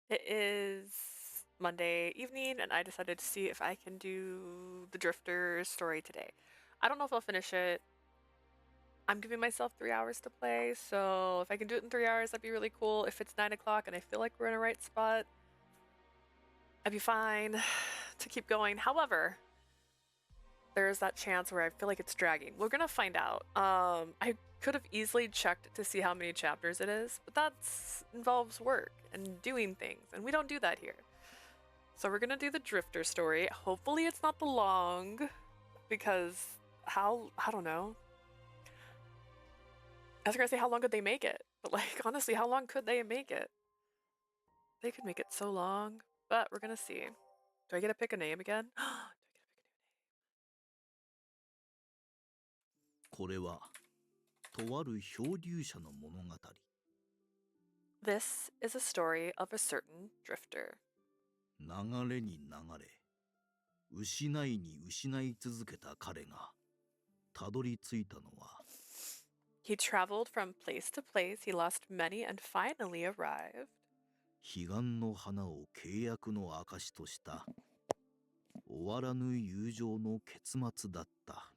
It is Monday evening, and I decided to see if I can do the Drifter story today. I don't know if I'll finish it. I'm giving myself 3 hours to play, so if I can do it in 3 hours, that'd be really cool. If it's 9 o'clock and I feel like we're in a right spot, I'd be fine to keep going. However, there's that chance where I feel like it's dragging. We're gonna find out. I could have easily checked to see how many chapters it is, but that involves work and doing things, and we don't do that here. So we're gonna do the Drifter story. Hopefully it's not the long, because I don't know. I was gonna say how long could they make it? But like honestly, how long could they make it? They could make it so long, but we're gonna see. Do I get to pick a name again? Do I get to pick a new name? これはとある漂流者の物語。 This is a story of a certain drifter. 流れに流れ、失いに失い続けた彼がたどり着いたのは He traveled from place to place, he lost many and finally arrived. 彼岸の花を契約の証とした終わらぬ友情の結末だった。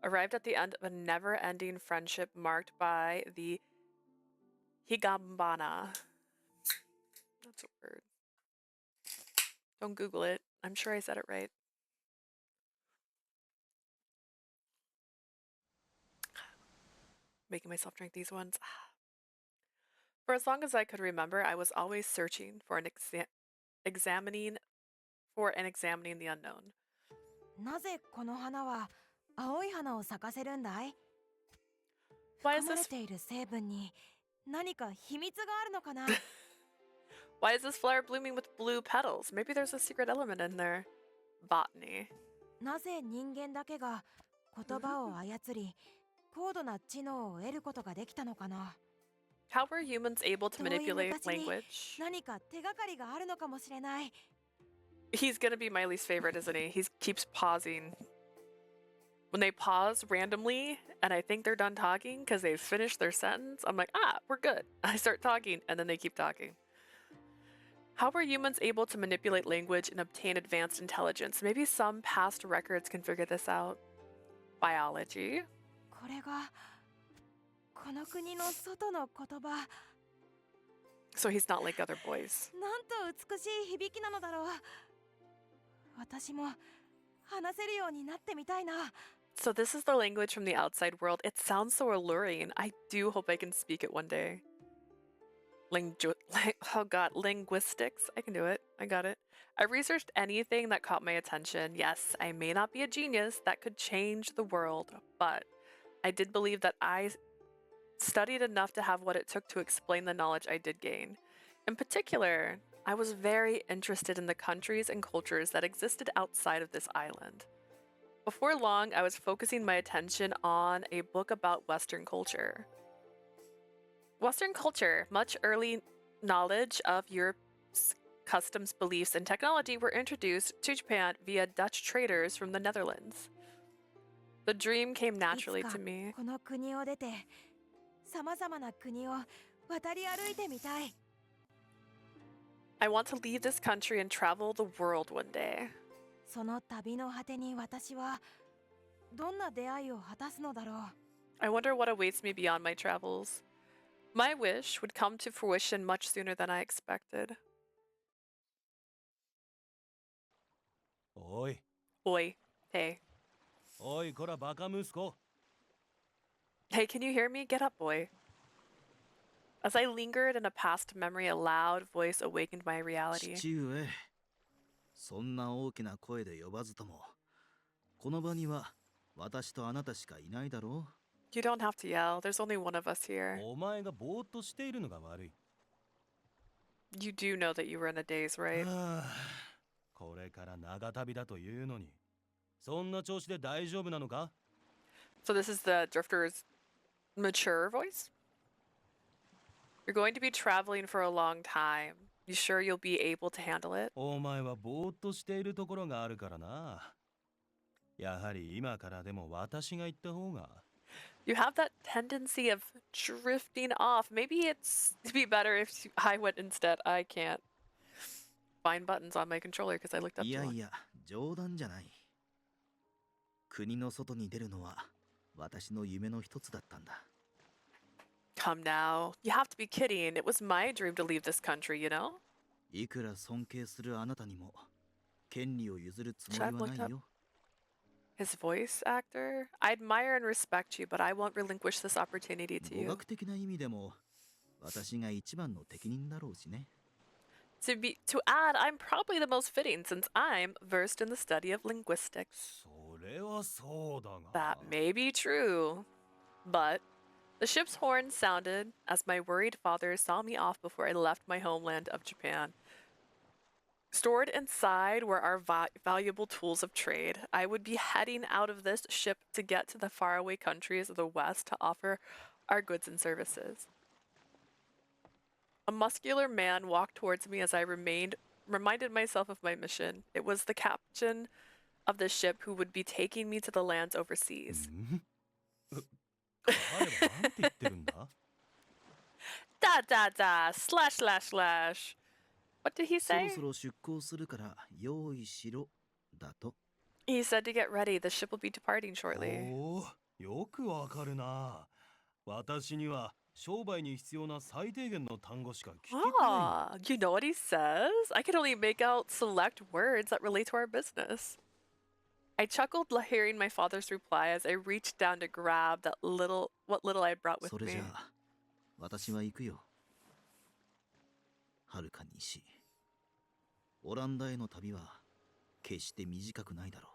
Arrived at the end of a never-ending friendship marked by the Higanbana. That's a word. Don't Google it. I'm sure I said it right. Making myself drink these ones. For as long as I could remember, I was always searching for examining the unknown. なぜこの花は青い花を咲かせるんだい？ Why 含 is まれ this ている成分に何か秘密があるのかな？ Why is this flower blooming with blue petals? Maybe there's a secret element in there. Botany. なぜ人間だけが言葉を操り高度な知能を得ることができたのかな？ How were humans able to 遠い manipulate 昔に language? 何か手がかりがあるのかもしれない。 He's gonna be my least favorite, isn't he? He keeps pausing. When they pause randomly, and I think they're done talking because they've finished their sentence, I'm like, we're good. I start talking, and then they keep talking. How were humans able to manipulate language and obtain advanced intelligence? Maybe some past records can figure this out. Biology. これがこの国の外の言葉。 So he's not like other boys. なんと美しい響きなのだろう。私も話せるようになってみたいな。 So this is the language from the outside world. It sounds so alluring. I do hope I can speak it one day. Oh god, linguistics. I can do it. I got it. I researched anything that caught my attention. Yes, I may not be a genius that could change the world, but I did believe that I studied enough to have what it took to explain the knowledge I did gain. In particular, I was very interested in the countries and cultures that existed outside of this island. Before long, I was focusing my attention on a book about Western culture. Western culture, much early knowledge of Europe's customs, beliefs, and technology were introduced to Japan via Dutch traders from the Netherlands. The dream came naturally to me. この国を出て様々な国を渡り歩いてみたい。 I want to leave this country and travel the world one day. その旅の果てに私はどんな出会いを果たすのだろう。 I wonder what awaits me beyond my travels. My wish would come to fruition much sooner than I expected. おい Oi, hey. おいこらバカ息子 Hey, can you hear me? Get up, boy. As I lingered in a past memory, a loud voice awakened my reality. 父上、そんな大きな声で呼ばずとも、この場には私とあなたしかいないだろう。 You don't have to yell. There's only one of us here. お前がぼーっとしているのが悪い You do know that you were in a daze, right? はあこれから長旅だというのにそんな調子で大丈夫なのか So this is the Drifter's mature voice? You're going to be traveling for a long time. You sure you'll be able to handle it? お前はぼーっとしているところがあるからなやはり今からでも私が言った方が You have that tendency of drifting off. Maybe it's to be better if I went instead. I can't find buttons on my controller because I looked up い too や long. いや、冗談じゃない。国の外に出るのは私の夢の一つだったんだ。Come now. You have to be kidding. It was my dream to leave this country, you know? いくら尊敬するあなたにも権利を譲るつも Should I り have はな looked い up よ。 his voice actor? I admire and respect you, but I won't relinquish this opportunity to 語 you. 学的な意味でも私が一番の適任だろうしね。To add, I'm probably the most fitting since I'm versed in the study of linguistics. それはそうだが。 That may be true. But the ship's horn sounded as my worried father saw me off before I left my homeland of Japan. Stored inside were our valuable tools of trade. I would be heading out of this ship to get to the faraway countries of the West to offer our goods and services. A muscular man walked towards me as I reminded myself of my mission. It was the captain of the ship who would be taking me to the lands overseas. ん彼はなんて言ってるんだ ///. What did he そろ say? そろ出港するから用意しろだと。 He said to get ready. The ship will be departing shortly. おお、よくわかるな。私には商売に必要な最低限の単語しか聞き取れない。 Ah, you know what he says? I can only make out select words that relate to our business. I chuckled hearing my father's reply as I reached down to grab what little I brought with それじ me. ゃあ私は行くよ。はるか西。オランダへの旅は決して短くないだろう。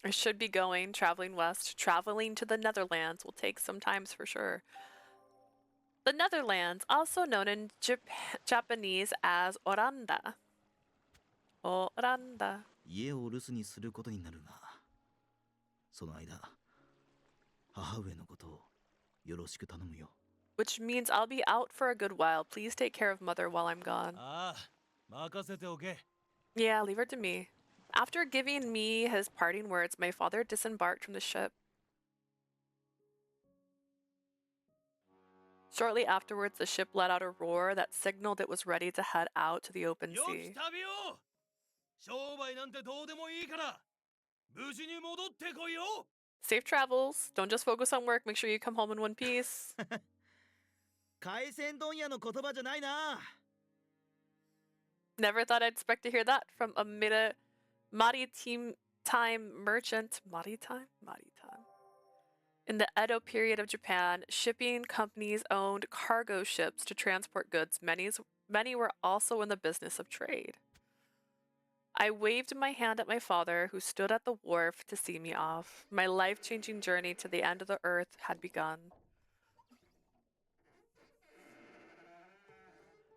I should be going, traveling west. Traveling to the Netherlands will take some time for sure. The Netherlands, also known in Japanese as Oranda. Oranda. 家を留守にすることになるが、その間、母上のことをよろしく頼むよ。 Which means I'll be out for a good while. Please take care of mother while I'm gone. ああ、任せておけ。 Yeah, leave her to me. After giving me his parting words, my father disembarked from the ship. Shortly afterwards, the ship let out a roar that signaled it was ready to head out to the open よ sea. き旅を商売なんてどうでもいいから無事に戻ってこいよ Safe travels. Don't just focus on work. Make sure you come home in one piece. 海鮮問屋の言葉じゃないな。 Never thought I'd expect to hear that from a maritime merchant. Maritime? Maritime. In the Edo period of Japan, shipping companies owned cargo ships to transport goods. Many were also in the business of trade. I waved my hand at my father, who stood at the wharf to see me off. My life-changing journey to the end of the earth had begun.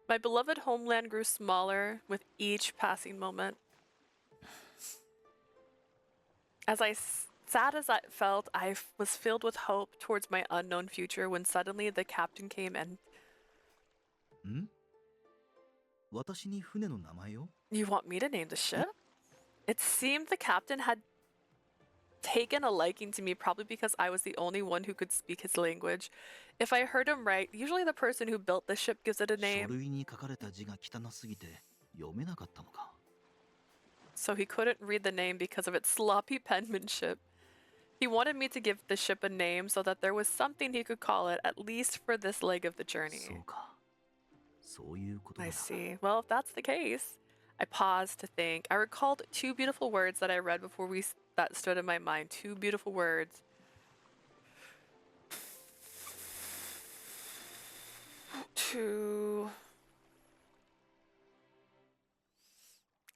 My beloved homeland grew smaller with each passing moment. As sad as I felt, I was filled with hope towards my unknown future when suddenly the captain came and... ん？私に船の名前を？ You want me to name the ship? It seemed the captain had taken a liking to me, probably because I was the only one who could speak his language. If I heard him right, usually the person who built the ship gives it a 書 name. 類に書かれた字が汚すぎて読めなかったのか。 So he couldn't read the name because of its sloppy penmanship. He wanted me to give the ship a name so that there was something he could call it, at least for this leg of the journey. そうか。そういうことだ I な。 see. Well, if that's the case, I paused to think. I recalled two beautiful words that I read before that stood in my mind. Two beautiful words. Two.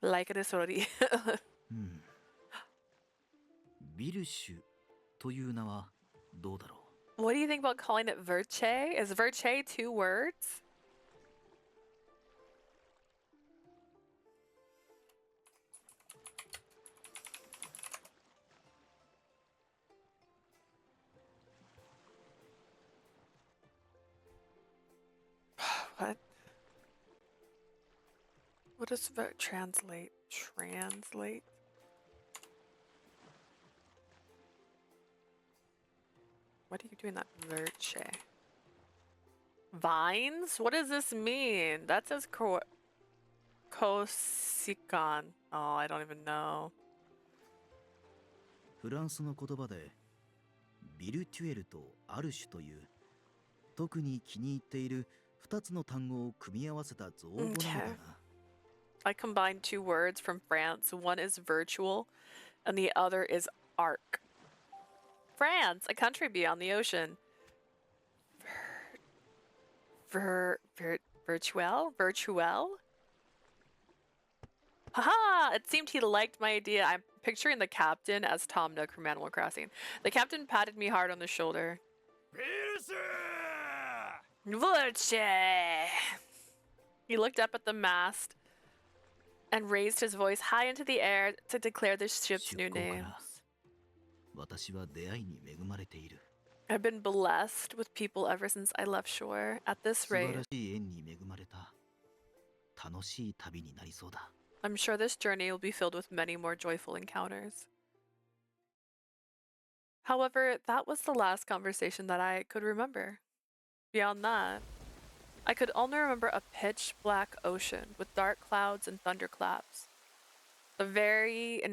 Lycoris VOD. うん。ビルシュという名はどうだろう。 What do you think about calling it Virche? Is Virche two words? What? What does translate? Translate? What are you doing that Virche? Vines? What does this mean? That says Kosikan. Oh, I don't even know. フランスの言葉でビルテュエルとアルシュという特に気に入っている2つの単語を組み合わせた造語なのだな。I combined two words from France. One is virtual, and the other is arc. France, a country beyond the ocean. Virtuel? Haha! It seemed he liked my idea. I'm picturing the captain as Tom Nook from Animal Crossing. The captain patted me hard on the shoulder. Virche! He looked up at the mast and raised his voice high into the air to declare the ship's new names. 私は出会いに恵まれている。 I've been blessed with people ever since I left shore. At this 素晴 rate, らしい縁に恵まれた楽しい旅になりそうだ。 I'm sure this journey will be filled with many more joyful encounters. However, that was the last conversation that I could remember. Beyond that, I could only remember a pitch black ocean with dark clouds and thunderclaps. A very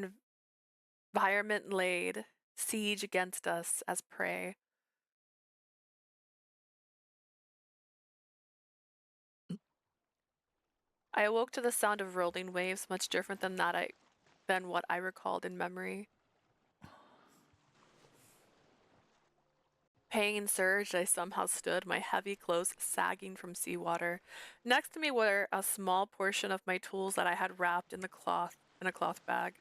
environment laid siege against us as prey. I awoke to the sound of rolling waves, much different than what I recalled in memory. Pain surged. I somehow stood, my heavy clothes sagging from seawater. Next to me were a small portion of my tools that I had wrapped in a cloth bag.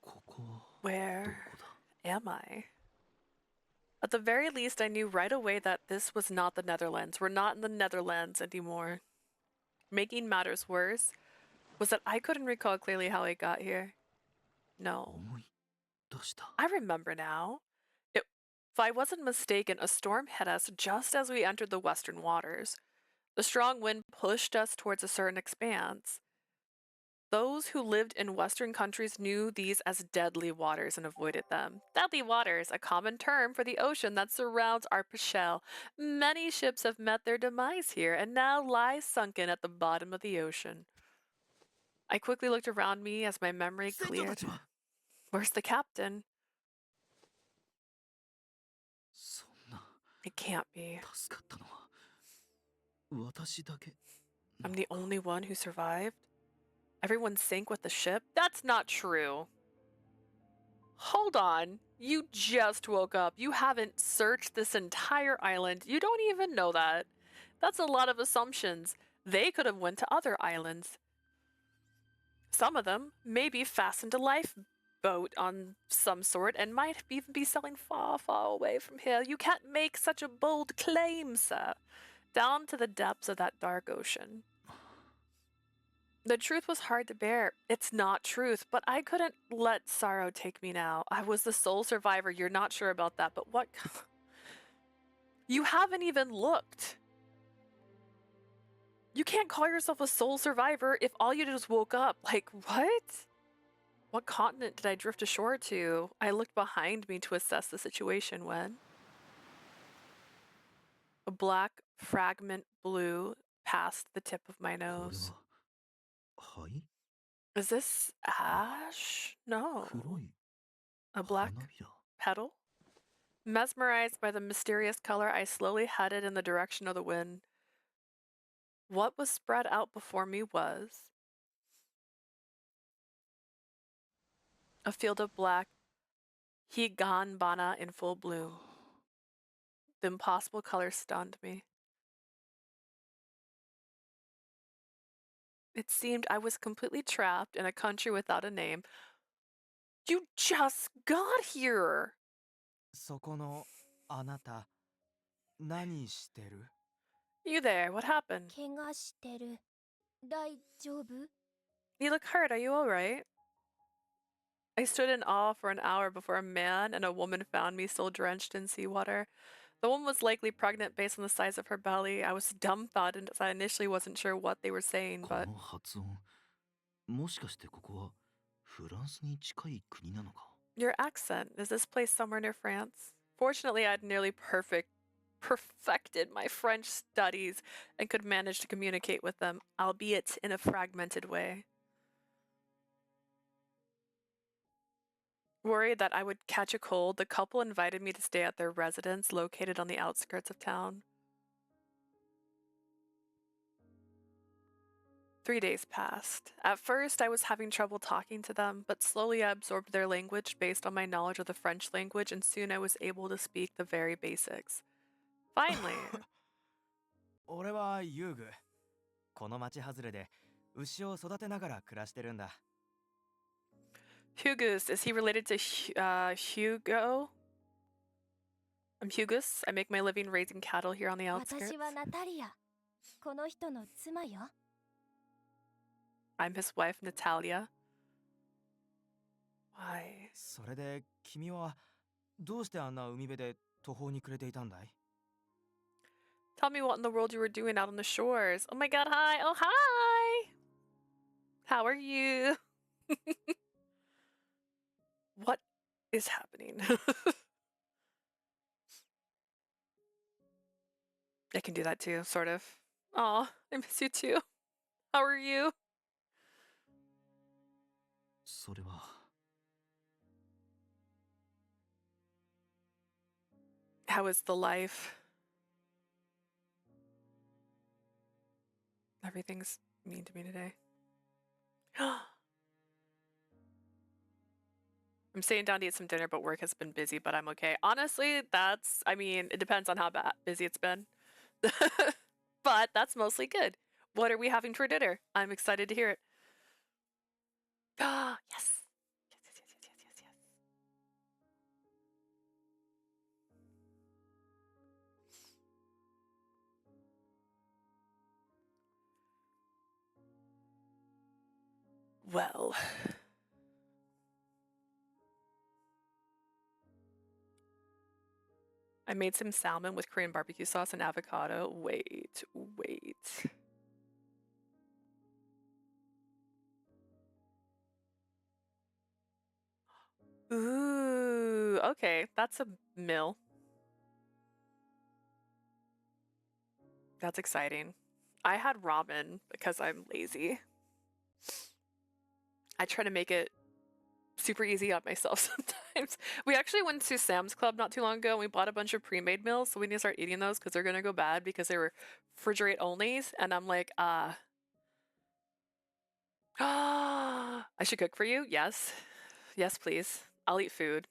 ここは Where どこだ？ am I? At the very least, I knew right away that this was not the Netherlands. We're not in the Netherlands anymore. Making matters worse was that I couldn't recall clearly how I got here. No. 思い出した。 I remember now. If I wasn't mistaken, a storm hit us just as we entered the western waters. The strong wind pushed us towards a certain expanse. Those who lived in Western countries knew these as deadly waters and avoided them. Deadly waters, a common term for the ocean that surrounds Arpachel. Many ships have met their demise here and now lie sunken at the bottom of the ocean. I quickly looked around me as my memory 船長た cleared. ちは Where's the captain? そんな It can't be. 助かったのは私だけ。 I'm the only one who survived? Everyone sank with the ship? That's not true. Hold on. You just woke up. You haven't searched this entire island. You don't even know that. That's a lot of assumptions. They could have went to other islands. Some of them may be fastened to lifeboat on some sort and might even be sailing far, far away from here. You can't make such a bold claim, sir. Down to the depths of that dark ocean. The truth was hard to bear. It's not truth, but I couldn't let sorrow take me now. I was the sole survivor. You're not sure about that, but what? You haven't even looked. You can't call yourself a sole survivor if all you did was woke up. Like, what? What continent did I drift ashore to? I looked behind me to assess the situation when a black fragment blew past the tip of my これ nose. は灰？ Is this ash? No. 黒い A black 花びら。 petal? Mesmerized by the mysterious color, I slowly headed in the direction of the wind. What was spread out before me was a field of black Higanbana in full bloom. The impossible color stunned me. It seemed I was completely trapped in a country without a name. You just got here! そこのあなた何してる？ You there, what happened? 怪我してる。大丈夫？ You look hurt, are you alright? I stood in awe for an hour before a man and a woman found me still drenched in seawater. The woman was likely pregnant based on the size of her belly. I was dumbfounded as I initially wasn't sure what they were saying, こ but の発音もしかしてここはフランスに近い国なのか？ Your accent. Is this place somewhere near France? Fortunately, I'd nearly perfected my French studies and could manage to communicate with them, albeit in a fragmented way. Worried that I would catch a cold, the couple invited me to stay at their residence located on the outskirts of town. 3 days passed. At first, I was having trouble talking to them, but slowly I absorbed their language based on my knowledge of the French language, and soon I was able to speak the very basics. Finally! 俺は遊具。この町外れで牛を育てながら暮らしてるんだ。Hugus, is he related to Hugo? I'm Hugus. I make my living raising cattle here on the outskirts. 私はナタリア。この人の妻よ。I'm his wife, Natalia. Why? それで君はどうしてあんな海辺で途方に暮れていたんだい？ Tell me what in the world you were doing out on the shores. Oh my god, hi! Oh, hi! How are you? What is happening? I can do that too, sort of. Aw, I miss you too. How are you? それは How is the life? Everything's mean to me today. I'm sitting down to eat some dinner, but work has been busy, but I'm okay. Honestly, I mean, it depends on how busy it's been. But that's mostly good. What are we having for dinner? I'm excited to hear it. Ah, yes. Yes, yes, yes, yes, yes, yes, yes. Well. I made some salmon with Korean barbecue sauce and avocado. Wait. Ooh, okay, that's a meal. That's exciting. I had ramen because I'm lazy. I try to make it super easy on myself sometimes. We actually went to Sam's Club not too long ago and we bought a bunch of pre-made meals, so we need to start eating those because they're gonna go bad because they were refrigerate onlys, and I'm like, I should cook for you? Yes. Yes, please. I'll eat food.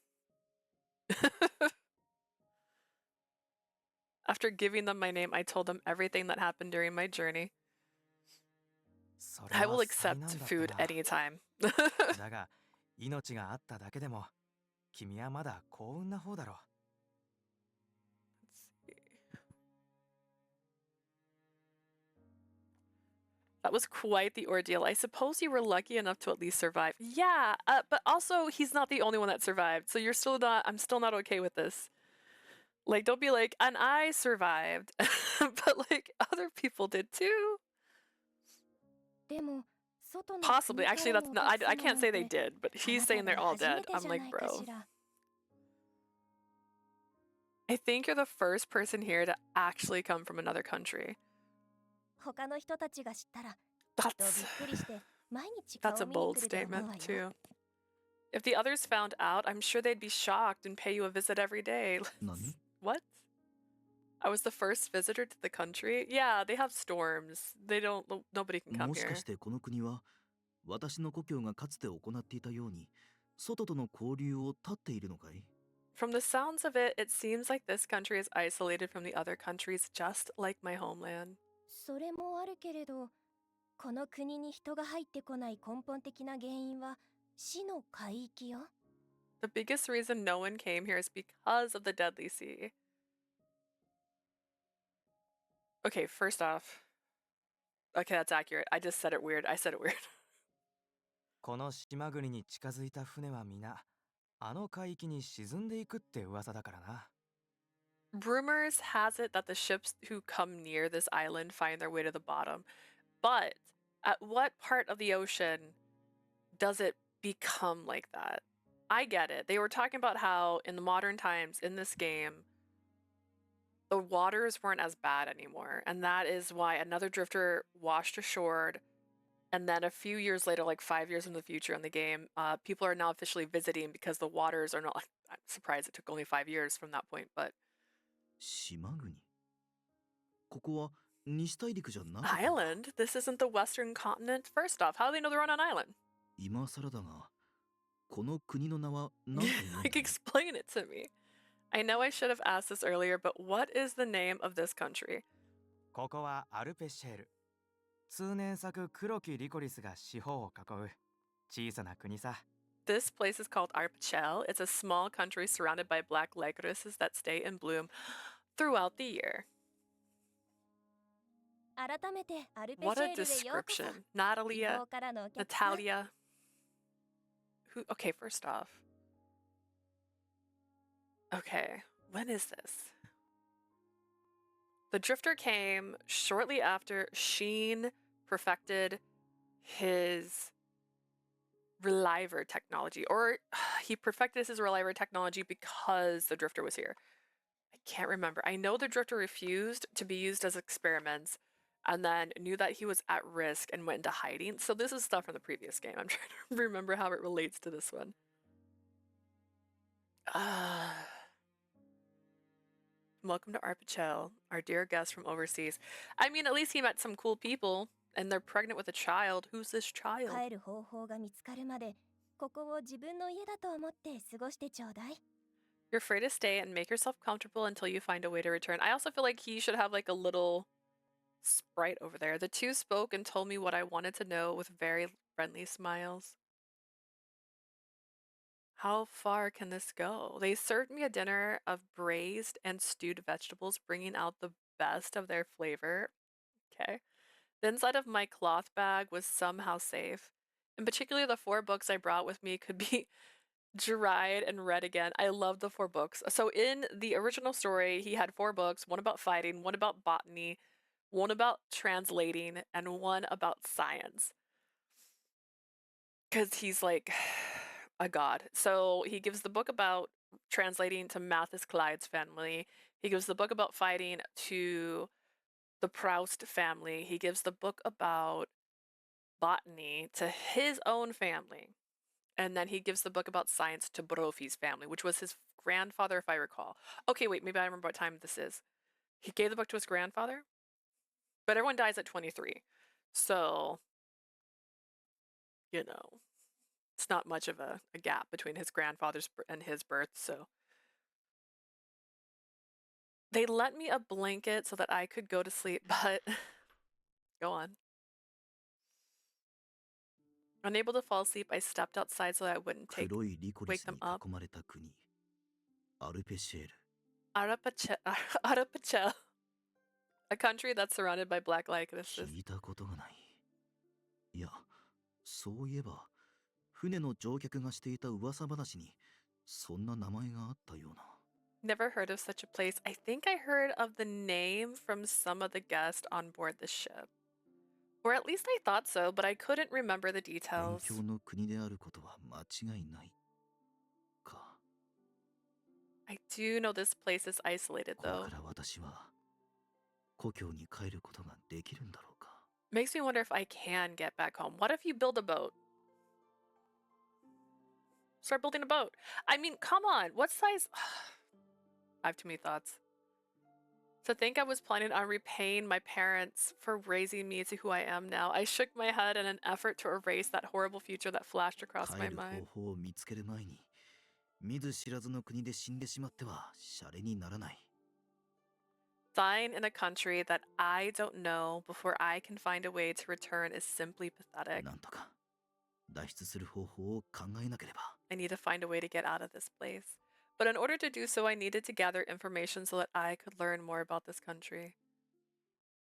After giving them my name, I told them everything that happened during my journey. それ I は will 災 accept 難だった food な。 anytime. だが命があっただけでも君はまだ幸運な方だろう。 That was quite the ordeal. I suppose you were lucky enough to at least survive. Yeah, but also he's not the only one that survived. So you're still not, I'm still not okay with this. Like, don't be like, and I survived. But like, other people did too. でも外の Possibly. 国か Actually, ら that's 逃 not, す I の can't な say ん they て did, but あ he's なた saying they're が all 初め dead. て I'm じゃ like, ないか bro. しら。 I think you're the first person here to actually come from another country. 他の人たちが知ったらきっとびっ That's くりして毎日顔 that's a 見に bold 来ると思う statement わよ。 too. If the others found out, I'm sure they'd be shocked and pay you a visit every day. 何 What? I was the first visitor to the country? Yeah, they have storms. Nobody can come もしか here. してこの国は私の故郷がかつて行っていたように外との交流を断っているのかい？ From the sounds of it, it seems like this country is isolated from the other countries, just like my homeland. それもあるけれどこの国に人が入ってこない根本的な原因は死の海域よ。 The biggest reason no one came here is because of the Deadly Sea. Okay, first off. Okay, that's accurate. I just said it weird. I said it weird. この島国に近づいた船は皆あの海域に沈んでいくって噂だからな。 Rumors has it that the ships who come near this island find their way to the bottom. But at what part of the ocean does it become like that? I get it. They were talking about how in the modern times in this game, the waters weren't as bad anymore. And that is why another drifter washed ashore. And then a few years later, like 5 years in the future in the game, people are now officially visiting because the waters are not. I'm surprised it took only 5 years from that point, but 島国ここは西大陸じゃなかったのか island? This isn't the Western continent? First off, how do they know they're on an island? 今更だがこの国の名は何というの Like, explain it to me. I know I should have asked this earlier, but what is the name of this country? ここはアルペシェール。通年咲く黒きリコリスが四方を囲う小さな国さ。This place is called Arpachel. It's a small country surrounded by black lycorises that stay in bloom throughout the year. 改めてアルペシ What ェ a ールへようこそ。 description. 違 Natalia, 法からのお客さん。 Natalia. Who? Okay, first off. Okay, when is this? The Drifter came shortly after Sheen perfected his Reliver technology, or he perfected his Reliver technology because the Drifter was here. I can't remember. I know the Drifter refused to be used as experiments and then knew that he was at risk and went into hiding. So this is stuff from the previous game. I'm trying to remember how it relates to this one. Welcome to Arpachel, our dear guest from overseas. I mean, at least he met some cool people, and they're pregnant with a child. Who's this child? 帰る方法が見つかるまで、ここを自分の家だと思って過ごしてちょうだい。 You're free to stay and make yourself comfortable until you find a way to return. I also feel like he should have like a little sprite over there. The two spoke and told me what I wanted to know with very friendly smiles. How far can this go? They served me a dinner of braised and stewed vegetables, bringing out the best of their flavor. Okay. The inside of my cloth bag was somehow safe. In particular, the 4 books I brought with me could be dried and read again. I love the 4 books. So in the original story, he had 4 books, one about fighting, one about botany, one about translating, and one about science. Because he's like a god. So he gives the book about translating to Mathis Clyde's family. He gives the book about fighting to the Proust family. He gives the book about botany to his own family. And then he gives the book about science to Brophy's family, which was his grandfather, if I recall. Okay, wait, maybe I remember what time this is. He gave the book to his grandfather, but everyone dies at 23. So, you know, it's not much of a gap between his grandfather's and his birth, so. They lent me a blanket so that I could go to sleep, but go on. Unable to fall asleep, I stepped outside so that I wouldn't 黒いリコリ wake ス them に up. 囲まれた国アルペシェール Arapachel, a country that's surrounded by black lycorises. 聞いたことがないいやそういえば船の乗客がしていた噂話にそんな名前があったような Never heard of such a place. I think I heard of the name from some of the guests on board the ship. Or at least I thought so, but I couldn't remember the 辺 details. 境の国であることは間違いないか I do know this place is isolated これ though. から私は故郷に帰ることができるんだろうか Makes me wonder if I can get back home. What if you build a boat? Start building a boat. I mean, come on. What size? I have too many thoughts. To think I was planning on repaying my parents for raising me to who I am now. I shook my head in an effort to erase that horrible future that flashed across 帰 my る mind. 方法を見つける前に見ず知らずの国で死んでしまってはシャレにならない Dying in a country that I don't know before I can find a way to return is simply pathetic. なんとか脱出する方法を考えなければ I need to find a way to get out of this place. But in order to do so, I needed to gather information so that I could learn more about this country.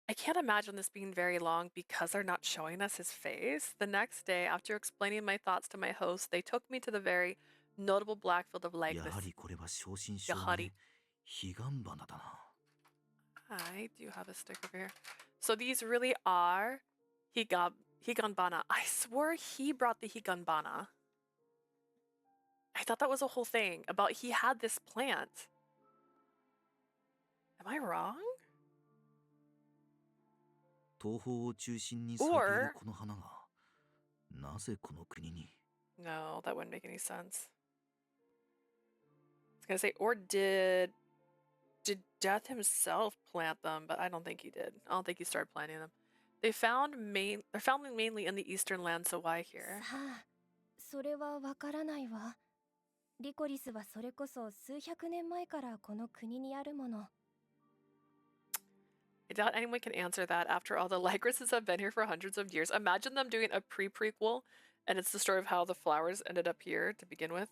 I can't imagine this being very long because they're not showing us his face. The next day, after explaining my thoughts to my host, they took me to the very notable black field of や lycos. はりこれは正真正やはり銘ヒガンバナだな I do have a stick over here. So these really are Higanbana. I swore he brought the Higanbana. I thought that was a whole thing about he had this plant. Am I wrong? 東方を中心に咲いてい Or るこの花がなぜこの国に no, that wouldn't make any sense. I was gonna say, or did Death himself plant them? But I don't think he did. I don't think he started planting them. They're found mainly in the eastern lands, so why here? さあ、それはわからないわ。リコリスはそれこそ数百年前からこの国にあるもの。I doubt anyone can answer that. After all, the Lycorises have been here for hundreds of years. Imagine them doing a pre-prequel, and it's the story of how the flowers ended up here to begin with.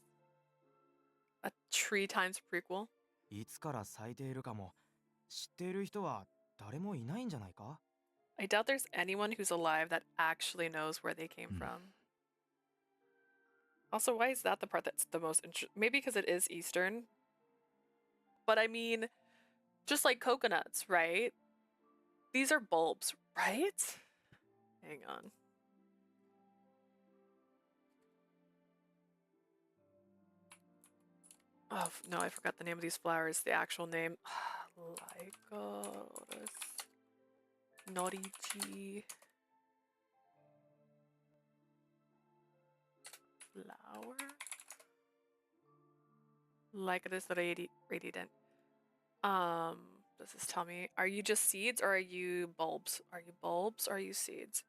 A 3 times prequel. いつから咲いているかも知っている人は誰もいないんじゃないか？ I doubt there's anyone who's alive that actually knows where they came from. Also, why is that the part that's the most interesting? Maybe because it is Eastern. But I mean, just like coconuts, right? These are bulbs, right? Hang on. Oh, no, I forgot the name of these flowers. The actual name. Lycoris Norichi. Flower? Lycoris radiant. Does this tell me? Are you just seeds or are you bulbs? Are you bulbs or are you seeds?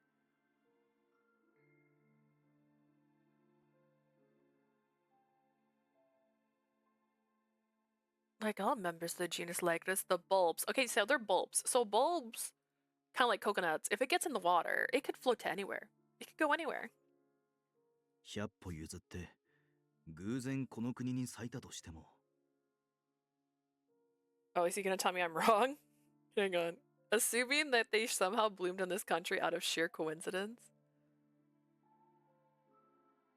Like all members of the genus Lycoris, the bulbs. Okay, so they're bulbs. So bulbs, kind of like coconuts, if it gets in the water, it could float to anywhere. It could go anywhere. 100歩譲って偶然この国に咲いたとしても Oh, is he gonna tell me I'm wrong? Hang on. Assuming that they somehow bloomed in this country out of sheer coincidence?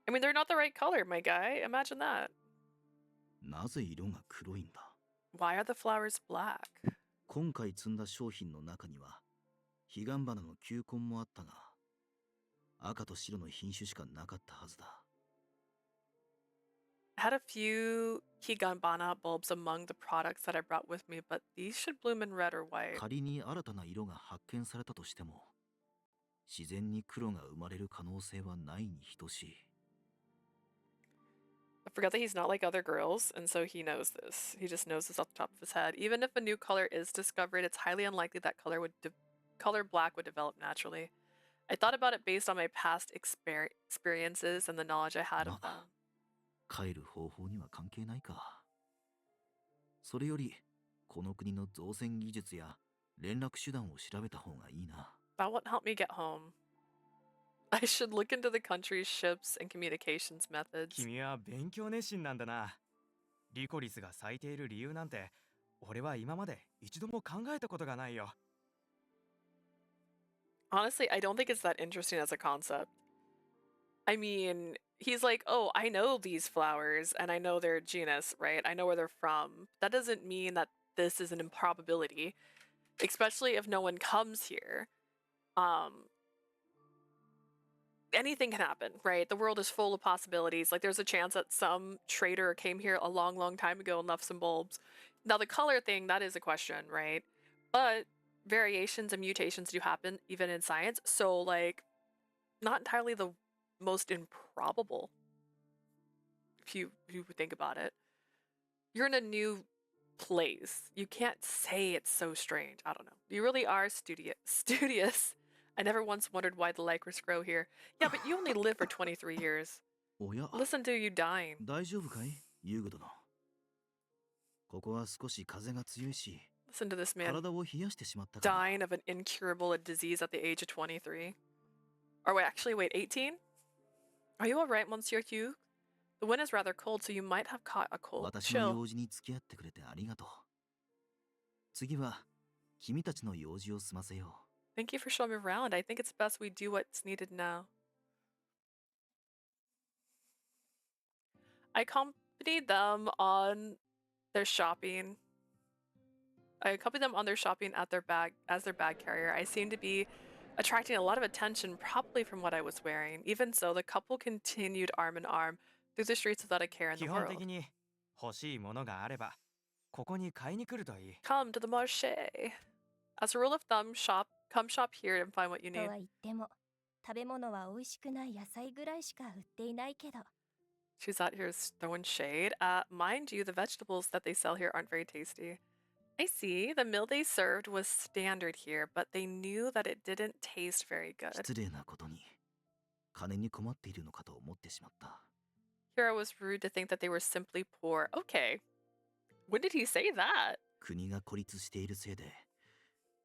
I mean, they're not the right color, my guy. Imagine that. なぜ色が黒いんだ Why are the flowers black? 今回積んだ商品の中にはヒガンバナの球根もあったが赤と白の品種しかなかったはずだ I had a few Higanbana bulbs among the products that I brought with me, but these should bloom in red or white. 仮に新たな色が発見されたとしても自然に黒が生まれる可能性はないに等しい I forgot that he's not like other girls, and so he knows this. He just knows this off the top of his head. Even if a new color is discovered, it's highly unlikely that color black would develop naturally. I thought about it based on my past experiences and the knowledge I had of them. 帰る方法には関係ないかそれよりこの国の造船技術や連絡手段を調べた方がいいな That won't help me get home. I should look into the country's ships and communications methods. 君は勉強熱心なんだな。リコリスが咲いている理由なんて俺は今まで一度も考えたことがないよ。 Honestly, I don't think it's that interesting as a concept. I mean, he's like, oh, I know these flowers and I know their genus, right? I know where they're from. That doesn't mean that this is an improbability, especially if no one comes here. Anything can happen, right? The world is full of possibilities. Like there's a chance that some trader came here a long, long time ago and left some bulbs. Now the color thing, that is a question, right? But variations and mutations do happen even in science. So like not entirely the most improbable if you think about it. You're in a new place. You can't say it's so strange. I don't know. You really are studious. I never once wondered why the Lycris grow here. Yeah, but you only live for 23 years. おや Listen to you dying. 大丈夫かいユーグ殿ここは少し風が強いし Listen to this man 体を冷やしてしまったから dying of an incurable disease at the age of 23. Or wait, 18? Are you alright, Monsieur Hugh? The wind is rather cold, so you might have caught a cold. 私の Chill. 用事に付き合ってくれてありがとう次は君たちの用事を済ませよ Thank you for showing me around. I think it's best we do what's needed now. I accompanied them on their shopping. At their bag carrier. I seemed to be attracting a lot of attention, probably from what I was wearing. Even so, the couple continued arm in arm through the streets without a care in the 基本 world. 的に欲しいものがあればここに買いに来るといい。 Come to the marché. As a rule of thumb, come shop here and find what you と need. は言っても食べ物は美味しくない野菜ぐらいしか売っていないけど。 She's out here throwing shade. Mind you, the vegetables that they sell here aren't very tasty. I see. The meal they served was standard here, but they knew that it didn't taste very good. 失礼なことに金に困っているのかと思ってしまった。 Kira was rude to think that they were simply poor. Okay. When did he say that? 国が孤立しているせいで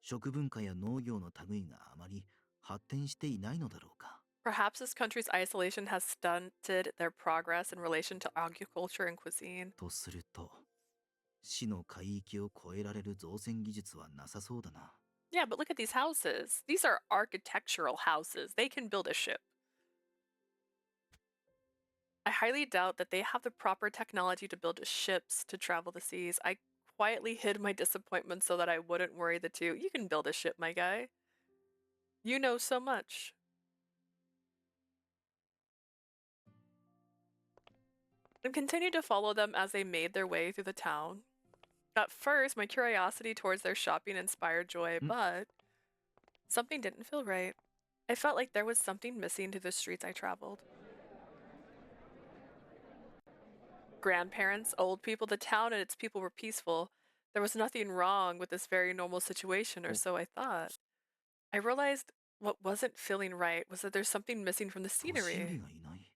食文化や農業の類があまり発展していないのだろうか。 Perhaps this country's isolation has stunted their progress in relation to agriculture and cuisine. とすると市の海域を越えられる造船技術はなさそうだな。 Yeah, but look at these houses. These are architectural houses. They can build a ship. I highly doubt that they have the proper technology to build ships to travel the seas. I quietly hid my disappointment so that I wouldn't worry the two. You can build a ship, my guy. You know so much. And continued to follow them as they made their way through the town. At first, my curiosity towards their shopping inspired joy, but something didn't feel right. I felt like there was something missing to the streets I traveled. Grandparents, old people, the town and its people were peaceful. There was nothing wrong with this very normal situation, or so I thought. I realized what wasn't feeling right was that there's something missing from the 年寄り scenery. がいない。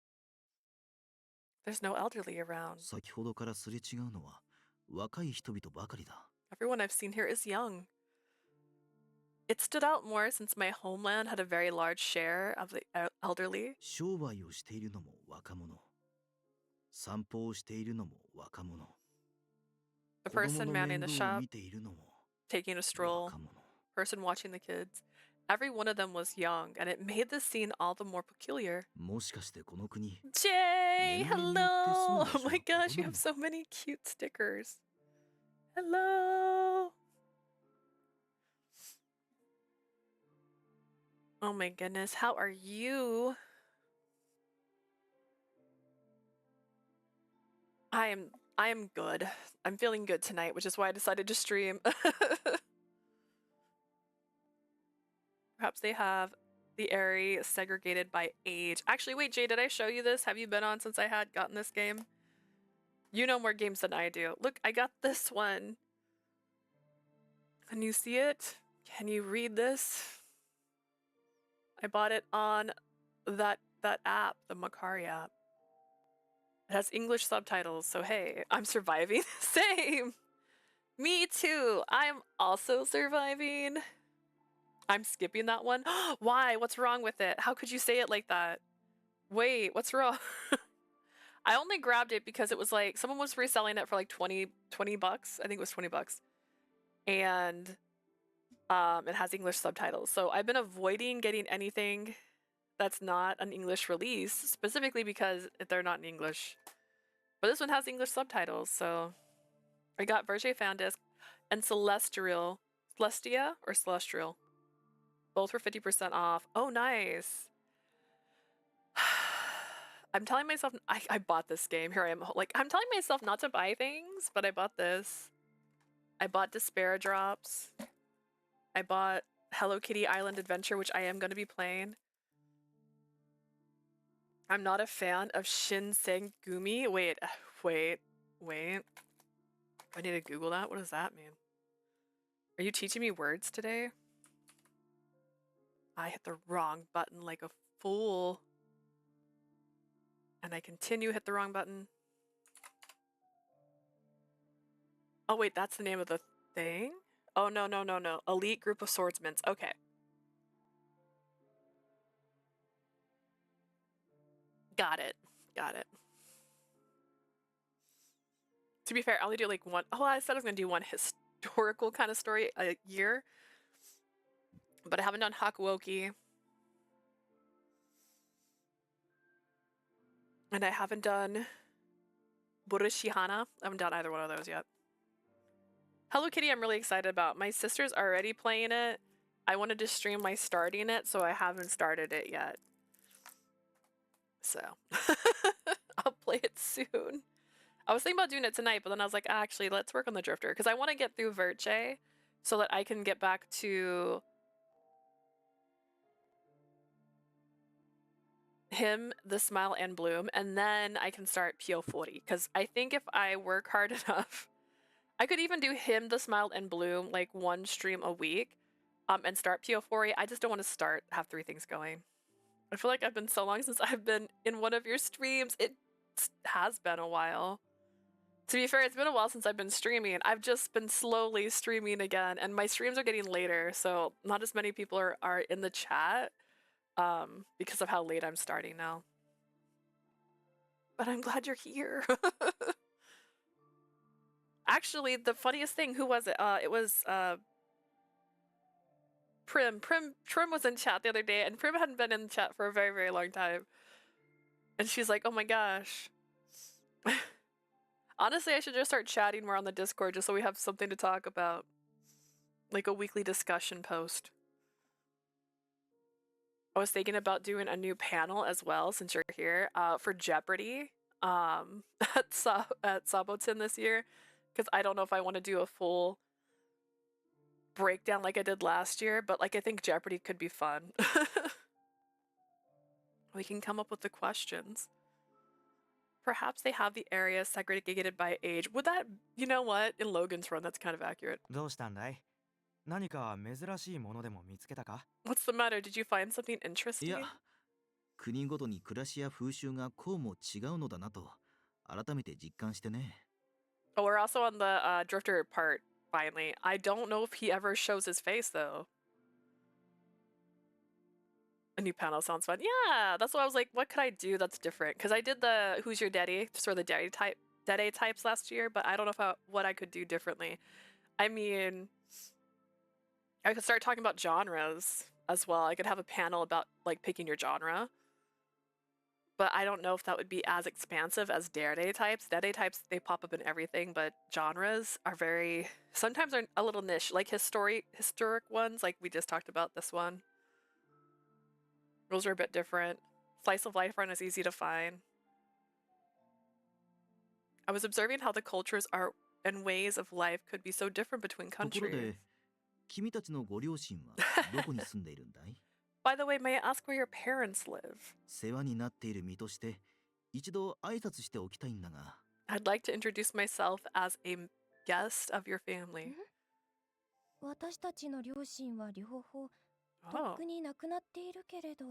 There's no elderly around. 先ほどからすれ違うのは若い人々ばかりだ。 Everyone I've seen here is young. It stood out more since my homeland had a very large share of the elderly. 商売をしているのも若者。散歩をしているのも若者。 The 子供 person の manning 面 the 倒を shop, 見ているのも taking a stroll, 若者。 person watching the kids. Every one of them was young, and it made the scene all the more peculiar. もしかしてこの国 Jay, 年齢によって住む hello! 場 Oh 所 my が gosh, 異 you な have る。 so many cute stickers. Hello! Oh my goodness, how are you? I am good. I'm feeling good tonight, which is why I decided to stream. Perhaps they have the area segregated by age. Actually, wait, Jay, did I show you this? Have you been on since I had gotten this game? You know more games than I do. Look, I got this one. Can you see it? Can you read this? I bought it on that app, the Macari app. It has English subtitles, so hey, I'm surviving. Same! Me too! I'm also surviving. I'm skipping that one. Why? What's wrong with it? How could you say it like that? Wait, what's wrong? I only grabbed it because it was like, someone was reselling it for like 20 bucks. I think it was 20 bucks. And it has English subtitles. So I've been avoiding getting anything that's not an English release, specifically because they're not in English. But this one has English subtitles, so I got Virche Disc and Celestia or Celestial. Both were 50% off. Oh, nice. I'm telling myself, I bought this game. Here I am. Like, I'm telling myself not to buy things, but I bought this. I bought Despair Drops. I bought Hello Kitty Island Adventure, which I am going to be playing. I'm not a fan of Shinsengumi. Wait. I need to Google that. What does that mean? Are you teaching me words today? I hit the wrong button like a fool. And I continue hit the wrong button. Oh wait, that's the name of the thing? Oh no. Elite Group of Swordsmen. Okay. Got it. To be fair, I only do like one. Oh, I said I was gonna do one historical kind of story a year. But I haven't done Hakuoki. And I haven't done Burishihana. I haven't done either one of those yet. Hello Kitty, I'm really excited about. My sister's already playing it. I wanted to stream my starting it, so I haven't started it yet. So, I'll play it soon. I was thinking about doing it tonight, but then I was like, actually, let's work on the Drifter because I want to get through Virche so that I can get back to him, the Smile and Bloom, and then I can start PO40 because I think if I work hard enough, I could even do him, the Smile and Bloom, like one stream a week, and start PO40. I just don't want to have 3 things going. I feel like I've been so long since I've been in one of your streams. It has been a while. To be fair, it's been a while since I've been streaming. I've just been slowly streaming again, and my streams are getting later, so not as many people are in the chat because of how late I'm starting now. But I'm glad you're here. Actually, the funniest thing, who was it? It was Prim. Prim was in chat the other day, and Prim hadn't been in chat for a very, very long time. And she's like, oh my gosh. Honestly, I should just start chatting more on the Discord just so we have something to talk about. Like a weekly discussion post. I was thinking about doing a new panel as well, since you're here, for Jeopardy at Sabotin this year. Because I don't know if I want to do a full breakdown like I did last year, but like I think Jeopardy could be fun. We can come up with the questions. Perhaps they have the areas segregated by age. Would that, you know what? In Logan's Run, that's kind of accurate. どうしたんだい？何か珍しいものでも見つけたか？ What's the matter? Did you find something い interesting? や、国ごとに暮らしや風習がこうも違うのだなと改めて実感してね。Oh, we're also on the Drifter part, finally. I don't know if he ever shows his face, though. A new panel sounds fun. Yeah, that's why I was like, what could I do that's different? Because I did the Who's Your Daddy, sort of the daddy types last year, but I don't know what I could do differently. I mean, I could start talking about genres as well. I could have a panel about like picking your genre. But I don't know if that would be as expansive as Dare types. Dare types, they pop up in everything, but genres are sometimes are a little niche. Like historic ones, like we just talked about this one. Those are a bit different. Slice of life run is easy to find. I was observing how the cultures are and ways of life could be so different between ところ countries. で、君たちのご両親はどこに住んでいるんだい？ By the way, may I ask where your parents live? 世話になっている身として一度挨拶しておきたいんだが。 I'd like to introduce myself as a guest of your family. 私たちの両親は両方と Oh, っくに亡くなっているけれど、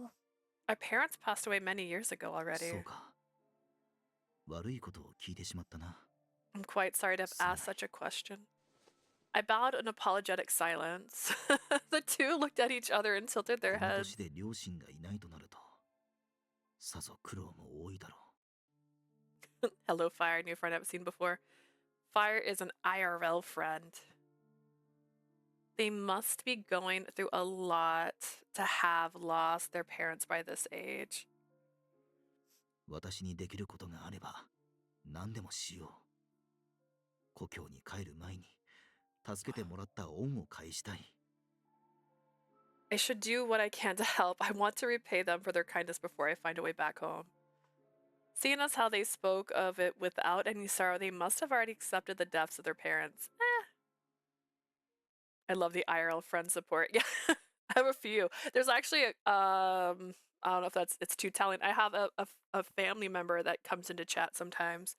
our parents passed away many years ago そ already. うか。悪いことを聞いてしまったな。 I'm quite sorry to have asked such a question. I bowed in apologetic silence. The two looked at each other and tilted こ their の heads. 年で両親がいないとなると、さぞ苦労も多いだろう。 Hello, Fire, new friend I haven't seen before. Fire is an IRL friend. They must be going through a lot to have lost their parents by this age. 私にできることがあれば何でもしよう。故郷に帰る前に助けてもらった恩を返したい。 I should do what I can to help. I want to repay them for their kindness before I find a way back home. Seeing as how they spoke of it without any sorrow, they must have already accepted the deaths of their parents. I love the IRL friend support. Yeah, I have a few. There's actually I don't know if it's too telling. I have a family member that comes into chat sometimes.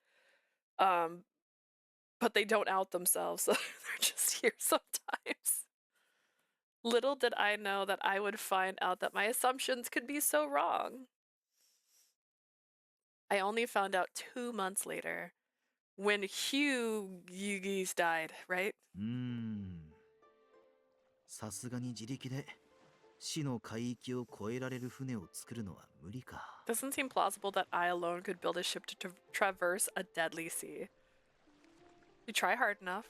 But they don't out themselves, so they're just here sometimes. Little did I know that I would find out that my assumptions could be so wrong. I only found out 2 months later when Hughes died, right? さすがに自力で死の海域を越えられる船を作るのは無理か。 Doesn't seem plausible that I alone could build a ship to traverse a deadly sea. You try hard enough.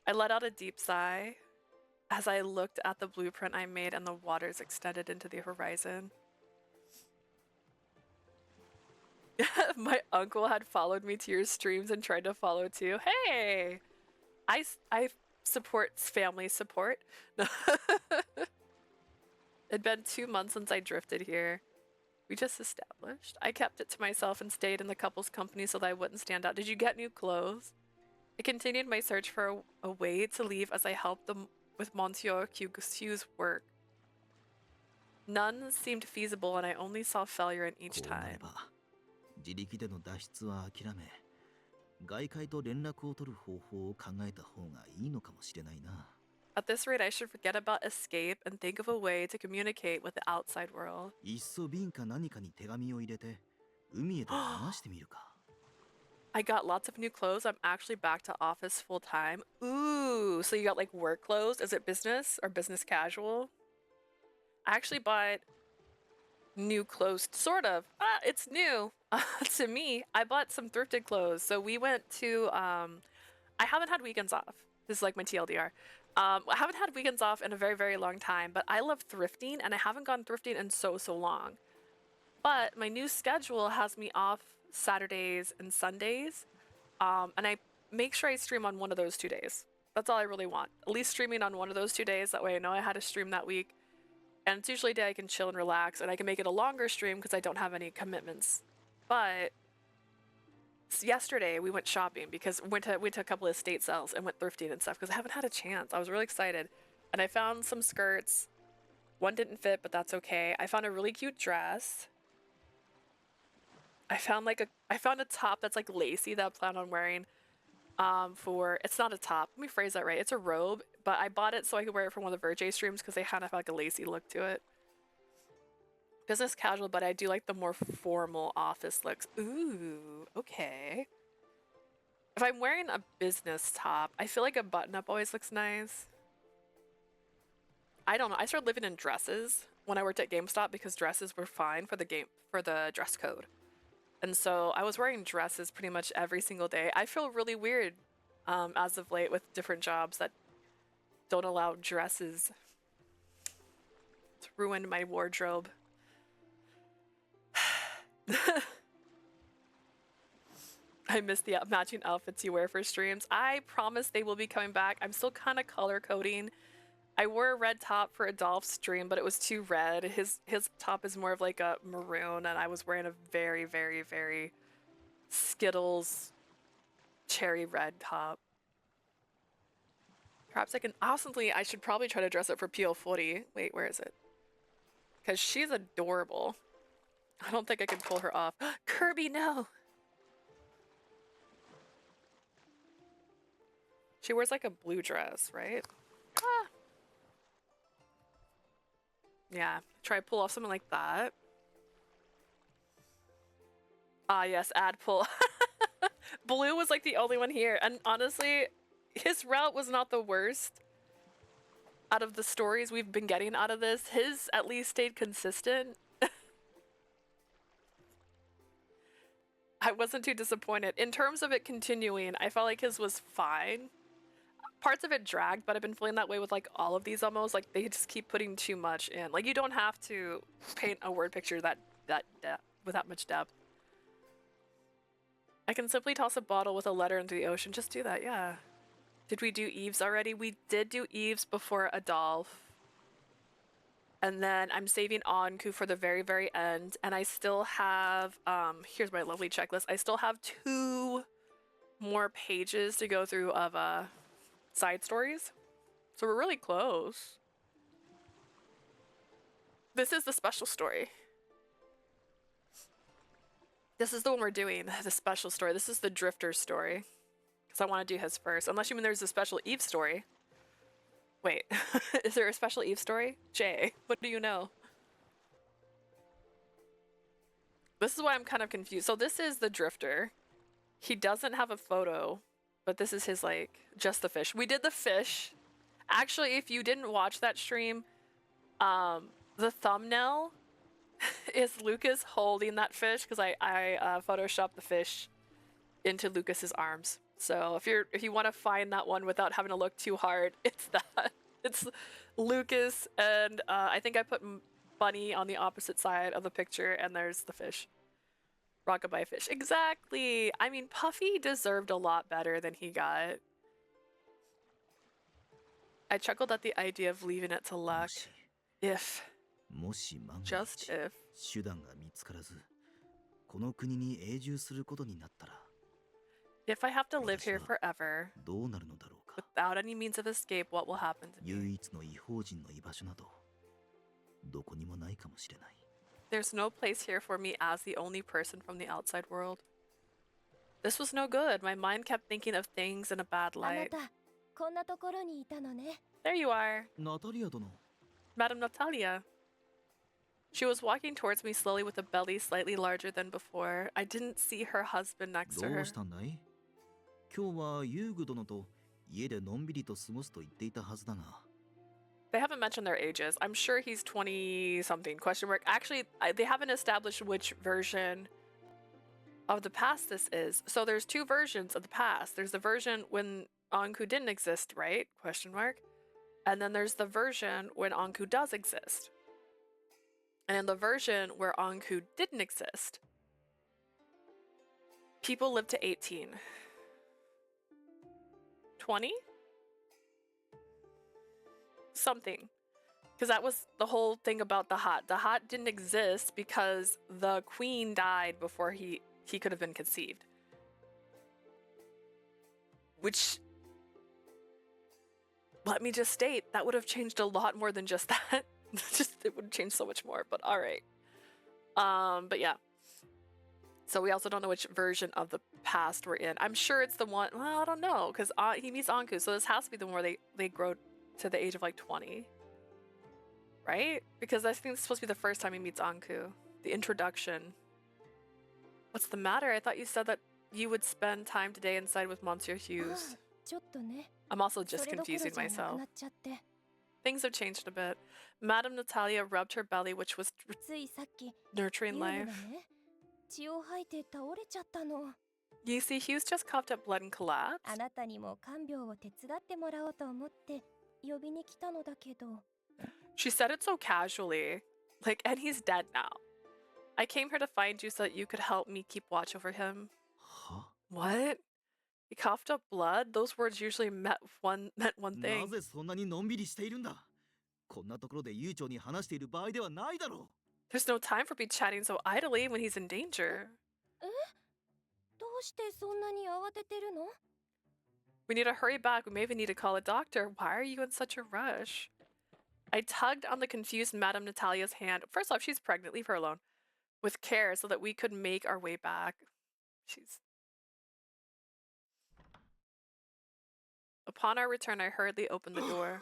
I let out a deep sigh as I looked at the blueprint I made and the waters extended into the horizon. My uncle had followed me to your streams and tried to follow too. Hey! I support family support. It'd been 2 months since I drifted here. We just established. I kept it to myself and stayed in the couple's company so that I wouldn't stand out. Did you get new clothes? I continued my search for a way to leave as I helped them with Monsieur Q's work. None seemed feasible and I only saw failure in each こうなれ time. ば自力での脱出は諦め、外界と連絡を取る方法を考えた方がいいのかもしれないな。 At this rate, I should forget about escape and think of a way to communicate with the outside world. いっそ瓶か何かに手紙を入れて海へと流してみるか。 I got lots of new clothes. I'm actually back to office full time. Ooh, so you got like work clothes? Is it business or business casual? I actually bought new clothes, sort of. It's new to me. I bought some thrifted clothes. So we went to, I haven't had weekends off. This is like my TLDR. I haven't had weekends off in a very, very long time, but I love thrifting and I haven't gone thrifting in so long. But my new schedule has me off Saturdays and Sundays. And I make sure I stream on one of those 2 days. That's all I really want. At least streaming on one of those 2 days. That way I know I had to stream that week. And it's usually a day I can chill and relax, and I can make it a longer stream because I don't have any commitments. But yesterday we went shopping because we went to a couple of estate sales and went thrifting and stuff because I haven't had a chance. I was really excited. And I found some skirts. One didn't fit, but that's okay. I found a really cute dress. I found a top that's like lacy that I plan on wearing it's not a top. Let me phrase that right. It's a robe, but I bought it so I could wear it for one of the Virche streams because they kind of have like a lacy look to it. Business casual, but I do like the more formal office looks. Ooh, okay. If I'm wearing a business top, I feel like a button-up always looks nice. I don't know. I started living in dresses when I worked at GameStop because dresses were fine for the dress code. And so I was wearing dresses pretty much every single day. I feel really weird as of late with different jobs that don't allow dresses. It's ruined my wardrobe. I miss the matching outfits you wear for streams. I promise they will be coming back. I'm still kind of color coding. I wore a red top for Adolph's stream, but it was too red. His top is more of like a maroon, and I was wearing a very, very, very Skittles cherry red top. Perhaps I can... Honestly, I should probably try to dress up for PO40. Wait, where is it? Because she's adorable. I don't think I can pull her off. Kirby, no! She wears like a blue dress, right? Ah. Yeah, try to pull off something like that. Ah, yes, ad pull. Blue was like the only one here, and honestly, his route was not the worst. Out of the stories we've been getting out of this, his at least stayed consistent. I wasn't too disappointed. In terms of it continuing, I felt like his was fine. Parts of it dragged, but I've been feeling that way with like all of these almost. Like they just keep putting too much in. Like you don't have to paint a word picture with that much depth. I can simply toss a bottle with a letter into the ocean. Just do that, yeah. Did we do Eve's already? We did do Eve's before Adolph. And then I'm saving Anku for the very, very end. And I still have, here's my lovely checklist. I still have 2 more pages to go through of side stories. So we're really close. This is the special story. This is the one we're doing, the special story. This is the Drifter story. Because I want to do his first. Unless you mean there's a special Eve story. Wait, is there a special Eve story? Jay, what do you know? This is why I'm kind of confused. So this is the Drifter. He doesn't have a photo, but this is his, like, just the fish. We did the fish. Actually, if you didn't watch that stream, the thumbnail is Lucas holding that fish because I photoshopped the fish into Lucas's arms. So if you want to find that one without having to look too hard, it's that. It's Lucas and I think I put Bunny on the opposite side of the picture and there's the fish. Rockabye fish. Exactly. I mean, Puffy deserved a lot better than he got. I chuckled at the idea of leaving it to luck. If もし万が Just 一 if. 手段が見つからず、この国に永住することになったら、 If I have to live 私 here は forever, どうなるのだろうか。 without any means of escape, what will happen to me? 唯一の異邦人の居場所などどこにもないかもしれない。 There's no place here for me as the only person from the outside world. This was no good. My mind kept thinking of things in a bad あな light. たこんなところにいたのね。 There you are, ナタリア殿、 Madame Natalia. She was walking towards me slowly with a belly slightly larger than before. I didn't see her husband next to ど her. うしたんだい？今日はユーグ殿と家でのんびりと過ごすと言っていたはずだが。 They haven't mentioned their ages. I'm sure he's 20 something question mark. Actually, they haven't established which version of the past this is. So there's two versions of the past. There's the version when Anku didn't exist, right? Question mark. And then there's the version when Anku does exist. And in the version where Anku didn't exist, people live to 18. 20? Something. Because that was the whole thing about the Hot. The Hot didn't exist because the queen died before he could have been conceived. Which, let me just state, that would have changed a lot more than just that. It would change so much more, but all right. But yeah. So we also don't know which version of the past we're in. I'm sure it's the one, well, I don't know, because he meets Anku, so this has to be the one where they grow to the age of like 20. Right? Because I think it's supposed to be the first time he meets Anku. The introduction. What's the matter? I thought you said that you would spend time today inside with Monsieur あ Hughes. ちょっとね。 I'm also そ just れどころ confusing じゃなく myself. なっちゃって。 Things have changed a bit. Madame Natalia rubbed her belly, which was ついさっきユ nurturing ーグが life. ね血を吐いて倒れちゃったの。 You see, Hughes just coughed up blood and あ collapsed. なたにも看病を手伝ってもらおうと思って呼びに来たのだけど。 She said it so casually. Like, and he's dead now. I came here to find you so that you could help me keep watch over him. は？ What? He coughed up blood? Those words usually meant one な thing. ぜそんなにのんびりしているんだ？こんなところで悠長に話している場合ではないだろう。 There's no time for me chatting so idly when he's in danger. どうしてそんなに慌ててるの？ We need to hurry back. We may even need to call a doctor. Why are you in such a rush? I tugged on the confused Madame Natalia's hand. First off, she's pregnant. Leave her alone. With care so that we could make our way back. She's... Upon our return, I hurriedly opened the door.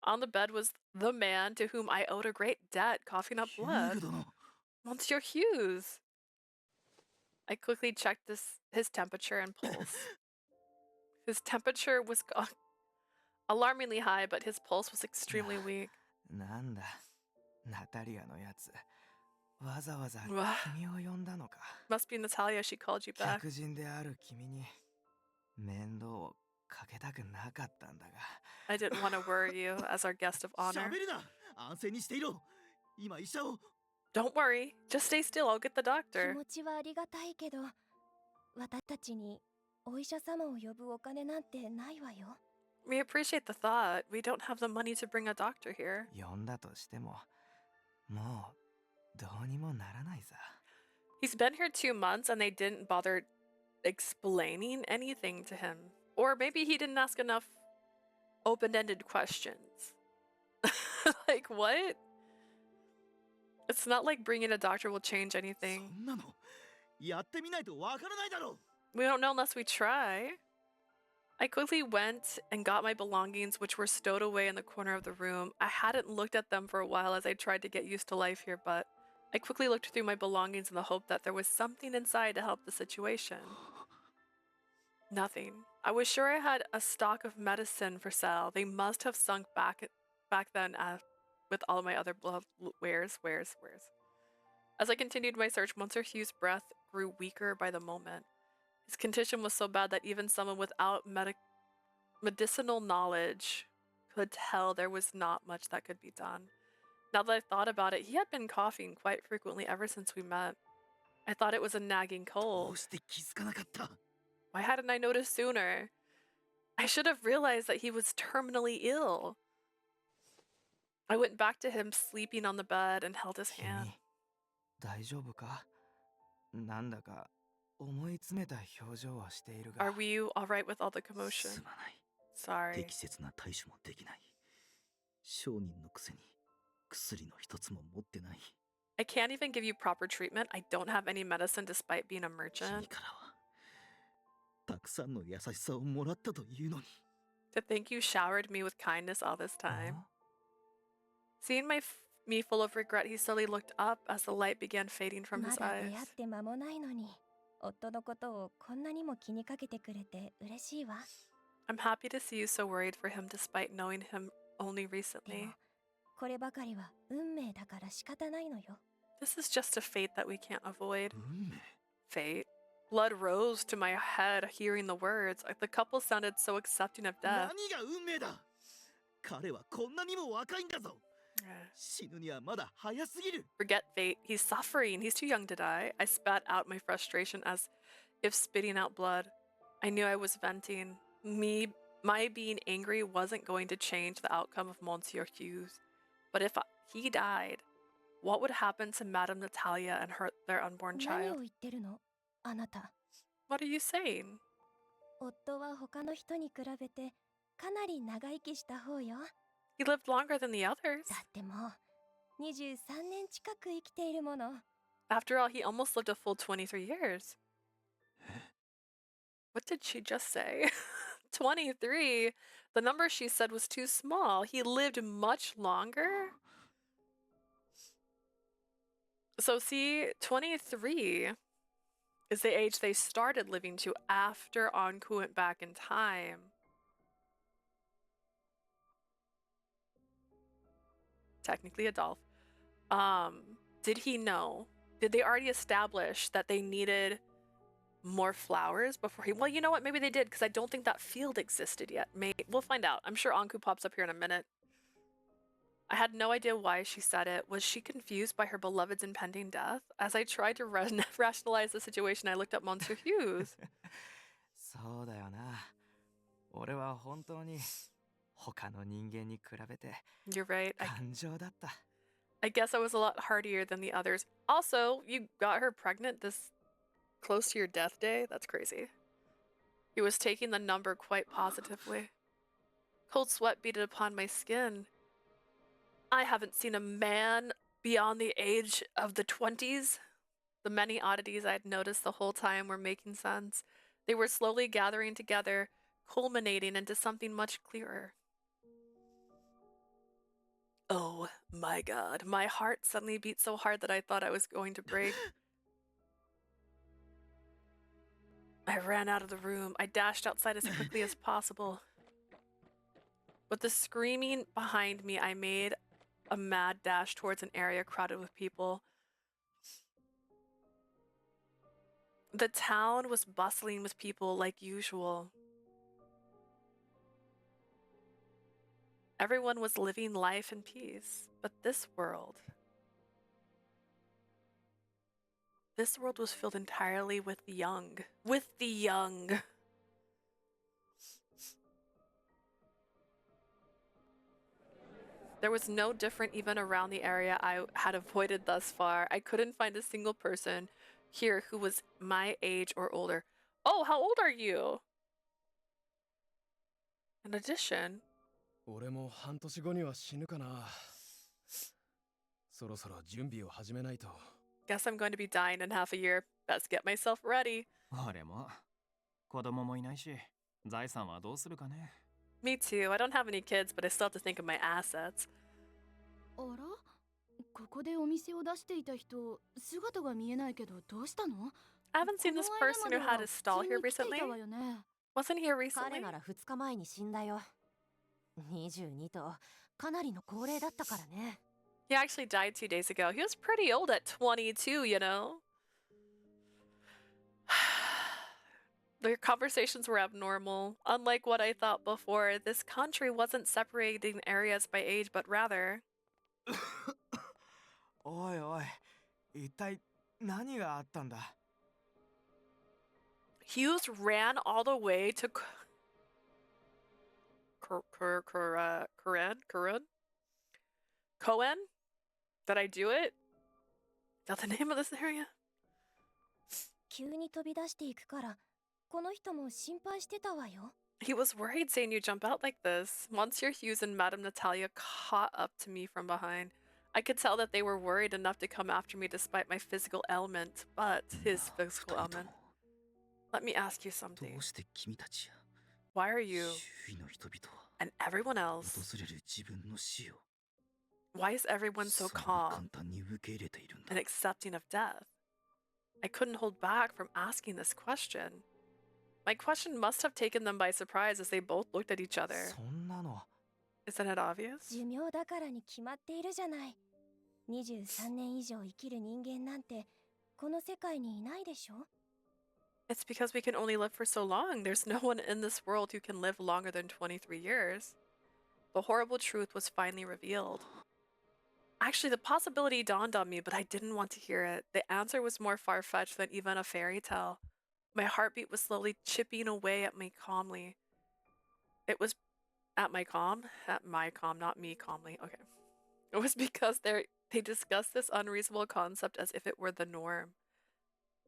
On the bed was the man to whom I owed a great debt, coughing up ユー blood. グ殿、 Monsieur Hughes. I quickly checked his temperature and pulse. His temperature was alarmingly high, but his pulse was extremely weak. なんだナタリアのやつわざわざうわ君を呼んだのか。 Must be Natalia. She called you back. 客人である君に面倒をかけたくなかったんだが。 I didn't want to worry you as our guest of honor. 喋るな。安静にしていろ。今医者を。 Don't worry. Just stay still. I'll get the 気 doctor. 持ちはありがたいけど、私たちにお医者様を呼ぶお金なんてないわよ。 We appreciate the thought. We don't have the money to bring a doctor here. 呼んだとしてももうどうにもならないさ。 He's been here 2 months and they didn't bother explaining anything to him. Or maybe he didn't ask enough open-ended questions. Like, what? It's not like bringing a doctor will change そ anything. んなのやってみないとわからないだろう。 We don't know unless we try. I quickly went and got my belongings, which were stowed away in the corner of the room. I hadn't looked at them for a while as I tried to get used to life here, but I quickly looked through my belongings in the hope that there was something inside to help the situation. Nothing. I was sure I had a stock of medicine for sale. They must have sunk back then with all of my other wares. As I continued my search, Monsieur Hughes' breath grew weaker by the moment. His condition was so bad that even someone without medicinal knowledge could tell there was not much that could be done. Now that I thought about it, he had been coughing quite frequently ever since we met. I thought it was a nagging ど cold. うして気づかなかった？ Why hadn't I noticed sooner? I should have realized that he was terminally ill. I went back to him sleeping on the bed and held his hand. 君大丈夫か？なんだか思い詰めた表情はしているが。 Are you alright with all the す commotion? まない。 Sorry. 適切な対処もできない。商人のくせに薬の一つも持ってない。 I can't even give you proper treatment. I don't have any medicine despite being a 君 merchant. からはたくさんの優しさをもらったというのに。 To think you showered me with kindness all this time. ん？ Seeing me full of regret, he slowly looked up as the light began fading from ま his だ出 eyes. 会って間もないのに夫のことをこんなにも気にかけてくれて嬉しいわ。 I'm happy to see you so worried for him despite knowing him only で recently. もこればかりは運命だから仕方ないのよ。 This is just a fate that we can't avoid. 運命。 Fate. Blood rose to my head hearing the words. The couple sounded so accepting of 何 death. が運命だ。彼はこんなにも若いんだぞ。死ぬにはまだ早すぎる。 Forget fate. He's suffering. He's too young to die. I spat out my frustration as if spitting out blood. I knew I was venting. My being angry wasn't going to change the outcome of Monsieur Hughes. But if he died, what would happen to Madame Natalia and their unborn 何 child? を言ってるのあなた。 What are you saying? 夫は他の人に比べてかなり長生きした方よ。 He lived longer than the others. だってもう23年近く生きているもの。 After all, he almost lived a full 23 years. What did she just say? 23? The number she said was too small. He lived much longer? So see, 23 is the age they started living to after Anku went back in time. Technically Adolf. Did he know? Did they already establish that they needed more flowers before he... Well, you know what? Maybe they did, because I don't think that field existed yet. We'll find out. I'm sure Anku pops up here in a minute. I had no idea why she said it. Was she confused by her beloved's impending death? As I tried to rationalize the situation, I looked up Monsieur Hughes. そうだよな。俺は本当に他の人間に比べて You're right. 感情だった。 I guess I was a lot hardier than the others. Also, you got her pregnant this close to your death day? That's crazy. He was taking the number quite positively. Cold sweat beaded upon my skin. I haven't seen a man beyond the age of the 20s. The many oddities I had noticed the whole time were making sense. They were slowly gathering together, culminating into something much clearer. Oh my god, my heart suddenly beat so hard that I thought I was going to break. I ran out of the room. I dashed outside as quickly as possible. With the screaming behind me, I made a mad dash towards an area crowded with people. The town was bustling with people like usual. Everyone was living life in peace, but this world was filled entirely with the young. With the young. There was no different even around the area I had avoided thus far. I couldn't find a single person here who was my age or older. Oh, how old are you? In addition, 俺も半年後には死ぬかな。そろそろ準備を始めないと。 guess I'm going to be dying in half a year. Best get myself ready. 俺も子供もいないし、財産はどうするかね。 Me too. I don't have any kids, but I still have to think of my assets. あらここでお店を出していた人、姿が見えないけどどうしたの？ I haven't seen this person who had a stall here recently. この間までは普通に来ていたわよね。 Wasn't here 彼 recently? なら2日前に死んだよ。22とかなりの高齢だったからね。 He actually died 2 days ago. He was pretty old at 22, you know? Their conversations were abnormal. Unlike what I thought before, this country wasn't separating areas by age, but rather... おいおい、一体何があったんだ？ Hughes ran all the way to Corinne Cohen? Did I do it? Is that the name of this area? 急に飛び出していくからこの人も心配してたわよ。 He was worried seeing you jump out like this. Monsieur Hughes and Madame Natalia caught up to me from behind. I could tell that they were worried enough to come after me despite my physical ailment, but his physical ailment. Let me ask you ど something. うして君たちや Why are you 周囲の人々は and everyone else? 訪れる自分の死を Why is everyone so そんな calm 簡単に受け入れているんだ and accepting of death? I couldn't hold back from asking this question. My question must have taken them by surprise as they both looked at each other. そんなの Isn't it obvious? 寿命だからに決まっているじゃない。23年以上生きる人間なんてこの世界にいないでしょ。 It's because we can only live for so long. There's no one in this world who can live longer than 23 years. The horrible truth was finally revealed. Actually, the possibility dawned on me, but I didn't want to hear it. The answer was more far-fetched than even a fairy tale. My heartbeat was slowly chipping away at me calmly. It was at my calm, not me calmly. Okay. It was because they discussed this unreasonable concept as if it were the norm.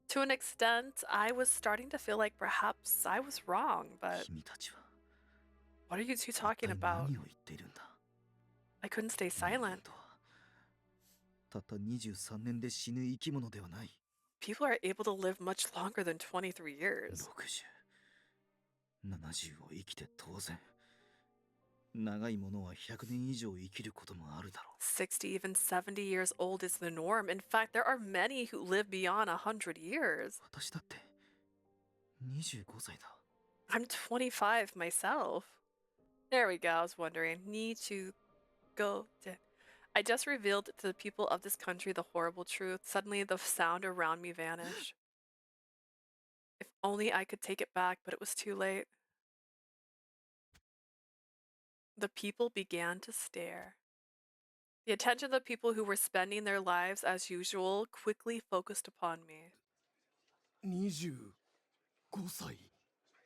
To an extent, I was starting to feel like perhaps I was wrong, but 君たちは what are you two 一 talking 体 about? 何を言っているんだ I couldn't stay 人間 silent. とはたった23年で死ぬ生き物ではない People are able to live much longer than 23 years. 6070を生きて当然長いものは100年以上生きることもあるだろう 60, even 70 years old is the norm. In fact, there are many who live beyond 100 years. 私だって25歳だ I'm 25 myself. There we go. I was wondering. Need to go. I just revealed to the people of this country the horrible truth. Suddenly, the sound around me vanished. If only I could take it back, but it was too late. The people began to stare. The attention of the people who were spending their lives as usual quickly focused upon me. 25歳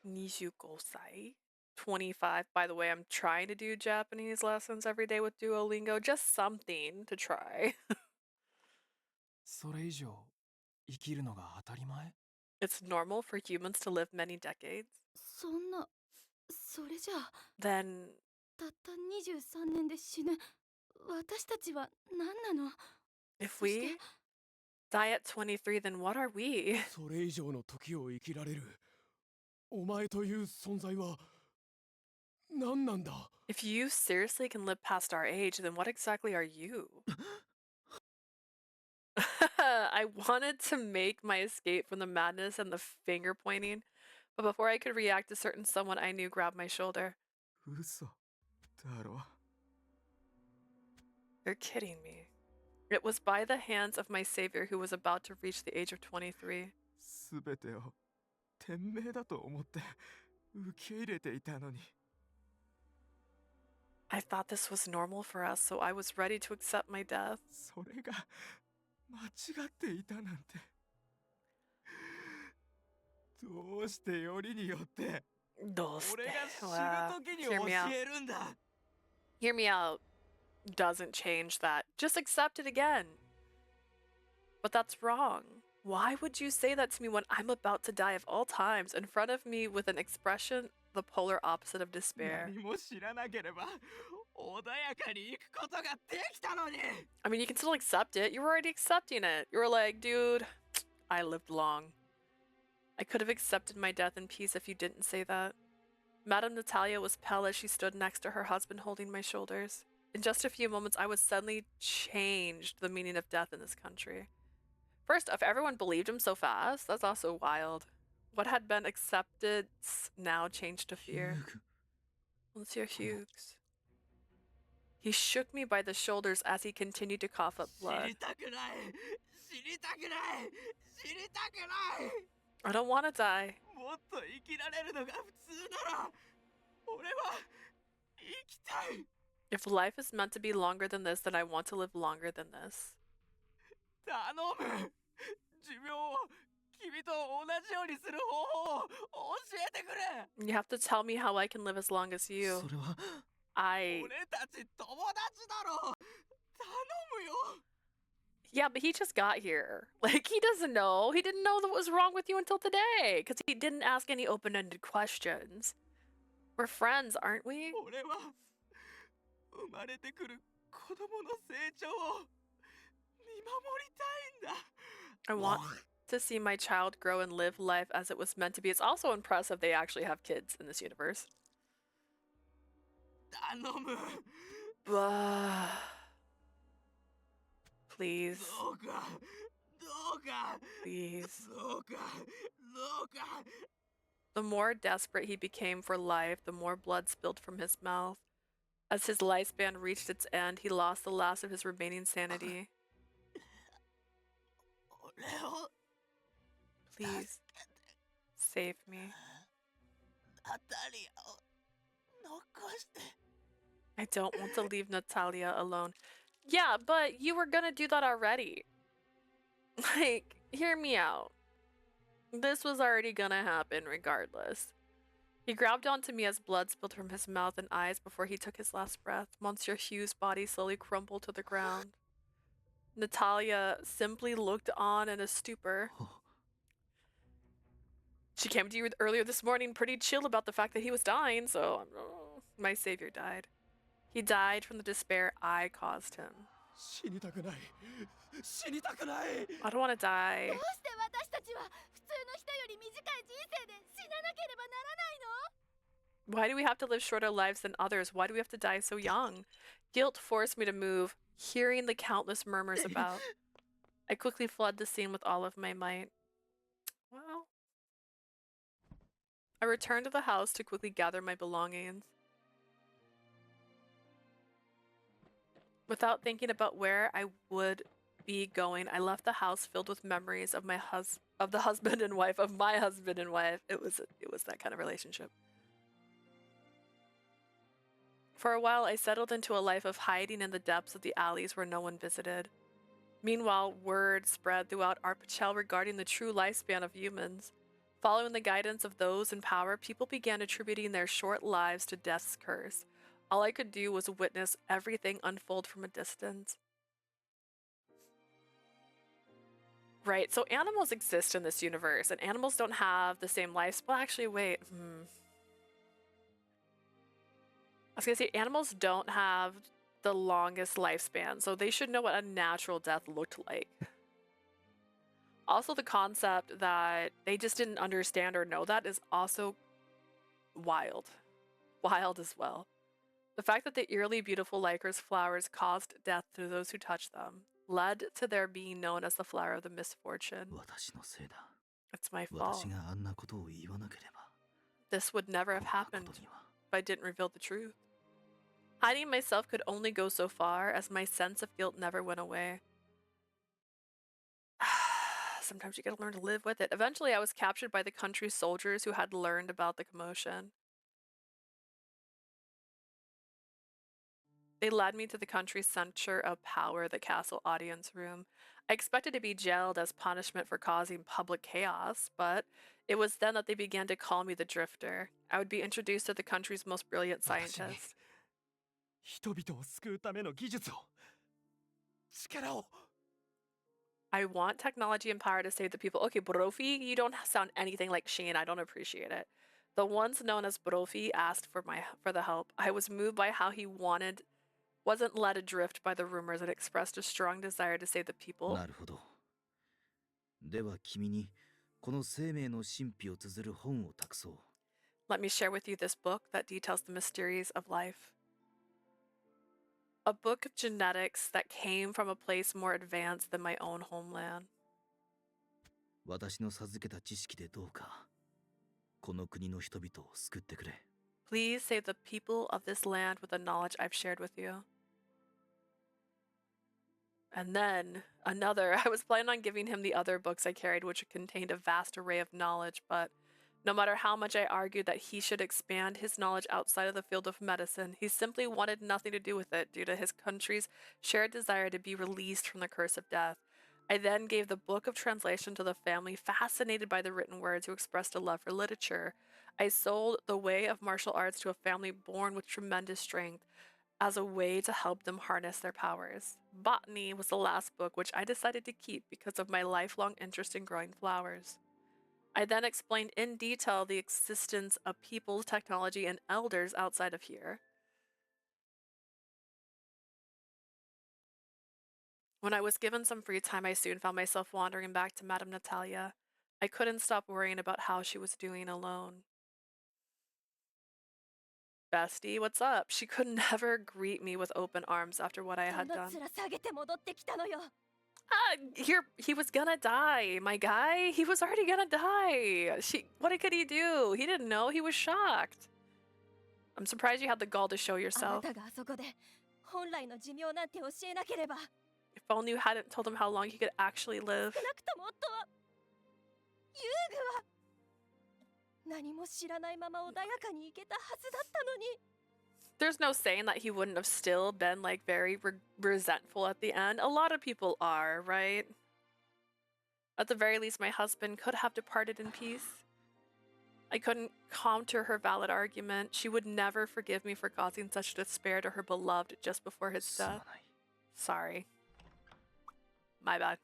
25歳? 25. By the way, I'm trying to do Japanese lessons every day with Duolingo. Just something to try. それ以上生きるのが当たり前 It's normal for humans to live many decades. そんな、それじゃあ Then, たった23年で死ぬ私たちは何なの？ if そして we die at 23, then what are we? それ以上の時を生きられるお前という存在は何なんだ If you seriously can live past our age, then what exactly are you? I wanted to make my escape from the madness and the finger pointing, but before I could react, a certain someone I knew grabbed my shoulder. 嘘だろ You're kidding me. It was by the hands of my savior who was about to reach the age of 23. すべてを天命だと思って受け入れていたのに I thought this was normal for us, so I was ready to accept my death. それが間違っていたなんてどうしてよりによって俺が死ぬ Well, 時に hear 教 me out. えるんだ Hear me out. Doesn't change that. Just accept it again. But that's wrong. Why would you say that to me when I'm about to die of all times in front of me with an expression the polar opposite of despair? 何も知らなければ穏やかに行くことができたのに I mean, you can still accept it. You were already accepting it. You were like, dude, I lived long. I could have accepted my death in peace if you didn't say that. Madame Natalia was pale as she stood next to her husband holding my shoulders. In just a few moments, I was suddenly changed the meaning of death in this country. First, if everyone believed him so fast, that's also wild. What had been accepted now changed to fear. Monsieur Hughes. He shook me by the shoulders as he continued to cough up 知 blood. りたくない知りたくない知りたくない I don't want to die. もっと生きられるのが普通なら俺は生きたい If life is meant to be longer than this, then I want to live longer than this. 頼む寿命を君と同じようにする方法を教えてくれ You have to tell me how I can live as long as you. それは I 俺たち友達だろ Yeah, but he just got here. Like, he doesn't know. He didn't know that what was wrong with you until today, because he didn't ask any open-ended questions. We're friends, aren't we? 俺は生まれてくる子供の成長を見守りたいんだ。 I want to see my child grow and live life as it was meant to be. It's also impressive they actually have kids in this universe. 頼む。 Please. どうかどうか Please. どうかどうか。 The more desperate he became for life, the more blood spilled from his mouth. As his lifespan reached its end, he lost the last of his remaining sanity. 俺を Please. Save me. ナタリアを残して。 I don't want to leave Natalia alone. Yeah, but you were gonna do that already. Like, hear me out. This was already gonna happen regardless. He grabbed onto me as blood spilled from his mouth and eyes before he took his last breath. Monsieur Hugh's body slowly crumpled to the ground. Natalia simply looked on in a stupor. She came to you earlier this morning pretty chill about the fact that he was dying, so my savior died. He died from the despair I caused him. 死にたくない。死にたくない。 I don't want to die. どうして私たちは普通の人より短い人生で死ななければならないの？ Why do we have to live shorter lives than others? Why do we have to die so young? Guilt forced me to move, hearing the countless murmurs about. I quickly fled the scene with all of my might. Well, I returned to the house to quickly gather my belongings. Without thinking about where I would be going, I left the house filled with memories of my husband and wife. It was that kind of relationship. For a while, I settled into a life of hiding in the depths of the alleys where no one visited. Meanwhile, word spread throughout Arpachel regarding the true lifespan of humans. Following the guidance of those in power, people began attributing their short lives to death's curse. All I could do was witness everything unfold from a distance. Right, so animals exist in this universe, and animals don't have the same life. Well, actually, wait. I was gonna say, animals don't have the longest lifespan, so they should know what a natural death looked like. Also, the concept that they just didn't understand or know that is also wild. Wild as well. The fact that the eerily beautiful Lycoris flowers caused death to those who touched them led to their being known as the flower of the misfortune. 私のせいだ。 It's my fault. 私があんなことを言わなければ。 This would never have こんな happened ことには。 if I didn't reveal the truth. Hiding myself could only go so far, as my sense of guilt never went away. Sometimes you gotta learn to live with it. Eventually, I was captured by the country's soldiers who had learned about the commotion. They led me to the country's center of power, the castle audience room. I expected to be jailed as punishment for causing public chaos, but it was then that they began to call me the Drifter. I would be introduced to the country's most brilliant 私に scientists. 人々を救うための技術を力を I want technology and power to save the people. Okay, Brophy, you don't sound anything like Shane. I don't appreciate it. The ones known as Brophy asked for the help. I was moved by how he wasn't led adrift by the rumors that expressed a strong desire to save the people. なるほど。では君にこの生命の神秘を綴る本を託そう。 Let me share with you this book that details the mysteries of life. A book of genetics that came from a place more advanced than my own homeland. 私の授けた知識でどうかこの国の人々を救ってくれ。 Please save the people of this land with the knowledge I've shared with you. And then another, I was planning on giving him the other books I carried, which contained a vast array of knowledge, but no matter how much I argued that he should expand his knowledge outside of the field of medicine, he simply wanted nothing to do with it due to his country's shared desire to be released from the curse of death. I then gave the book of translation to the family, fascinated by the written words who expressed a love for literature. I sold the way of martial arts to a family born with tremendous strength. as a way to help them harness their powers. Botany was the last book which I decided to keep because of my lifelong interest in growing flowers. I then explained in detail the existence of people's technology and elders outside of here. When I was given some free time, I soon found myself wandering back to Madame Natalia. I couldn't stop worrying about how she was doing alone. Bestie, what's up? She could never greet me with open arms after what I had done. He was gonna die, my guy. He was already gonna die. What could he do? He didn't know. He was shocked. I'm surprised you had the gall to show yourself. If only you hadn't told him how long he could actually live. There's no saying that he wouldn't have still been like very resentful at the end. A lot of people are, right? At the very least, my husband could have departed in peace. I couldn't counter her valid argument. She would never forgive me for causing such despair to her beloved just before his death. Sorry. My bad.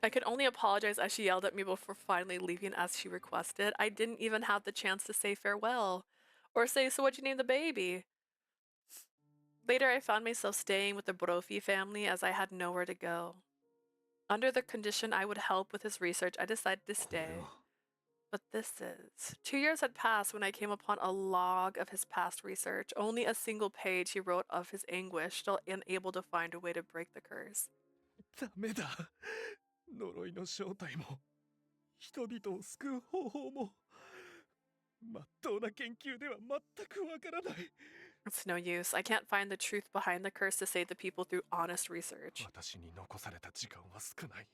I could only apologize as she yelled at me before finally leaving as she requested. I didn't even have the chance to say farewell. Or say, so what'd you name the baby? Later, I found myself staying with the Brophy family as I had nowhere to go. Under the condition I would help with his research, I decided to stay. But this is... 2 years had passed when I came upon a log of his past research. Only a single page he wrote of his anguish, still unable to find a way to break the curse. ダメだ。呪いの正体も、人々を救う方法も、まっとうな研究では全くわからない。It's no use. I can't find the truth behind the curse to save the people through honest research. 私に残された時間は少ない。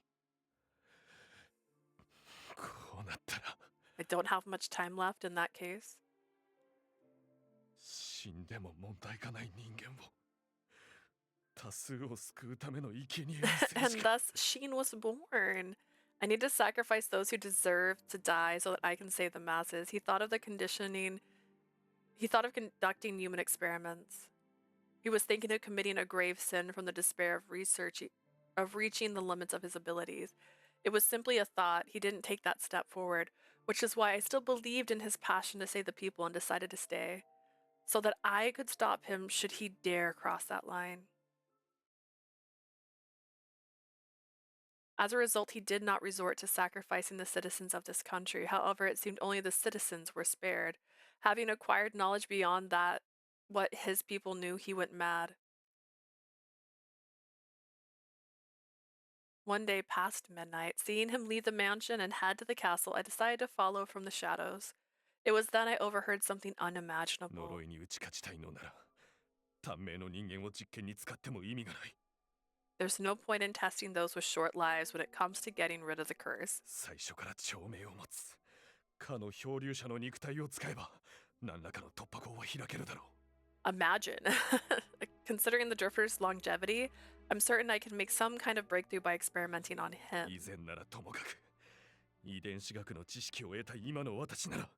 こうなったら。I don't have much time left in that case. 死んでも問題がない人間を。多数を救うための生贄にする And しか。 thus, Sheen was born. I need to sacrifice those who deserve to die so that I can save the masses. He thought of conducting human experiments. He was thinking of committing a grave sin from the despair of reaching the limits of his abilities. It was simply a thought. He didn't take that step forward, which is why I still believed in his passion to save the people and decided to stay, so that I could stop him should he dare cross that line. As a result, he did not resort to sacrificing the citizens of this country. However, it seemed only the citizens were spared. Having acquired knowledge beyond that, what his people knew, he went mad. One day past midnight, seeing him leave the mansion and head to the castle, I decided to follow from the shadows. It was then I overheard something unimaginable. 呪いに打ち勝ちたいのなら、短命の人間を実験に使っても意味がない。 There's no point in testing those with short lives when it comes to getting rid of the curse. 最初から長命を持つ。かの漂流者の肉体を使えば、何らかの突破口は開けるだろう。 Imagine. Considering the Drifter's longevity, I'm certain I can make some kind of breakthrough by experimenting on him. 以前ならともかく、遺伝子学の知識を得た今の私なら。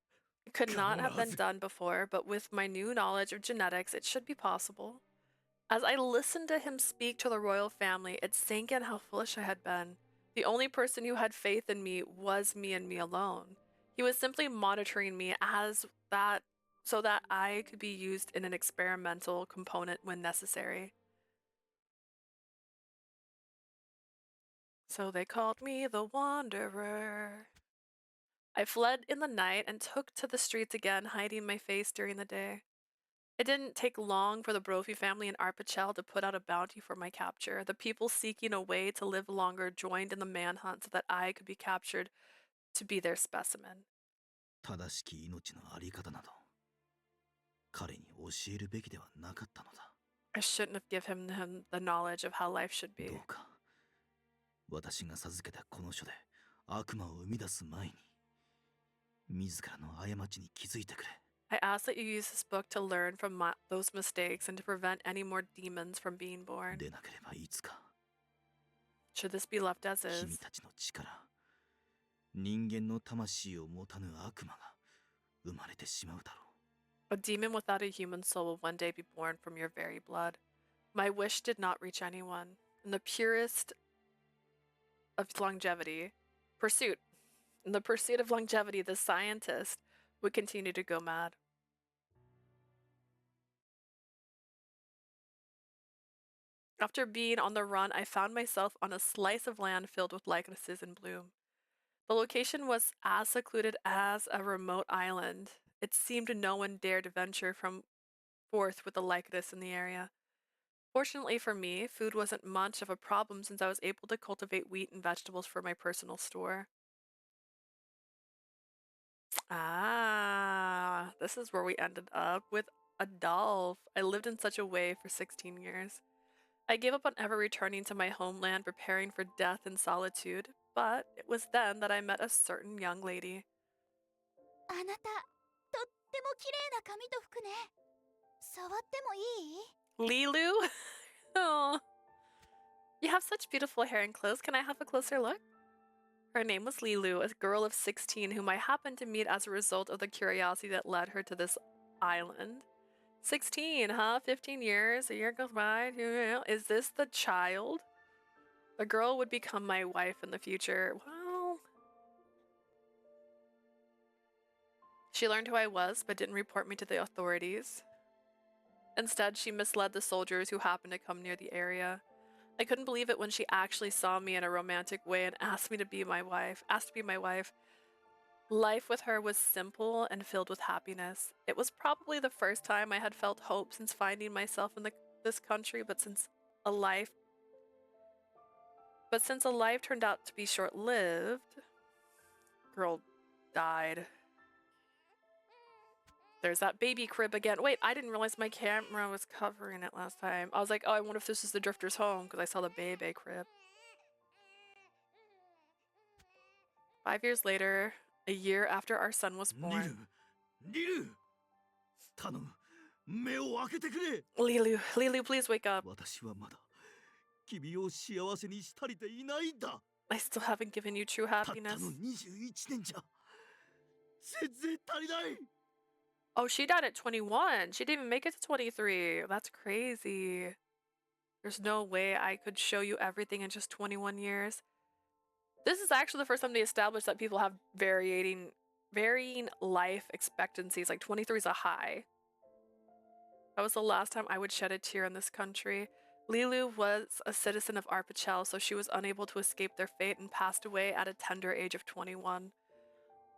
It could not have been done before, but with my new knowledge of genetics, it should be possible. As I listened to him speak to the royal family, it sank in how foolish I had been. The only person who had faith in me was me and me alone. He was simply monitoring me so that I could be used in an experimental component when necessary. So they called me the Wanderer. I fled in the night and took to the streets again, hiding my face during the day. It didn't take long for the Brophy family in Arpachel to put out a bounty for my capture. The people seeking a way to live longer joined in the manhunt so that I could be captured to be their specimen. 正しき命のあり方など彼に教えるべきではなかったのだ。 I shouldn't have given him the knowledge of how life should ど be. うか私が授けたこの書で悪魔を生み出す前に自らの過ちに気づいてくれ。 I ask that you use this book to learn from those mistakes and to prevent any more demons from being born. でなければいつか Should this be left as 君 is, たちの力人間の魂を持たぬ悪魔が生まれてしまうだろ A demon without a human soul will one day be born from your very blood. My wish did not reach anyone. In the purest of longevity, pursuit, in the pursuit of longevity, the scientist would continue to go mad. After being on the run, I found myself on a slice of land filled with lycorises in bloom. The location was as secluded as a remote island. It seemed no one dared venture forth with the lycoris in the area. Fortunately for me, food wasn't much of a problem since I was able to cultivate wheat and vegetables for my personal store. Ah, this is where we ended up with Adolf. I lived in such a way for 16 years. I gave up on ever returning to my homeland, preparing for death and solitude, but it was then that I met a certain young lady. あなた、とっても綺麗な髪と服ね。触ってもいい？ Lilu? Oh, you have such beautiful hair and clothes. Can I have a closer look? Her name was Lilu, a girl of 16 whom I happened to meet as a result of the curiosity that led her to this island. 16, huh? 15 years, a year goes by. Is this the child? The girl would become my wife in the future. Well, she learned who I was, but didn't report me to the authorities. Instead, she misled the soldiers who happened to come near the area. I couldn't believe it when she actually saw me in a romantic way and asked to be my wife. Life with her was simple and filled with happiness. It was probably the first time I had felt hope since finding myself in this country, but since a life turned out to be short-lived, girl died. There's that baby crib again. Wait, I didn't realize my camera was covering it last time. I was like, oh, I wonder if this is the drifter's home because I saw the baby crib. 5 years later, a year after our son was born. Lilu! Lilu, please wake up. 私はまだ君を幸せにしたりていないんだ。 I still haven't given you true たった happiness. の21年じゃ全然足りない。 Oh, she died at 21. She didn't even make it to 23. That's crazy. There's no way I could show you everything in just 21 years. This is actually the first time they established that people have varying life expectancies. Like 23 is a high. That was the last time I would shed a tear in this country. Lilu was a citizen of Arpachel, so she was unable to escape their fate and passed away at a tender age of 21.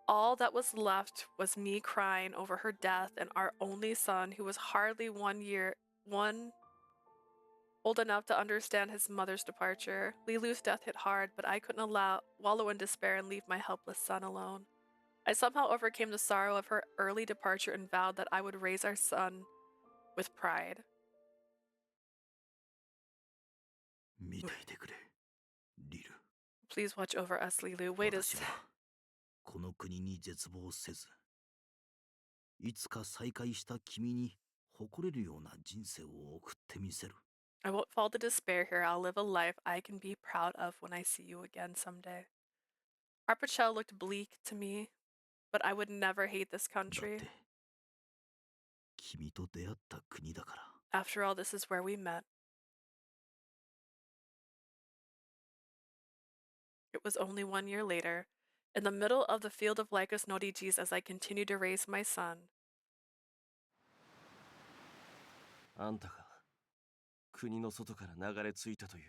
All that was left was me crying over her death and our only son, who was hardly 1 year old enough to understand his mother's departure. Lilu's death hit hard, but I couldn't wallow in despair and leave my helpless son alone. I somehow overcame the sorrow of her early departure and vowed that I would raise our son with pride. 見ていてくれ、リル。 Please watch over us, Lilu. Wait a 私はこの国に絶望せず、いつか再会した君に誇れるような人生を送ってみせる。 I won't fall to despair here. I'll live a life I can be proud of when I see you again someday. Arpachel looked bleak to me, but I would never hate this だっ country. て君と出会った国だから。 After all, this is where we met. It was only 1 year later, in the middle of the field of Lycos Nordigis as I continued to raise my son. あんたが国の外から流れ着いたという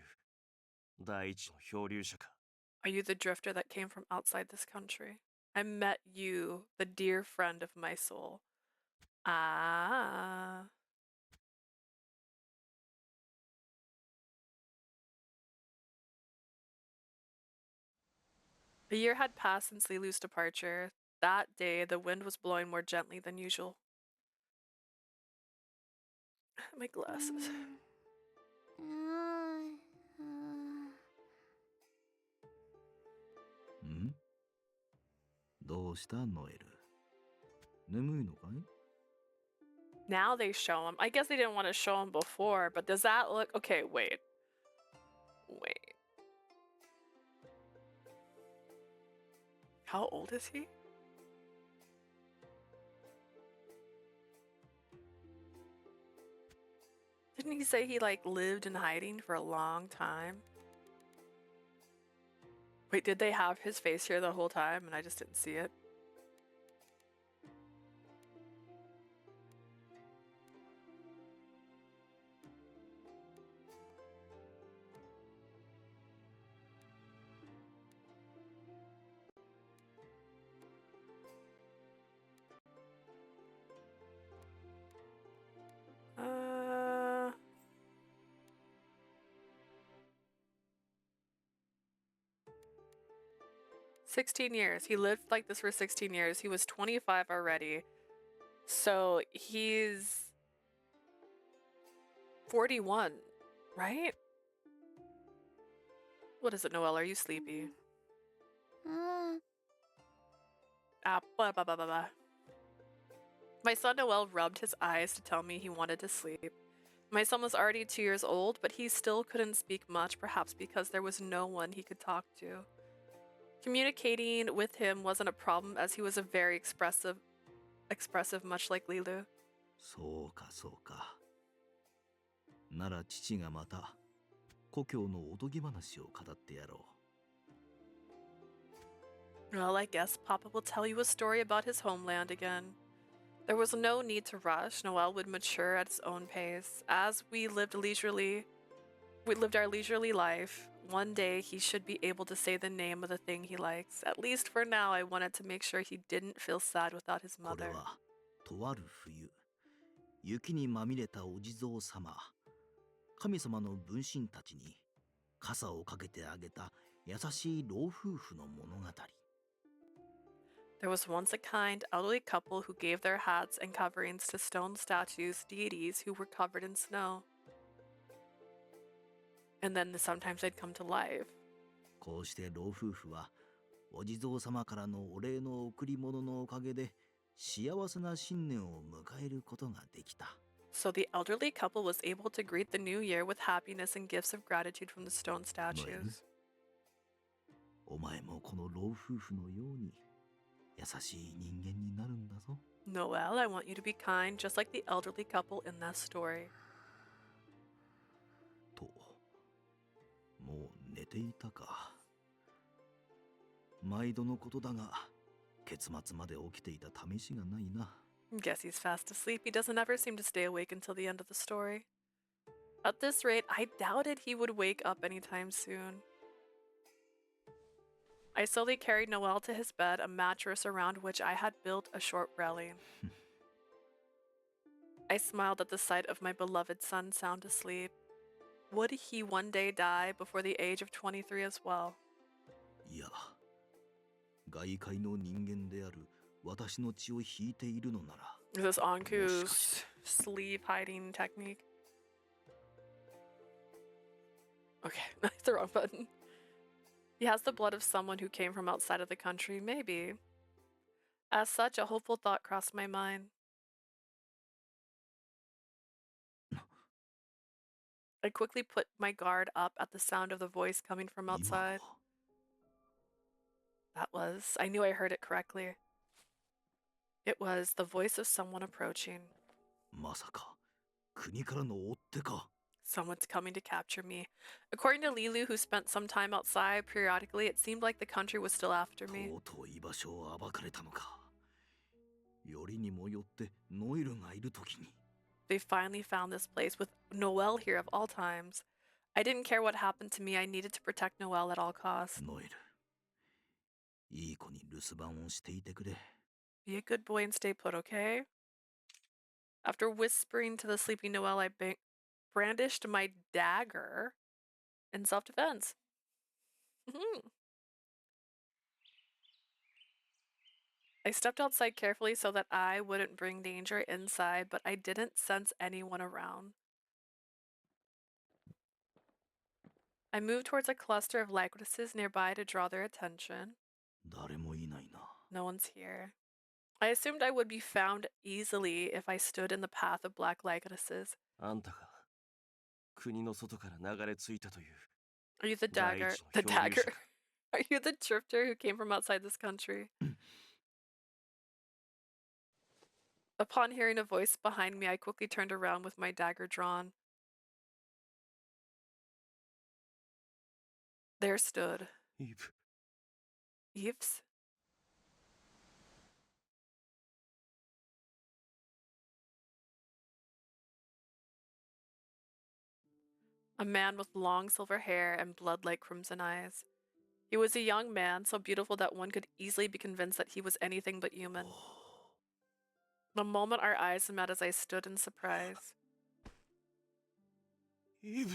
第一の漂流者か。 Are you the drifter that came from outside this country? I met you, the dear friend of my soul. Ah. A year had passed since Lilu's departure. That day, the wind was blowing more gently than usual. My glasses. ん？どうしたノエル？眠いのかい？ Now they show him. I guess they didn't want to show him before, but does that look... Okay, wait. How old is he? Didn't he say he like lived in hiding for a long time? Wait, did they have his face here the whole time and I just didn't see it? Uh 16 years. He lived like this for 16 years. He was 25 already. So he's 41, right? What is it, Noelle? Are you sleepy? Blah, blah, blah, blah, blah. My son Noel rubbed his eyes to tell me he wanted to sleep. My son was already 2 years old, but he still couldn't speak much, perhaps because there was no one he could talk to. Communicating with him wasn't a problem as he was a very expressive, much like Lilu. そうかそうか。なら父がまた故郷のおとぎ話を語ってやろ Well, I guess Papa will tell you a story about his homeland again. There was no need to rush. Noel would mature at his own pace. As we lived our leisurely life, one day he should be able to say the name of the thing he likes. At least for now, I wanted to make sure he didn't feel sad without his う。これ mother. はとある冬、雪にまみれたお地蔵様、神様の分身たちに傘をかけてあげた優しい老夫婦の物語。 There was once a kind, elderly couple who gave their hats and coverings to stone statues, deities who were covered in snow. And then sometimes they'd come to life. こうして老夫婦はお地蔵様からのお礼の贈り物のおかげで幸せな新年を迎えることができた。 So the elderly couple was able to greet the new year with happiness and gifts of gratitude from the stone statues. お前もこの老夫婦のように優しい人間になるんだぞ。 Noel, I want you to be kind, just like the elderly couple in that story. と、もう寝ていたか。毎度のことだが、結末まで起きていた試しがないな。 Guess he's fast asleep. He doesn't ever seem to stay awake until the end of the story. At this rate, I doubted he would wake up anytime soon. I slowly carried Noel to his bed, a mattress around which I had built a short railing. I smiled at the sight of my beloved son sound asleep. Would he one day die before the age of 23 as well? いや、外界の人間である私の血を引いているのなら。 Is this Anku's sleep hiding technique? Okay, that's the wrong button. He has the blood of someone who came from outside of the country, maybe. As such, a hopeful thought crossed my mind. I quickly put my guard up at the sound of the voice coming from 今 outside. は That was, I knew I heard it correctly. It was the voice of someone approaching. まさか国からの追っ手か。 Someone's coming to capture me. According to Lilu, who spent some time outside periodically, it seemed like the country was still after me. とうとう居場所を暴かれたのか。よりにもよってノイルがいるときに。 They finally found this place with Noel here of all times. I didn't care what happened to me. I needed to protect Noel at all costs. ノエル、いい子に留守番をしていてくれ。 Be a good boy and stay put, okay? After whispering to the sleeping Noel, I brandished my dagger in self-defense. I stepped outside carefully so that I wouldn't bring danger inside, but I didn't sense anyone around. I moved towards a cluster of lycorises nearby to draw their attention. 誰もいないな。 No one's here. I assumed I would be found easily if I stood in the path of black lycorises. あんたが国の外から流れ着いたという Are you the dagger? The dagger? Are you the drifter who came from outside this country? Upon hearing a voice behind me, I quickly turned around with my dagger drawn. There stood イブ。 Eves. A man with long silver hair and blood-like crimson eyes. He was a young man, so beautiful that one could easily be convinced that he was anything but human. The moment our eyes met as I stood in surprise. イブ。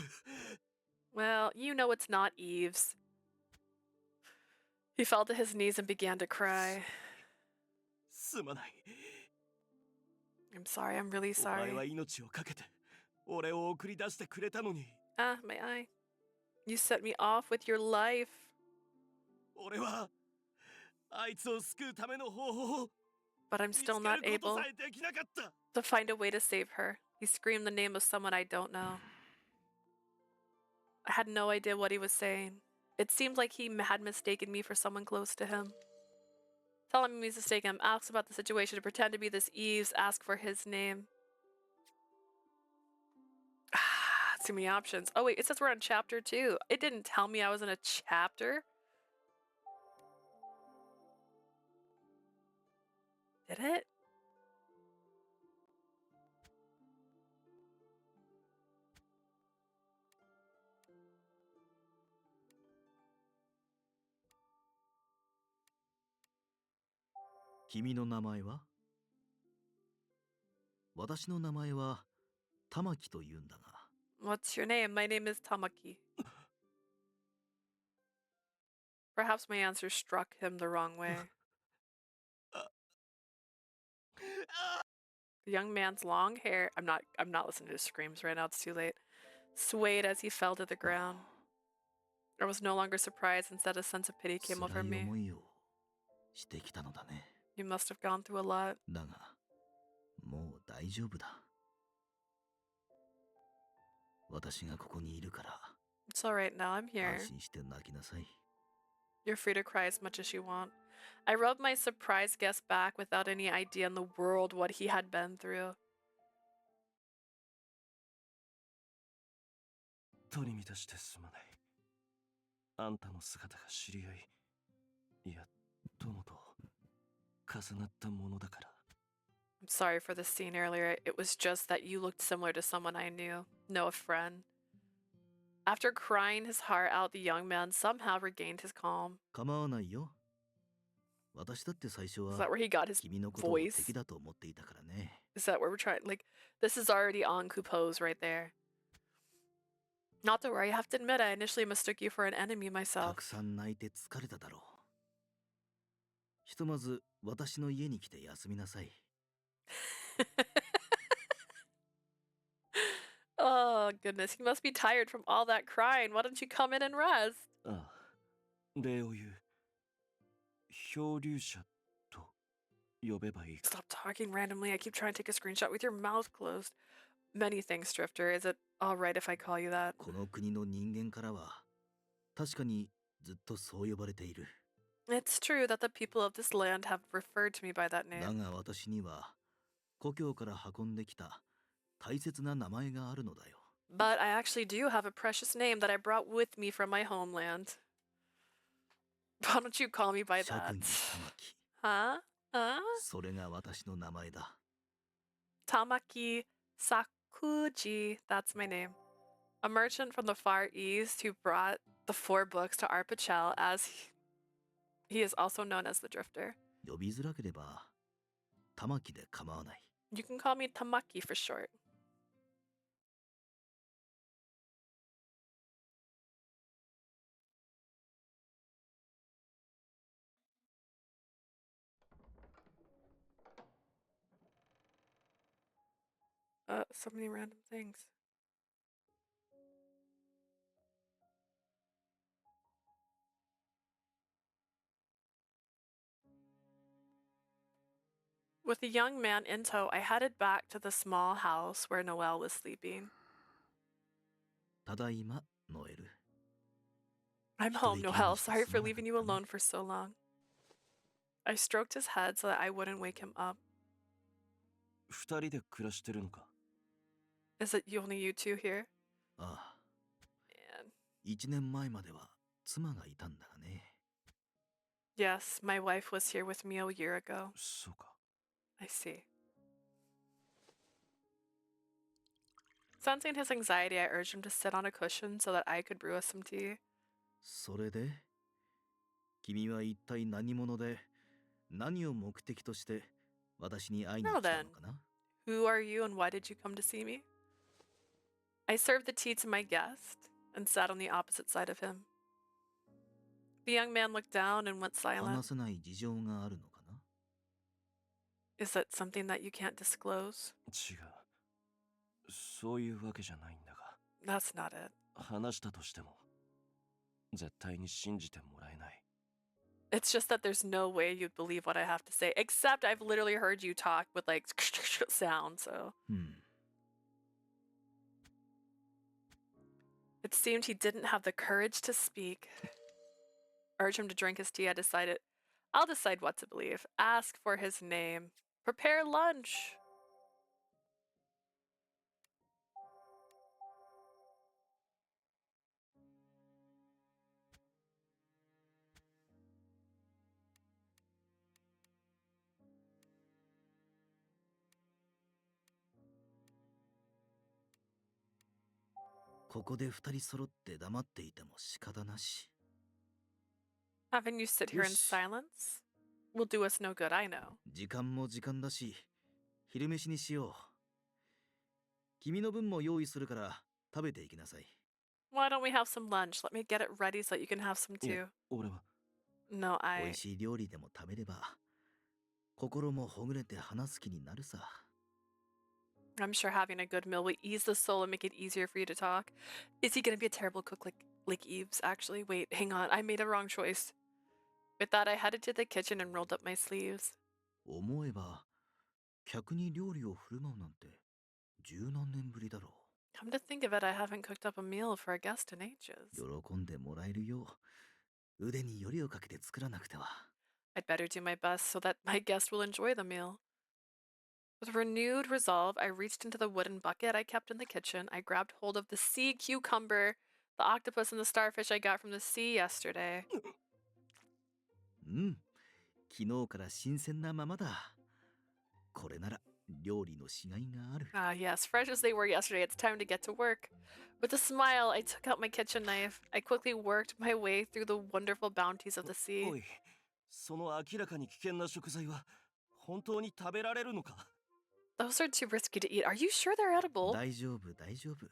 Well, you know it's not Eves. He fell to his knees and began to cry. すまない。 I'm sorry, I'm really お前は sorry. 命を懸けて俺を送り出してくれたのに。 Ah, my eye. You set me off with your life. 俺はあいつを救うための方法を But I'm 見つ still け not ること able さえできなかった。 to find a way to save her. He screamed the name of someone I don't know. I had no idea what he was saying. It seemed like he had mistaken me for someone close to him. Telling me he's mistaken him, asks about the situation to pretend to be this Eves, ask for his name. Too many options. Oh wait, it says we're on chapter 2. It didn't tell me I was in a chapter. Did it?「君の名前は?」「私の名前は玉木というんだが。 What's your name? My name is Tamaki. Perhaps my answer struck him the wrong way. The young man's long hair, I'm not listening to his screams right now, it's too late, swayed as he fell to the ground. I was no longer surprised, instead a sense of pity came 辛 over い me. 思いをしてきたのだね。 You must have gone through a lot. だがもう大丈夫だ。私がここにいるから It's alright now, I'm here. 安心して泣きなさい。 You're free to cry as much as you want. I rubbed my surprised guest back without any idea in the world what he had been through. 取り乱してすまない。あんたの姿が知り合い、いや、友と重なったものだから。 I'm sorry for the scene earlier. It was just that you looked similar to someone I knew. No, a friend. After crying his heart out, the young man somehow regained his calm. 構わないよ。私だって最初 Is は that where he got his 君のことを voice? 敵だと思っていたからね。 Is that where we're trying? Like, this is already on Kupo's right there. Not to worry, I have to admit I initially mistook you for an enemy た myself. くさん泣いて疲れただろう。ひとまず私の家に来て休みなさい。Oh, goodness. You must be tired from all that crying. Why don't you come in and rest? ああ、礼を言う。漂流者と呼べばいいか。 Stop talking randomly. I keep trying to take a screenshot with your mouth closed. Many thanks, Drifter. Is it alright if I call you that? この国の人間からは確かにずっとそう呼ばれている。 It's true that the people of this land have referred to me by that だ name. が私には故郷から運んできた大切な名前があるのだよ。 But I actually do have a precious name that I brought with me from my homeland. Why don't you call me by 釈 that? 義玉木。 Huh? Huh? それが私の名前だ。 Tamaki Sakuji. That's my name. A merchant from the Far East who brought the 4 books to Arpachel, as he is also known as the Drifter. 呼びづらければ玉木で構わない。 You can call me Tamaki for short. So many random things. With the young man in tow, I headed back to the small house where Noelle was sleeping. ただいま、ノエル。 I'm home, Noelle. Sorry for leaving you alone for so long. I stroked his head so that I wouldn't wake him up. 二人で暮らしてるのか。 Is it only you two here? ああ、 Man. 1年前までは妻がいたんだがね。 Yes, my wife was here with me a year ago. そうか。 I see. Sensing his anxiety, I urged him to sit on a cushion so that I could brew us some tea. それで君は一体何者で何を目的として私に会いに Now 来た then, のかな？ who are you and why did you come to see me? I served the tea to my guest and sat on the opposite side of him. The young man looked down and went 話 silent. せない事情があるのかな？ Is that something that you can't disclose? 違う。そういうわけじゃないんだが。 That's not it. 話したとしても絶対に信じてもらえない。 It's just that there's no way you'd believe what I have to say, except I've literally heard you talk with like sound, so. It seemed he didn't have the courage to speak. Urge him to drink his tea, I'll decide what to believe. Ask for his name. Prepare lunch. Having you sit here in silence will do us no good, I know. 時間も時間だし、昼飯にしよう。君の分も用意するから食べていきなさい。 Why don't we have some lunch? Let me get it ready so that you can have some いや too. 俺は No, 美 I... 味しい料理でも食べれば心もほぐれて話す気になるさ。 I'm sure having a good meal will ease the soul and make it easier for you to talk. Is he gonna be a terrible cook like Eves, actually? Wait, hang on. I made a wrong choice. With that, I headed to the kitchen and rolled up my sleeves. 思えば客に料理を振る舞うなんて十何年ぶりだろ Come to think of it, I haven't cooked up a meal for a guest in ages. う。喜んでもらえるよう腕によりをかけて作らなくては。 I'd better do my best so that my guest will enjoy the meal. With renewed resolve, I reached into the wooden bucket I kept in the kitchen. I grabbed hold of the sea cucumber, the octopus, and the starfish I got from the sea yesterday. 昨日から新鮮なままだ。これなら料理のしがいがある。 Ah, yes, fresh as they were yesterday, it's time to get to work. With a smile, I took out my kitchen knife. I quickly worked my way through the wonderful bounties of the sea. おい、その明らかに危険な食材は本当に食べられるのか？ Those are too risky to eat. Are you sure they're edible? 大丈夫大丈夫。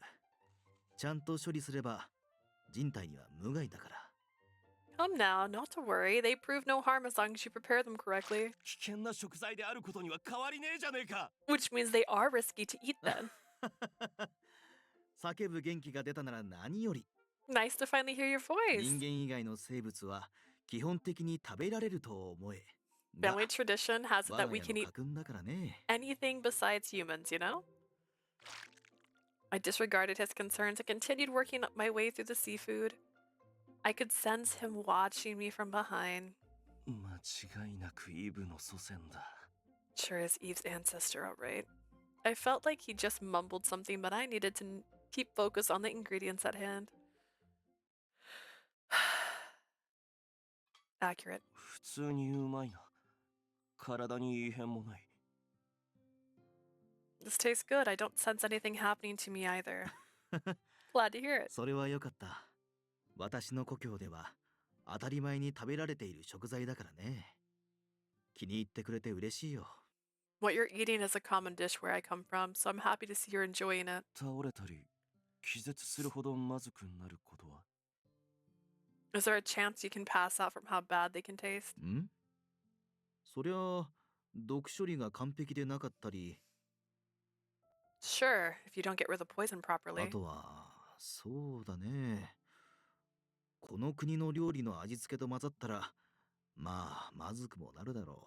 ちゃんと処理すれば人体には無害だから。 Come now, not to worry. They prove no harm as long as you prepare them correctly. 危険な食材であることには変わりねえじゃねえか。 Which means they are risky to eat then. 叫ぶ元気が出たなら何より。 Nice to finally hear your voice. 人間以外の生物は基本的に食べられると思え。が Family tradition has it 我 that が we 家 can の eat 家訓だからね。 anything besides humans, you know? I disregarded his concerns and continued working my way through the seafood. I could sense him watching me from behind. 間違いなくイブの祖先だ。 Sure is Eve's ancestor, alright. I felt like he just mumbled something, but I needed to keep focus on the ingredients at hand. Accurate. 普通にうまいな。体に異変もない。 This tastes good. I don't sense anything happening to me either. Glad to hear it. それはよかった。私の故郷では当たり前に食べられている食材だからね。気に入ってくれて嬉しいよ。 What you're eating is a common dish where I come from, so I'm happy to see you're enjoying it. 倒れたり気絶するほどまずくなることは？ Is there a chance you can pass out from how bad they can taste? ん？そりゃ毒処理が完璧でなかったり、 Sure, if you don't get rid of the poison あ properly. とはそうだね。この国の料理の味付けと混ざったら、まあまずくもなるだろ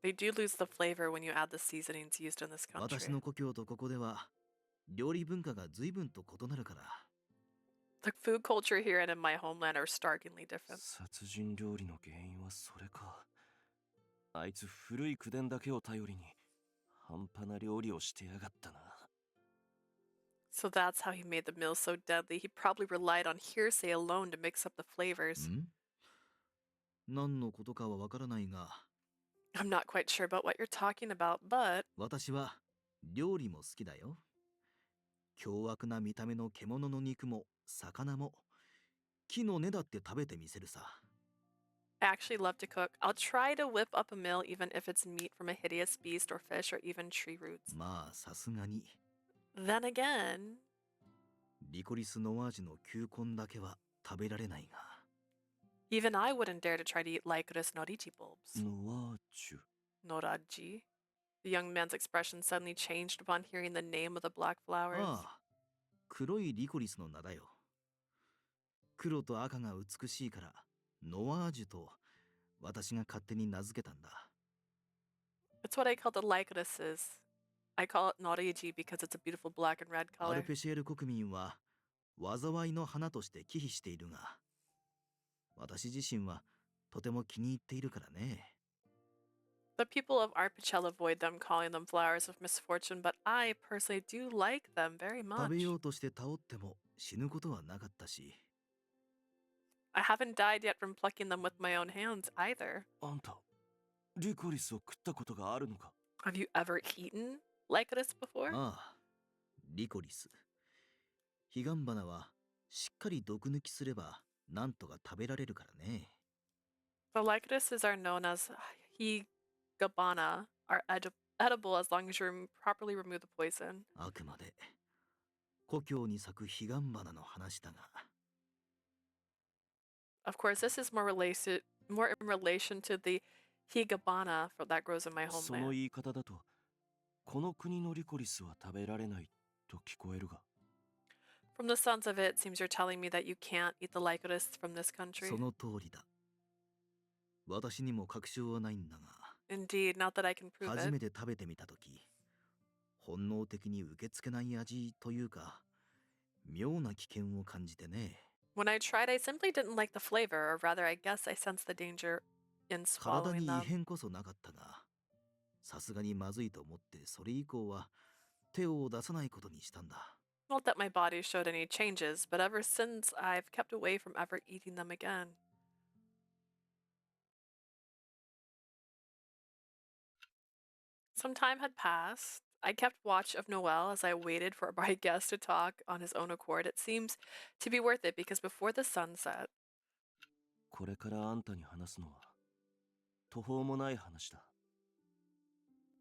They do lose the flavor when you add the seasonings used in this う。私 country. の故郷とここでは料理文化が随分と異なるから。 The food culture here and in my homeland are starkly different. 殺人料理の原因はそれか。あいつ古い口伝だけを頼りに半端な料理をしてやがったな。So that's how he made the meal so deadly. He probably relied on hearsay alone to mix up the flavors. ん何のことかはわからないが、 I'm not quite sure about what you're talking about, but 私は料理も好きだよ。凶悪な見た目の獣の肉も魚も木の根だって食べてみせるさ。 I actually love to cook. I'll try to whip up a meal even if it's meat from a hideous beast or fish or even tree roots. まあさすがに Then again, リコリスノワージュの球根だけは食べられないが。 even I wouldn't dare to try to eat Lycoris Noriji bulbs. ノワーチュ。 Noraji. The young man's expression suddenly changed upon hearing the name of the black flowers. ああ、黒いリコリスの名だよ。黒と赤が美しいからノワージュと私が勝手に名付けたんだ。 It's what I call the Lycorises. I call it Noriji because it's a beautiful black and red アル color. ペシエル国民は災いの花として忌避しているが、私自身はとても気に入っているからね。 The people of Arpichel avoid them, calling them flowers of misfortune, but I personally do like them very 食べ much. ようとして倒っても死ぬことはなかったし、 I haven't died yet from plucking them with my own hands either. あんた、リコリスを食ったことがあるのか？ Have you ever eaten Lycoris before? ああ、リコリス。ヒガンバナはしっかり毒抜きすればなんとか食べられるからね。 The Lycorises are known as Higanbana, are edible as long as you properly remove the poison. あくまで故郷に咲くヒガンバナの話だが。 Of course, this is more in relation to the Higanbana that grows in my その homeland. 言い方だと、この国のリコリスは食べられないと聞こえるが。 From the sounds of it, it seems you're telling me that you can't eat the Lycoris from this country. その通りだ。私にも確証はないんだが、 Indeed, not that I can prove 初 it. めて食べてみたとき、本能的に受け付けない味というか、妙な危険を感じてね。 When I tried, I simply didn't like the flavor, or rather, I guess I sensed the danger in 体 swallowing に異 them. 変こそなかったが、さすがにまずいと思ってそれ以降は手を出さないことにしたんだ。 Not that my body showed any changes, but ever since I've kept away from ever eating them again. Some time had passed. I kept watch of Noel as I waited for my guest to talk on his own accord. It seems to be worth it because before the sun set, これからあんたに話すのは途方もない話だ。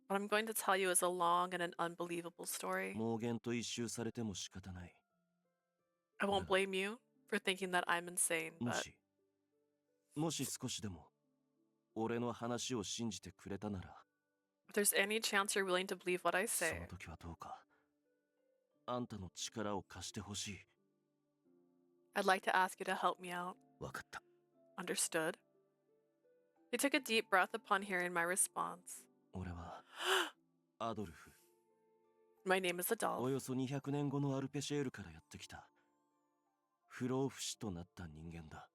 what I'm going to tell you is a long and an unbelievable story. 妄言と一周されても仕方ない。 I won't blame you for thinking that I'm insane, も but し、もし少しでも俺の話を信じてくれたなら、 if there's any chance you're willing to believe what I そ say, の時はどうかあんたの力を貸してほしい。 I'd like to ask you to help me out. わかった。 Understood? He took a deep breath upon hearing my response. 俺はアドルフ。 My name is Adolf. およそ200年後のアルペシェールからやってきた不老不死となった人間だ。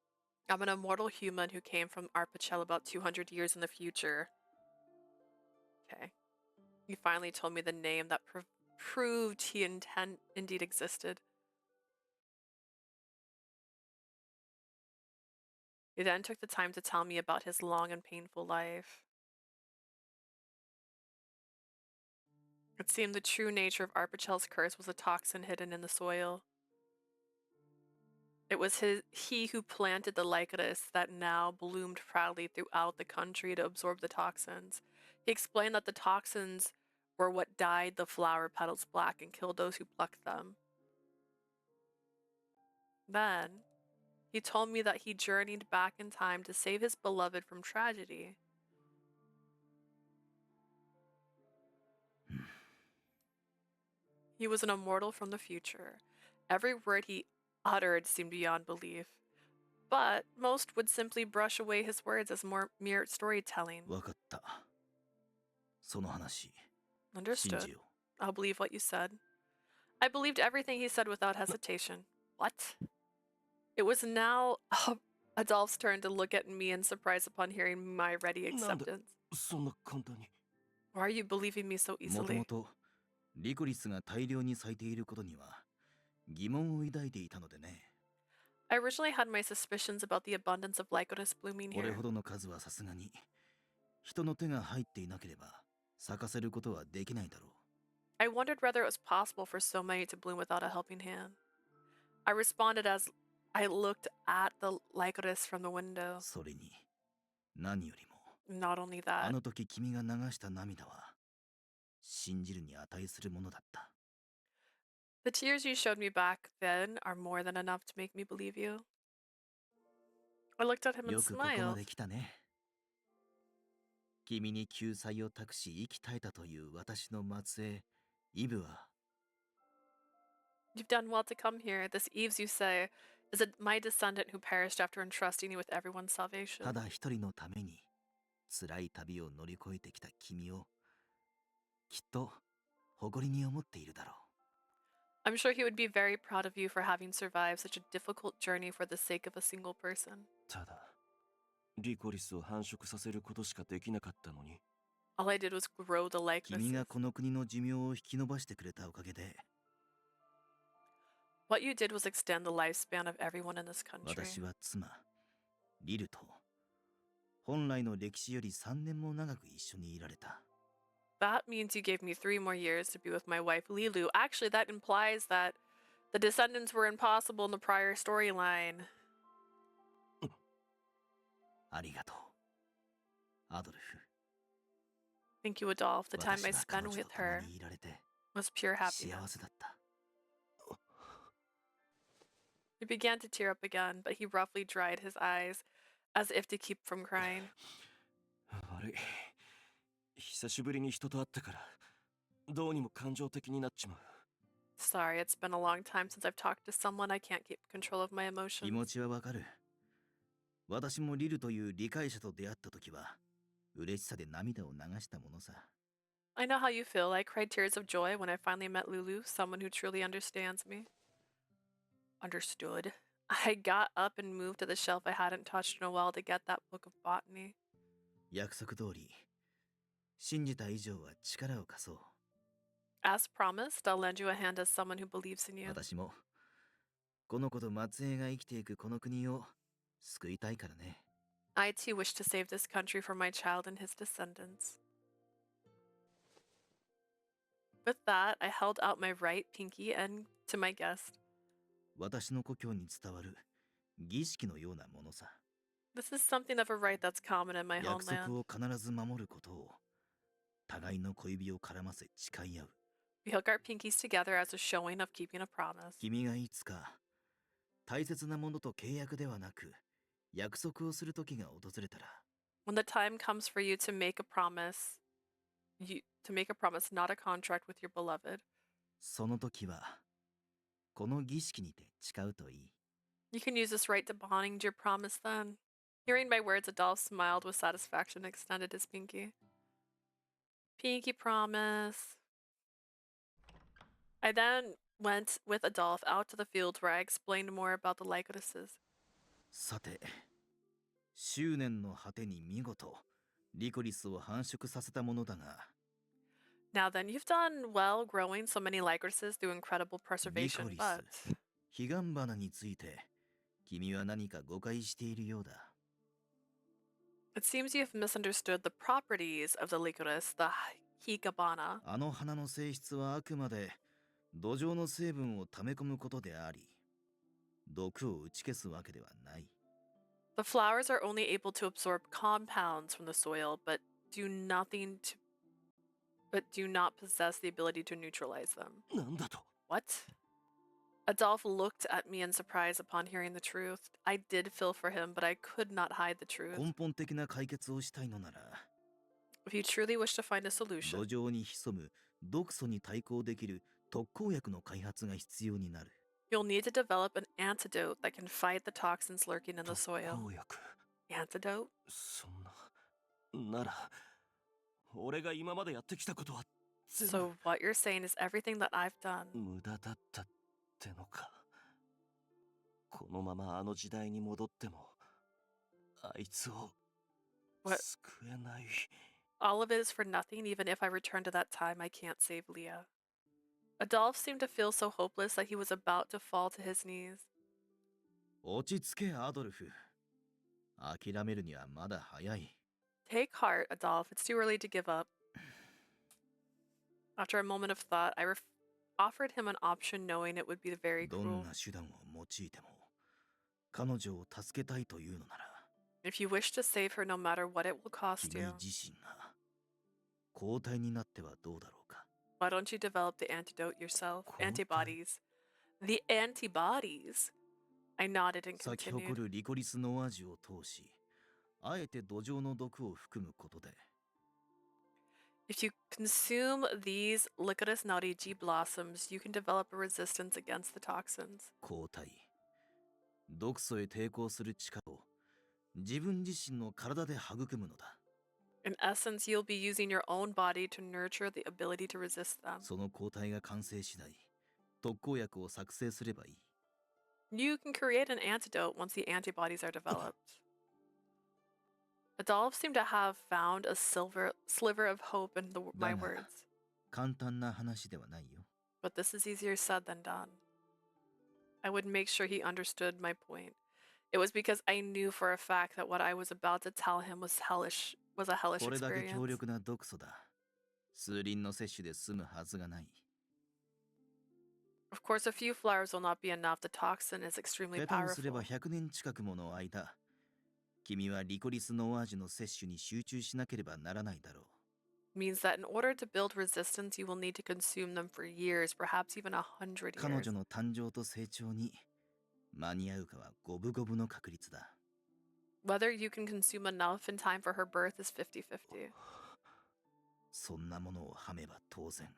I'm an immortal human who came from Arpichel about 200 years in the future. Okay. He finally told me the name that proved he indeed existed. He then took the time to tell me about his long and painful life. It seemed the true nature of Arpichel's curse was a toxin hidden in the soil. It was he who planted the Lycoris that now bloomed proudly throughout the country to absorb the toxins. He explained that the toxins were what dyed the flower petals black and killed those who plucked them. Then, he told me that he journeyed back in time to save his beloved from tragedy. He was an immortal from the future. Every word he uttered seemed beyond belief. But most would simply brush away his words as mere storytelling. わかった。その話、信 Understood. じよ I'll believe what you said. I believed everything he said without hesitation. What? It was now Adolph's turn to look at me in surprise upon hearing my ready acceptance. そんな簡単に。 Why are you believing me so う。もと easily? もとリコリスが大量に咲いていることには疑問を抱いていたのでね。 I originally had my suspicions about the abundance of Lycoris blooming これ here. ほどの数はさすがに人の手が入っていなければ咲かせることはできないだろう。 I wondered whether it was possible for so many to bloom without a helping hand. I responded as I looked at the Lycoris from the window. それに何よりも Not only あ that, の時君が流した涙は信じるに値するものだった。 the tears you showed me back then are more than enough to make me believe you. I looked at him and よくここま smiled. で来たね。君に救済を託し生き絶えたという私の末裔イブは You've done well to come here. This Eves, you say, is my descendant who perished after entrusting you with everyone's た salvation. だ一人のために辛い旅を乗り越えてきた君をきっと誇りに思っているだろう。 I'm sure he would be very proud of you for having survived such a difficult journey for the sake of a single person. ただリコリスを繁殖させることしかできなかったのに All I did was grow the 君 likenesses. がこの国の寿命を引き延ばしてくれたおかげで What you did was extend the lifespan of everyone in this country. 私は妻リルと本来の歴史より3年も長く一緒にいられた。 That means you gave me 3 more years to be with my wife, Lilu. Actually, that implies that the descendants were impossible in the prior storyline. ありがとうアドルフ。 Thank you, Adolph. The time 私 I は spent 彼女 with と共 her にいられて was pure 幸 happiness. せだった。 He began to tear up again, but he roughly dried his eyes, as if to keep from crying. 悪い久しぶりに人と会ったからどうにも感情的になっちまう。 Sorry, it's been a long time since I've talked to someone. I can't keep control of my 気 emotions. 持ちはわかる。私もリルという理解者と出会った時は嬉しさで涙を流したものさ。 I know how you feel. I cried tears of joy when I finally met Lulu, someone who truly understands me. Understood. I got up and moved to the shelf I hadn't touched in a while to get that book of botany. 約束通り信じた以上は力を貸そう。 As promised, I'll lend you a hand as someone who believes in you. 私もこの子と末裔が生きていくこの国を救いたいからね。 I too wish to save this country for my child and his descendants. With that, I held out my right pinky and to my guest. 私の故郷に伝わる儀式のようなものさ。 This is something of a rite that's common in my 約 homeland. 束を必ず守ることを互いの小指を絡ませ誓い合う。 We hook our pinkies together as a showing of keeping a promise. 君がいつか大切なものと契約ではなく約束をする時が訪れたら When the time comes for you to make a promise, not a contract with your beloved, その時はこの儀式にて誓うといい。 you can use this right to bonding your promise then. Hearing my words, Adolph smiled with satisfaction and extended his pinky. Pinky promise. I then went with Adolph out to the fields where I explained more about the Lycorises. さて執念の果てに見事リコリスを繁殖させたものだが Now then, you've done well growing so many Lycorises through incredible preservation, Lycoris. but ヒガンバナについて君は何か誤解しているようだ。 it seems you have misunderstood the properties of the Lycoris, the Higanbana. あの花の性質はあくまで土壌の成分を溜め込むことであり毒を打ち消すわけではない。 The flowers are only able to absorb compounds from the soil, but do not possess the ability to neutralize them. なんだと What? Adolph looked at me in surprise upon hearing the truth. I did feel for him, but I could not hide the truth. 根本的な解決をしたいのなら If you truly wish to find a 土 solution, 壌に潜む毒素に対抗できる特効薬の開発が必要になる。 you'll need to develop an antidote that can fight the toxins lurking in the 特 soil. 効薬 Antidote? そんななら俺が今までやってきたことは全部 So what you're saying is everything that I've done. 無駄だったってのか。このままあの時代に戻ってもあいつを What? 救えない。 All of it is for nothing. Even if I return to that time, I can't save Leah. Adolf seemed to feel so hopeless that he was about to fall to his knees. 落ち着け、アドルフ。諦めるにはまだ早い。 Take heart, Adolf. It's too early to give up. After a moment of thought, I offered him an option knowing it would be very どん cruel. な手段を用いても、彼女を助けたいというのなら、 If you wish to save her no matter what it will cost 君 you, 自身が抗体になってはどうだろうか。 why don't you develop the antidote yourself? 抗体？ Antibodies. The antibodies. I nodded and 咲き continued. 誇るリコリスの味を通し、あえて土壌の毒を含むことで、 If you consume these Lycoris VOD blossoms, you can develop a resistance against the toxins. 抗体、毒素へ抵抗する力を自分自身の体で育むのだ。 In essence, you'll be using your own body to nurture the ability to resist them. その抗体が完成次第、特効薬を作成すればいい。 You can create an antidote once the antibodies are developed. Adolf seemed to have found a sliver of hope in my だが、 words, 簡単な話ではないよ。 but this is easier said than done. I would make sure he understood my point. It was because I knew for a fact that what I was about to tell him was a hellish これだけ強 experience. 力な毒素だ。数輪の摂取で済むはずがない。 Of course, a few flowers will not be enough. The toxin is extremely 下手をすれば powerful. 100年近くもの間、君はリコリスの味の摂取に集中しなければならないだろう。 Means that in order to build resistance, you will need to consume them for years, perhaps even 100彼 years. 女の誕生と成長に間に合うかは五分五分の確率だ。 Whether you can consume enough in time for her birth is 50-50. そんなものをはめば当然、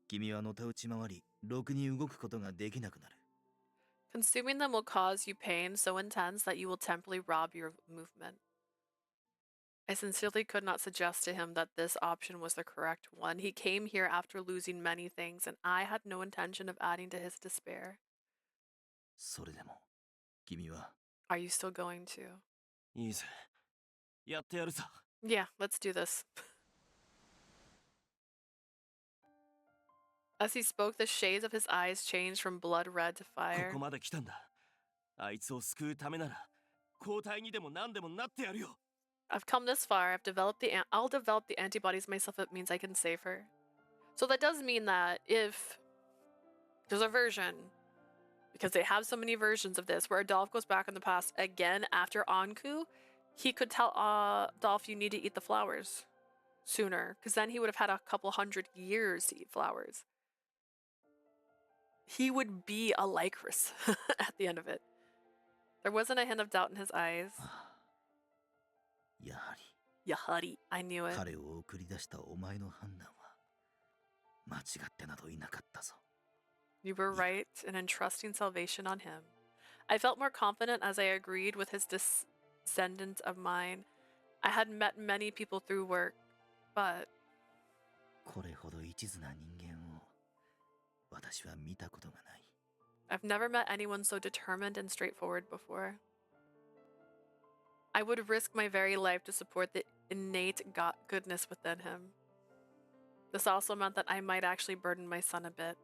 君はのたうち回り、ろくに動くことができなくなる。 Consuming them will cause you pain so intense that you will temporarily rob your movement. I sincerely could not suggest to him that this option was the correct one. He came here after losing many things, and I had no intention of adding to his despair. それでも、君は Are you still going to? いいぜ。やってやるさ。 Yeah, let's do this. As he spoke, the shades of his eyes changed from blood red to こ fire. こまで来たんだ。あいつを救うためなら、交代にでも何でもなってやるよ。 I've come this far. I'll develop the antibodies myself. It means I can save her. So that does mean that if there's a version, because they have so many versions of this, where Adolf goes back in the past again after Anku, he could tell Adolf, you need to eat the flowers sooner, because then he would have had a couple hundred years to eat flowers. He would be a Lycoris at the end of it. There wasn't a hint of doubt in his eyes. やはり Yahari, I knew it. 彼を送り出したお前の判断は間違ってなどいなかったぞ。 You were right in entrusting salvation on him. I felt more confident as I agreed with his descendant of mine. I had met many people through work, but これほど一途な人間を私は見たことがない。 I've never met anyone so determined and straightforward before. I would risk my very life to support the innate goodness within him. This also meant that I might actually burden my son a bit.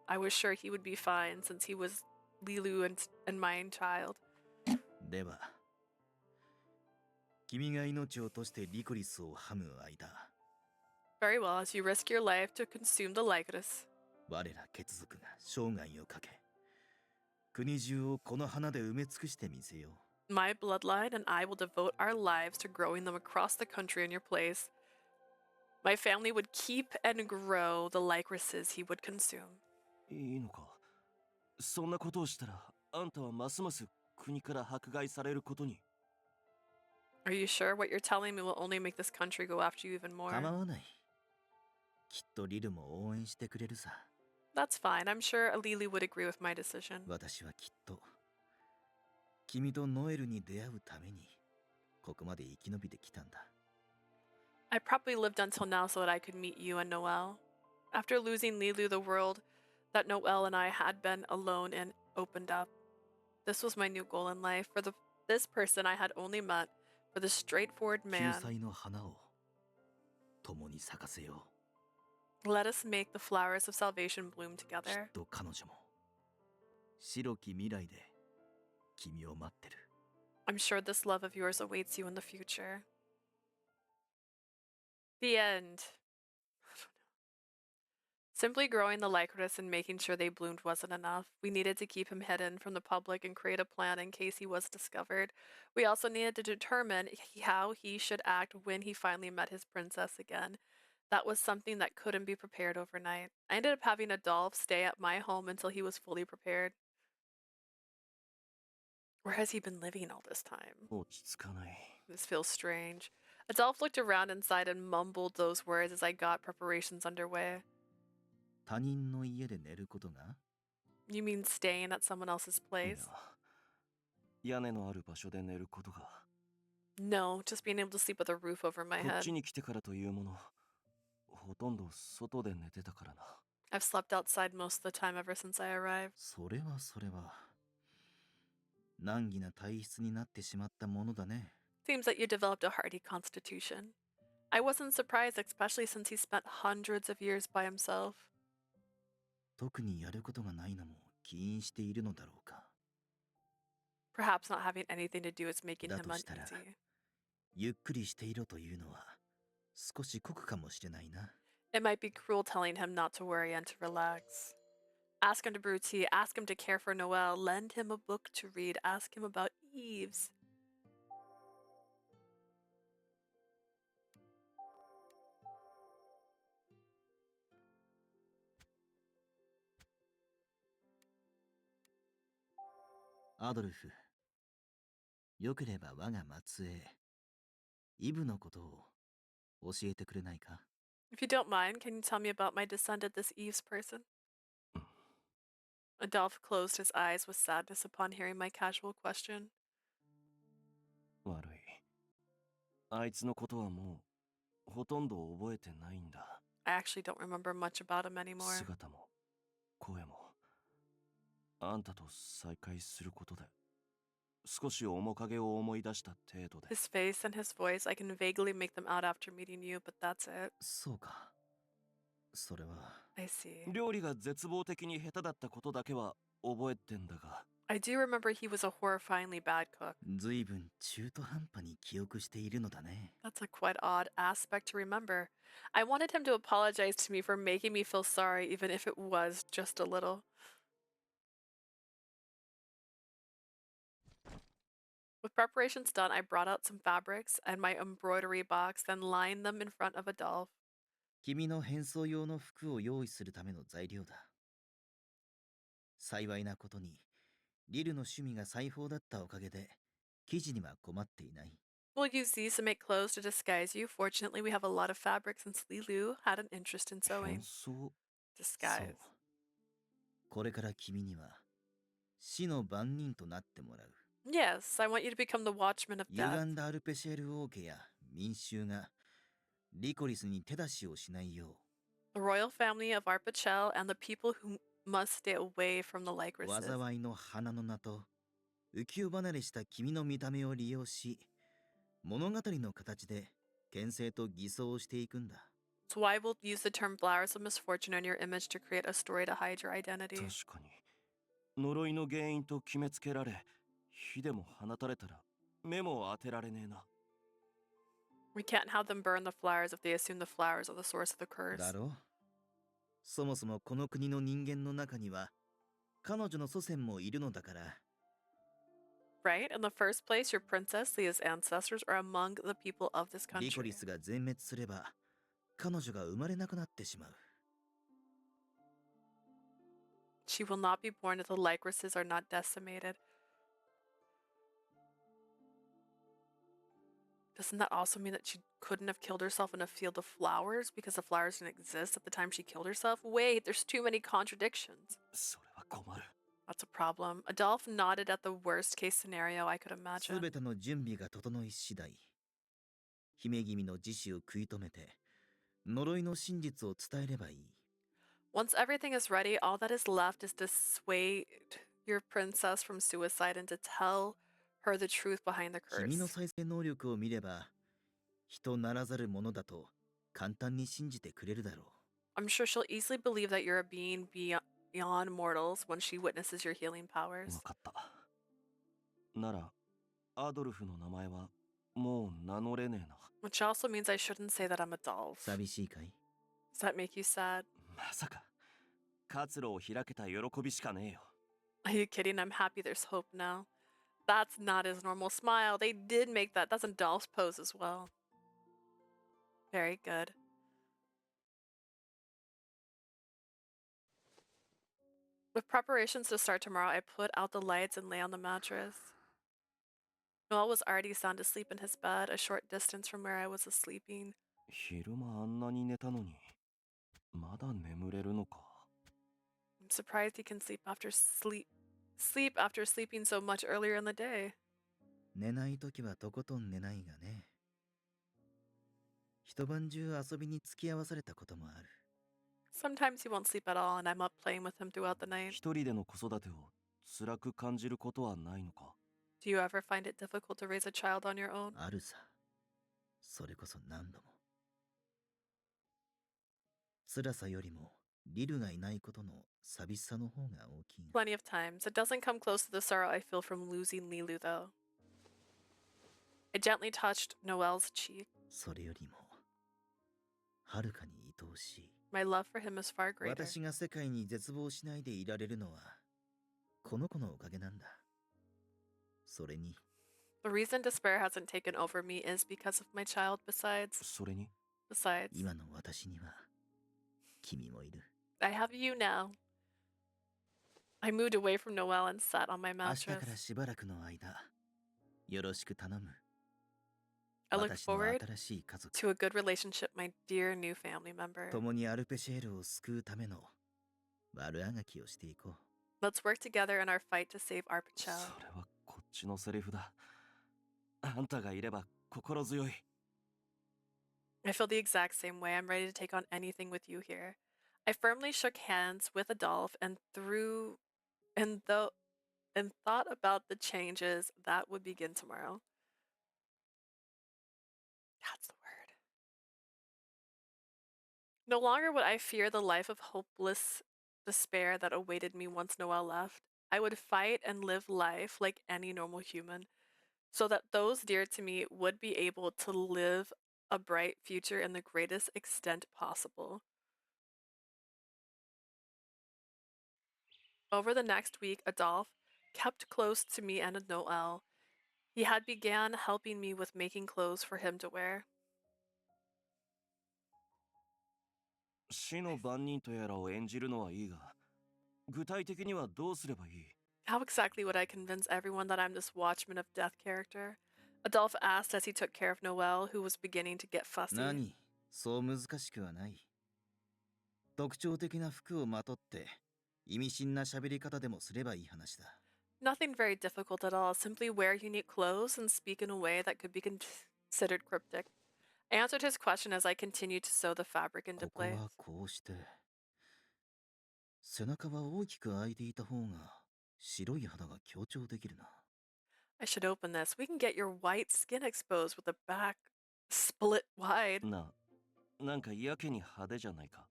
I was sure he would be fine since he was Lilu and my child. では、君が命を落としてリコリスをはむ間、 Very well, as you risk your life to consume the Lycoris. 我ら血族が生涯をかけ、国中をこの花で埋め尽くしてみせよう。 My bloodline and I will devote our lives to growing them across the country in your place. My family would keep and grow the Lycorises he would consume. いいのか。そんなことをしたら、あんたはますます国から迫害されることに。 Are you sure what you're telling me will only make this country go after you even more? 構わない。きっとリルも応援してくれるさ。 That's fine. I'm sure Alili would agree with my decision. 私はきっと君とノエルに出会うためにここまで生き延びてきたんだ。 I probably lived until now so that I could meet you and Noel. After losing Lilu, the world that Noel and I had been alone in opened up. This was my new goal in life. For this person I had only met, for the straightforward 救 man. 済の花を共に咲かせよ Let us make the flowers of salvation bloom きっ together. と彼女も白き未来で君を待ってる。 I'm sure this love of yours awaits you in the future. The end. Simply growing the Lycoris and making sure they bloomed wasn't enough. We needed to keep him hidden from the public and create a plan in case he was discovered. We also needed to determine how he should act when he finally met his princess again. That was something that couldn't be prepared overnight. I ended up having Adolphe stay at my home until he was fully prepared. Where has he been living all this time? 落ち着かない。 This feels strange. Adolphe looked around inside and mumbled those words as I got preparations underway. 他人の家で寝ることが You mean staying at someone else's いや place? 屋根のある場所で寝ることが No, just being able to sleep with a roof over my こっ head. ちに来てからというものほとんど外で寝てたからな。 I've slept outside most of the time ever since I arrived. それは難儀な体質になってしまったものだね。 Seems that you developed a hardy constitution. I wasn't surprised, especially since he spent hundreds of years by himself. 特にやることがないのも起因しているのだろうか。 Perhaps not having anything to do is making だ him としたら uneasy. ゆっくりしていろというのは少し酷かもしれないな。 It might be cruel telling him not to worry and to relax. Ask him to brew tea, ask him to care for Noel, lend him a book to read, ask him about Eves.アドルフ、よければ我が末裔、イブのことを教えてくれないか？ If you don't mind, can you tell me about my descendant, this Eves person? Adolphe closed his eyes with sadness upon hearing my casual question. 悪い。あいつのことはもうほとんど覚えてないんだ。 I actually don't remember much about him anymore. 姿も声もあんたと再会することで少し面影を思い出した程度で。 His face and his voice, I can vaguely make them out after meeting you, but that's it. そうか。それは I see. 料理が絶望的に下手だったことだけは覚えてんだが。 I do remember he was a horrifyingly bad cook. ずいぶん中途半端に記憶しているのだね。 That's a quite odd aspect to remember. I wanted him to apologize to me for making me feel sorry, even if it was just a little. With preparations done, I brought out some fabrics and my embroidery box, then lined them in front of Adolphe. 君の変装用の服を用意するための材料だ。幸いなことに、リルの趣味が裁縫だったおかげで、生地には困っていない。 We'll use these to make clothes to disguise you. Fortunately, we have a lot of fabric since Lilu had an interest in 変 sewing. 装 Disguise. そう。これから君には、死の番人となってもらう。 Yes, I want you to become the Watchman of 歪 Death. んだアルペシェル王家や民衆が、リコリスに手出しをしないよ The royal family of Arpachel and the people who must stay away from the う、 Lycorises. 災いの花の名と、浮世離れした君の見た目を利用し、物語の形で牽制と偽装をしていくんだ。 So I will use the term flowers of misfortune on your image to create a story to hide your identity. 確かに呪いの原因と決めつけられ火でも放たれたら目も当てられねえな。 We can't have them burn the flowers if they assume the flowers are the source of the curse. だろう。そもそもこの国の人間の中には、彼女の祖先もいるのだから。 Right? In the first place, your princess, Leah's ancestors, are among the people of this リコ country. リスが全滅すれば、彼女が生まれなくなってしまう。 She will not be born if the Lycorises are not decimated. Doesn't that also mean that she couldn't have killed herself in a field of flowers because the flowers didn't exist at the time she killed herself? Wait, there's too many contradictions. それは困る。 That's a problem. Adolphe nodded at the worst case scenario I could す imagine. べての準備が整い次第、姫君の自死を食い止めて、呪いの真実を伝えればいい。 Once everything is ready, all that is left is to dissuade your princess from suicide and to tell her the truth behind the 君の curse. 再生能力を見れば、人ならざるものだと簡単に信じてくれるだろう。I'm sure she'll easily believe that you're a being beyond mortals when she witnesses your healing わ powers. かった。なら、アドルフの名前はもう名乗れねえな。 Which also means I shouldn't say that I'm a Dolph. 寂しいかい？ Does that make you sad? まさか、活路を開けた喜びしかねえよ。 Are you kidding? I'm happy there's hope now. That's not his normal smile. They did make that. That's a Dolph's pose as well. Very good. With preparations to start tomorrow, I put out the lights and lay on the mattress. Noel was already sound asleep in his bed, a short distance from where I was sleeping. 昼間あんなに寝たのに、まだ眠れるのか。 I'm surprised he can sleep after sleeping so much earlier in the day. 寝ないときはとことん寝ないがね。一晩中遊びに付き合わされたこともある。 Sometimes he won't sleep at all, and I'm up playing with him throughout the night. 一人での子育てを辛く感じることはないのか。 Do you ever find it difficult to raise a child on your own? あるさ。それこそ何度も。辛さよりもリルがいないことの寂しさの方が大きい。 Plenty of times. It doesn't come close to the sorrow I feel from losing Lilu, though. I gently touched Noel's cheek. それよりもはるかに愛おしい。 My love for him is far greater. 私が世界に絶望しないでいられるのはこの子のおかげなんだ。それに The reason despair hasn't taken over me is because of my child. それに、 Besides, 今の私には君もいる。 I have you now. I moved away from Noel and sat on my 明日から mattress. しばらくの間よろしく頼む。 I look 私の forward 新しい家族。 to a good relationship, my dear new family member. 共にアルペシェールを救うための悪あがきをしていこう。 Let's work together in our fight to save our そ child. れはこっちのセリフだ。あんたがいれば心強い。 I feel the exact same way. I'm ready to take on anything with you here. I firmly shook hands with Adolph and thought about the changes that would begin tomorrow. That's the word. No longer would I fear the life of hopeless despair that awaited me once Noel left. I would fight and live life like any normal human, so that those dear to me would be able to live a bright future in the greatest extent possible. Over the next week, Adolph kept close to me and Noel. He had began helping me with making clothes for him to wear. 死の番人とやらを演じるのはいいが、具体的にはどうすればいい？ How exactly would I convince everyone that I'm this Watchman of Death character? Adolph asked as he took care of Noel, who was beginning to get fussy. 何？そう難しくはない。特徴的な服をまとって意味深な喋り方でもすればいい話だ。 Nothing very difficult at all. Simply wear unique clothes and speak in a way that could be considered cryptic. I answered his question as I continued to sew the fabric into ここ place. はこうして。背中は大きく開いていた方が白い肌が強調できるな。 I should open this. We can get your white skin exposed with the back split wide. なんかやけに派手じゃないか。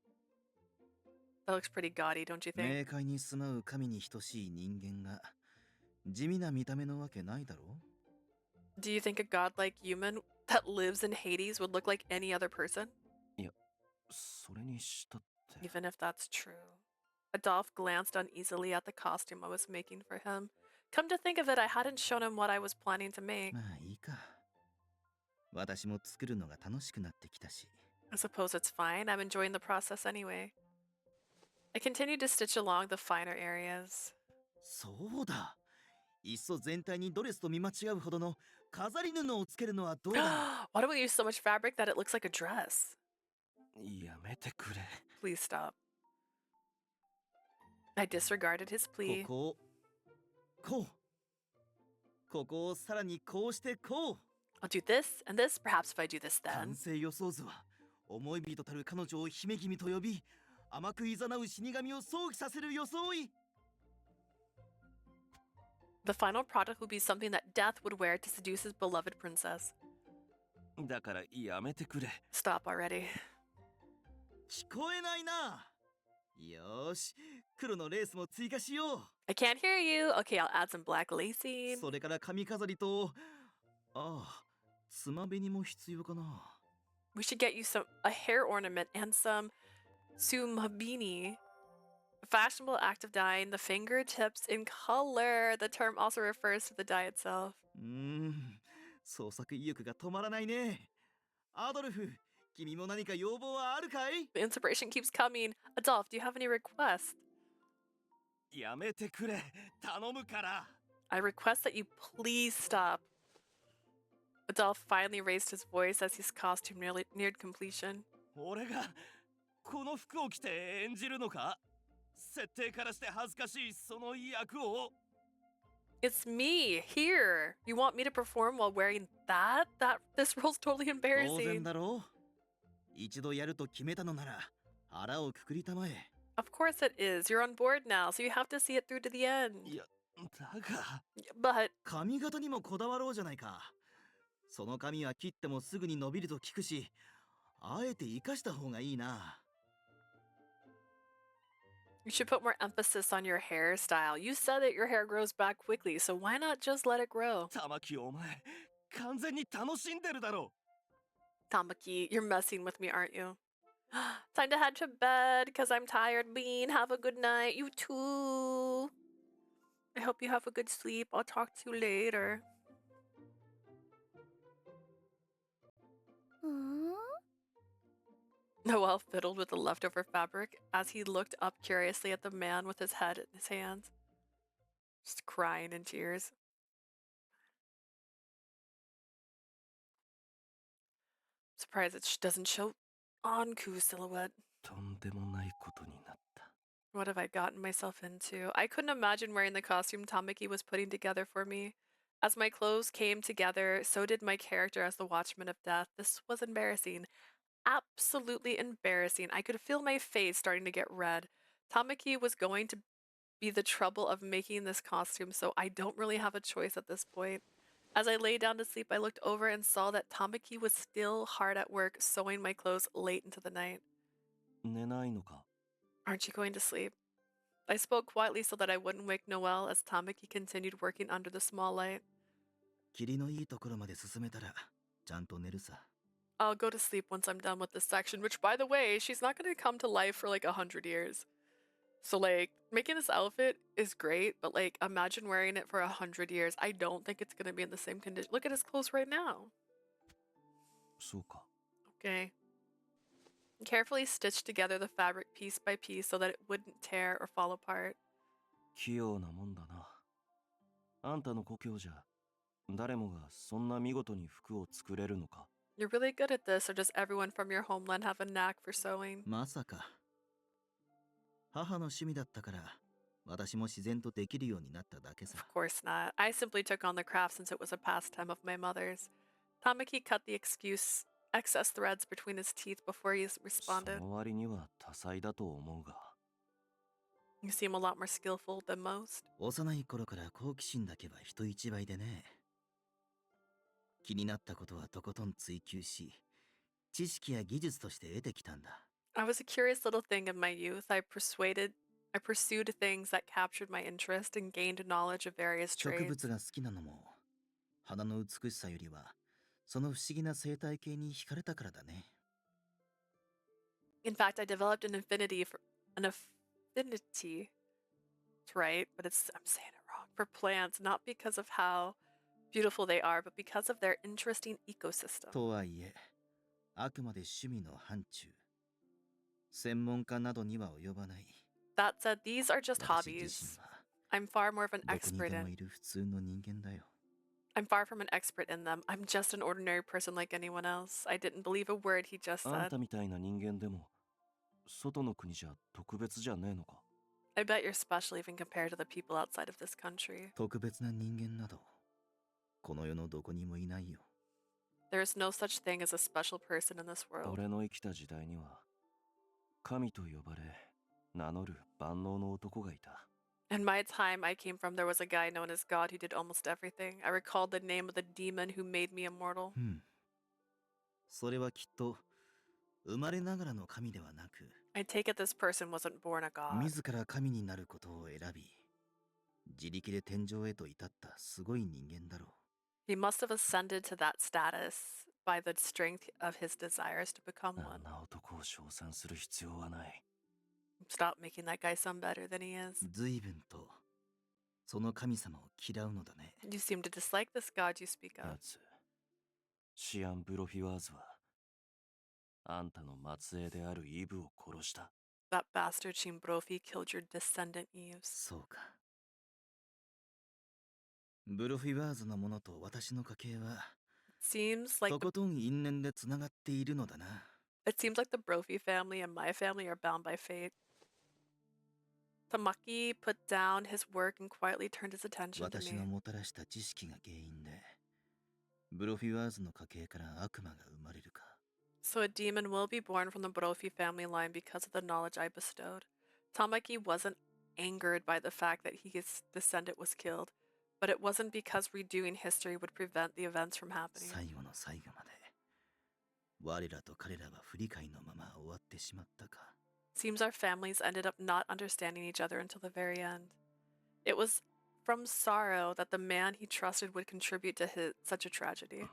That looks pretty gaudy, don't you think? 冥界に住まう神に等しい人間が地味な見た目のわけないだろう。 Do you think a godlike human that lives in Hades would look like any other person? いや、それにしたって。 Even if that's true. Adolph glanced uneasily at the costume I was making for him. Come to think of it, I hadn't shown him what I was planning to make. まあいいか。私も作るのが楽しくなってきたし。 I suppose it's fine. I'm enjoying the process anyway. I continued to stitch along the finer areas. そうだ。いっそ全体にドレスと見間違うほどの飾り布をつけるのはどうだ。 Why don't we use so much fabric that it looks like a dress? やめてくれ。 Please stop. I disregarded his plea. ここをさらにこうしてこう。 I'll do this and this. Perhaps if I do this 完 then. 成予想図は思い人たる彼女を姫君と呼び甘くいざなう死神を想起させる装い。 The final product would be something that Death would wear to seduce his beloved princess. だからやめてくれ。 Stop already. 聞こえないな。よーし、黒のレースも追加しよ I can't hear you. Okay, I'll add some black う。 lacing. それから髪飾りと、ああ、つま紅も必要かな。 We should get you a hair ornament and some sumabini. A fashionable act of dyeing the fingertips in color. The term also refers to the dye itself. 創作意欲が止まらないね。アドルフ、君も何か要望はあるかい？ The inspiration keeps coming. Adolf, do you have any requests? やめてくれ、頼むから。 I request that you please stop. Adolf finally raised his voice as his costume neared completion. 俺がこの服を着て演じるのか？設定からして恥ずかしいその役を。 It's me, here. You want me to perform while wearing that? This role's totally 当然 embarrassing. だろう。一度やると決めたのなら腹をくくりたまえ。 Of course it is. You're on board now, so you have to see it through to the end. いや、だが。 But 髪型にもこだわろうじゃないか。その髪は切ってもすぐに伸びると聞くし、あえて生かした方がいいな。 you should put more emphasis on your hairstyle. You said that your hair grows back quickly, so why not just let it grow? 玉木お前、完全に楽しんでるだろ。 Tamaki, you're messing with me, aren't you? Time to head to bed because I'm tired, Bean. Have a good night. You too. I hope you have a good sleep. I'll talk to you later. Noel fiddled with the leftover fabric as he looked up curiously at the man with his head in his hands, just crying in tears. Surprised it doesn't show Anku's silhouette. とんでもないことになった。 What have I gotten myself into? I couldn't imagine wearing the costume Tamaki was putting together for me. As my clothes came together, so did my character as the Watchman of Death. This was embarrassing. Absolutely embarrassing. I could feel my face starting to get red. Tamaki was going to be the trouble of making this costume, so I don't really have a choice at this point. As I lay down to sleep, I looked over and saw that Tamaki was still hard at work sewing my clothes late into the night. 寝ないのか？ Aren't you going to sleep? I spoke quietly so that I wouldn't wake Noel as Tamaki continued working under the small light. 霧のいいところまで進めたらちゃんと寝るさ。 I'll go to sleep once I'm done with this section, which, by the way, she's not going to come to life for like 100 years. So, like, making this outfit is great, but, like, imagine wearing it for 100 years. I don't think it's going to be in the same condition. Look at his clothes right now. そうか。 Okay. Carefully stitched together the fabric piece by piece so that it wouldn't tear or fall apart. 器用なもんだな。あんたの故郷じゃ誰もがそんな見事に服を作れるのか？ You're really good at this, or does everyone from your homeland have a knack for sewing? まさか。母の趣味だったから私も自然とできるようになっただけさ。 Of course not. I simply took on the craft since it was a pastime of my mother's. Tamaki cut the excess threads between his teeth before he そ responded. の割には多彩だと思うが。 You seem a lot more skillful than most. 幼い頃から好奇心だけは人一倍でね。気になったことはとことん追求し、知識や技術として得てきたんだ。 I was a curious little thing in my youth. I pursued things that captured my interest and gained knowledge of various 植 trades. 物が好きなのも花の美しさよりはその不思議な生態系に惹かれたからだね。 In fact, I developed an affinity. It's right, but I'm saying it wrong. For plants, not because of how beautiful they are, but because of their interesting ecosystem. とはいえ、あくまで趣味の範疇。専門家などには及ばない。 That said, these are just 私自 hobbies. 身は I'm far more of an どこに expert でも in. いる普通の人間だよ。 I'm far from an expert in them. I'm just an ordinary person like anyone else. I didn't believe a word he just あん said. たみたいな人間でも外の国じゃ特別じゃねえのか？ I bet you're special even compared to the people outside of this country. 特別な人間などこの世のどこにもいないよ。 There is no such thing as a special person in this world. 俺の生きた時代には神と呼ばれ名乗る万能の男がいた。 In my time I came from, there was a guy known as God who did almost everything. I recalled the name of the demon who made me immortal. それはきっと生まれながらの神ではなく、 I take it this person wasn't born a god. 自ら神になることを選び、自力で天井へと至ったすごい人間だろう。 He must have ascended to that status by the strength of his desires to become あ one. んな男を称賛する必要はない。 Stop making that guy sound better than he is. 随分とその神様を嫌うのだね。 You seem to dislike this god you speak of. やつ、シアン・ブロフィワーズはあんたの末裔であるイブを殺した。 That bastard Chimbrofi killed your descendant Eves. そうか。ブロフィワーズのものと私の家系は Seems like とことん因縁でつながっているのだな。 it seems like the Brophy family and my family are bound by fate. Tamaki put down his work and quietly turned his attention to 私 me. のもたらした知識が原因でブロフィワーズの家系から悪魔が生まれるか。 So a demon will be born from the Brophy family line because of the knowledge I bestowed. Tamaki wasn't angered by the fact that his descendant was killed, but it wasn't because redoing history would prevent the events from happening. 最後の最後まで我らと彼らは不理解のまま終わってしまったか。 Seems our families ended up not understanding each other until the very end. It was from sorrow that the man he trusted would contribute to such a tragedy.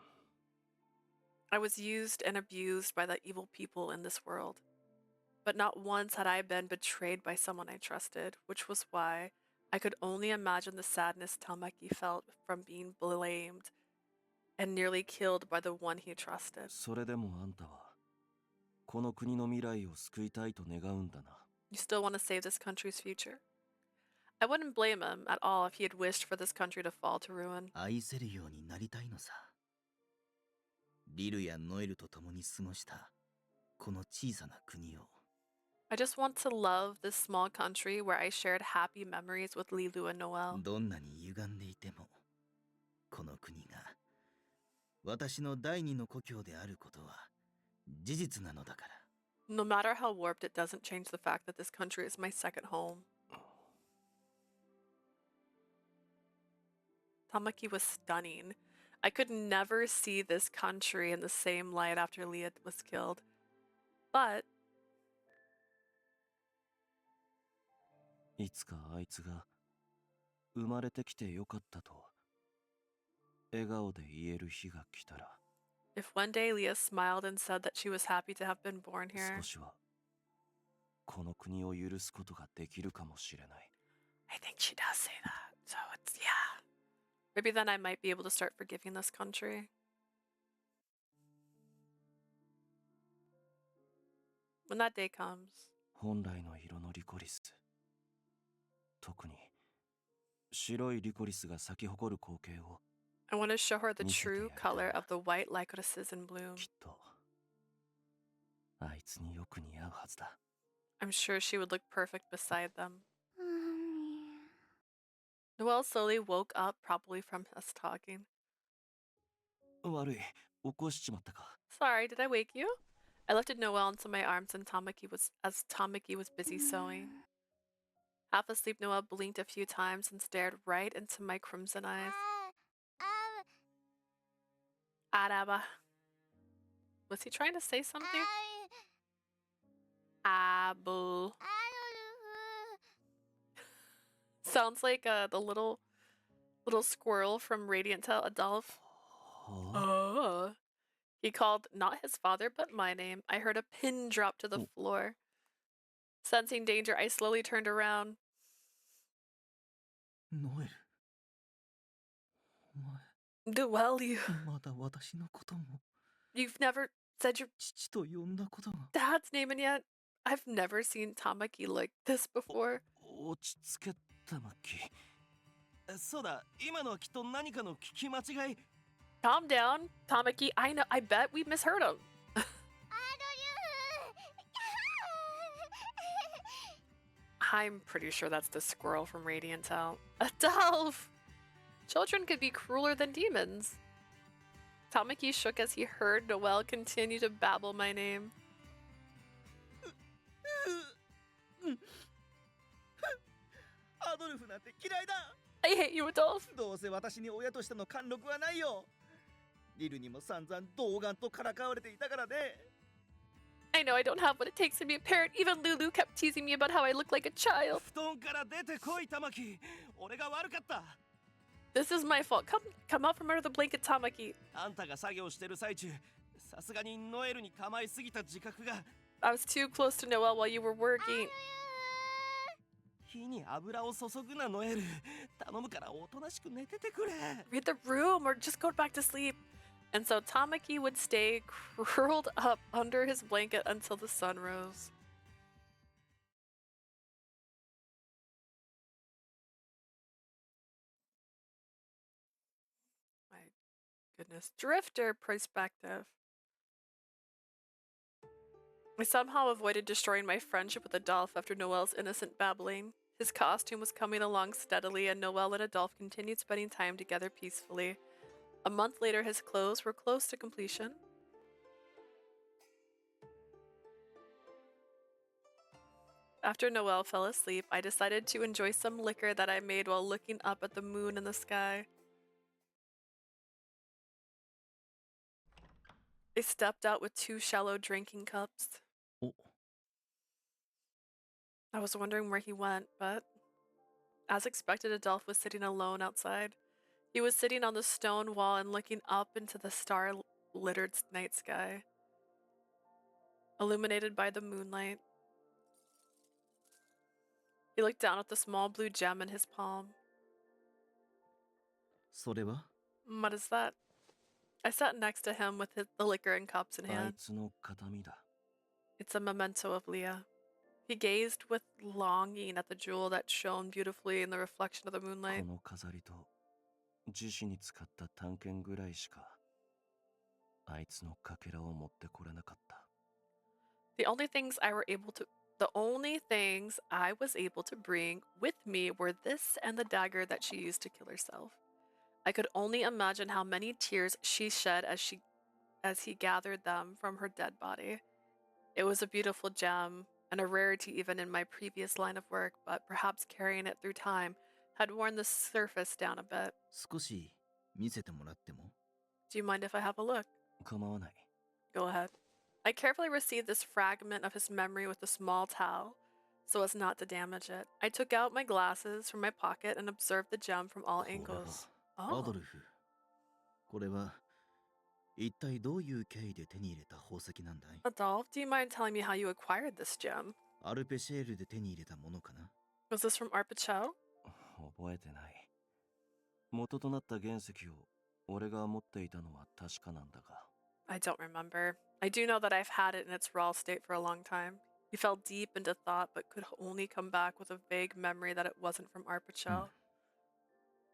I was used and abused by the evil people in this world. But not once had I been betrayed by someone I trusted, which was why I could only imagine the sadness Tamaki felt from being blamed and nearly killed by the one he trusted. それでもあんたはこの国の未来を救いたいと願うんだな。 You still want to save this country's future? I wouldn't blame him at all if he had wished for this country to fall to ruin. 愛せるようになりたいのさ。リルやノエルと共に過ごしたこの小さな国を。 I just want to love this small country where I shared happy memories with Lilu and Noel. どんなに歪んでいてもこの国が私の第二の故郷であることは事実なのだから。 No matter how warped, it doesn't change the fact that this country is my second home. Tamaki was stunning. I could never see this country in the same light after Leah was killed. But いつかあいつが生まれてきてよかったと笑顔で言える日が来たら、 if one day Leah smiled and said that she was happy to have been born here, 少しはこの国を許すことができるかもしれない。 I think she does say that. So it's, yeah. Maybe then I might be able to start forgiving this country. When that day comes. 本来の色のリコリス、特に白いリコリスが咲き誇る光景を I want to show her the true 見せてやりたいな。 color of the white lycorises in bloom. きっとあいつによく似合うはずだ。 I'm sure she would look perfect beside them. Noelle slowly woke up, probably from us talking. 悪い、起こしちまったか。 Sorry, did I wake you? I lifted Noelle into my arms and Tamaki was busy sewing. Half asleep, Noelle blinked a few times and stared right into my crimson eyes. Araba. Was he trying to say something? Abu. Sounds like the little squirrel from Radiant Tail, Adolph. はあ、 He called not his father, but my name. I heard a pin drop to the floor. Sensing danger, I slowly turned around. ノエル、お前 Noelle, you. まだ私のことも You've never said your 父と呼んだことが。 dad's name, and yet I've never seen Tamaki like this before. 落ち着けたまき。そうだ、今のはきっと何かの聞き間違い。 Calm down, Tamaki. I bet we misheard him. I'm pretty sure that's the squirrel from Radiant Tail. Adolph! Children could be crueler than demons. Tamaki shook as he heard Noelle continue to babble my name. アドルフなんて嫌いだ。 I hate you, Adolph. どうせ私に親としての貫禄はないよ。リルにも散々童顔とからかわれていたからね。I know I don't have what it takes to be a parent. Even Lulu kept teasing me about how I look like a child. 布団から出てこい玉木。俺が悪かった。 This is my fault. Come out from under the blanket, Tamaki. あんたが作業してる最中、さすがにノエルに構いすぎた自覚が。 I was too close to Noelle while you were working. 火に油を注ぐなノエル。頼むからおとなしく寝ててくれ。 Read the room or just go back to sleep. And so Tamaki would stay curled up under his blanket until the sun rose. My goodness. Drifter perspective. I somehow avoided destroying my friendship with Adolphe after Noelle's innocent babbling. His costume was coming along steadily, and Noelle and Adolphe continued spending time together peacefully. A month later, his clothes were close to completion. After Noelle fell asleep, I decided to enjoy some liquor that I made while looking up at the moon in the sky. I stepped out with 2 shallow drinking cups. Oh. I was wondering where he went, but as expected, Adolphe was sitting alone outside. He was sitting on the stone wall and looking up into the star-littered night sky, illuminated by the moonlight. He looked down at the small blue gem in his palm. それは What is that? I sat next to him with the liquor and cups in あい hand. つの形見だ。 It's a memento of Leah. He gazed with longing at the jewel that shone beautifully in the reflection of the こ moonlight. の飾りと樹脂に使った探検ぐらいしかあいつのかけらを持ってこれなかった。 The only things I was able to bring with me were this and the dagger that she used to kill herself. I could only imagine how many tears she shed as he gathered them from her dead body. It was a beautiful gem and a rarity even in my previous line of work, but perhaps carrying it through time had worn the surface down a bit. 少し見せてもらっても Do you mind if I have a look? 構わない。 Go ahead. I carefully received this fragment of his memory with a small towel, so as not to damage it. I took out my glasses from my pocket and observed the gem from all これは angles. ア Oh, ドルフこれは一体どういう経緯で手に入れた宝石なんだい Adolphe, do you mind telling me how you acquired this gem? アルペシェールで手に入れたものかな Was this from Arpichel? 覚えてない。元となった原石を俺が持っていたのは確かなんだが。 I don't remember. I do know that I've had it in its raw state for a long time. He fell deep into thought, but could only come back with a vague memory that it wasn't from Arpichel.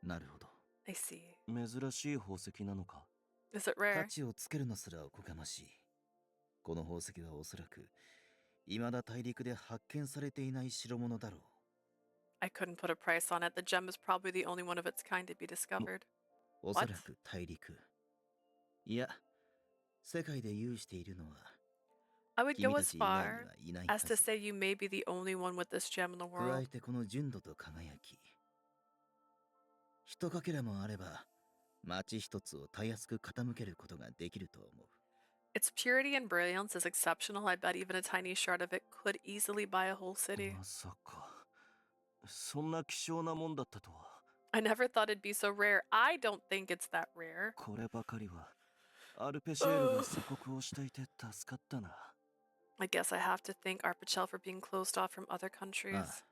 なるほど I see. 珍しい宝石なのか。 Is it 価 rare? 値をつけるのすらおこがましいこの宝石はおそらく未だ大陸で発見されていない代物だろう I couldn't put a price on it. The gem is probably the only one of its kind to be discovered. おそらく大陸いや世界で有しているのは I would 君 go た as ち以外 far にはいないは as to ず say you may be the only one with this gem in the 加 world. えてこの純度と輝きひとかけらもあれば町一つをたやすく傾けることができると思う Its purity and brilliance is exceptional. I bet even a tiny shard of it could easily buy a whole city. まさかそんな希少なもんだったとは。 I never thought it'd be so rare. I don't think it's that rare. こればかりはアルペシェールが鎖国をしていて助かったな。 I guess I have to thank Arpichel for being closed off from other countries. ああ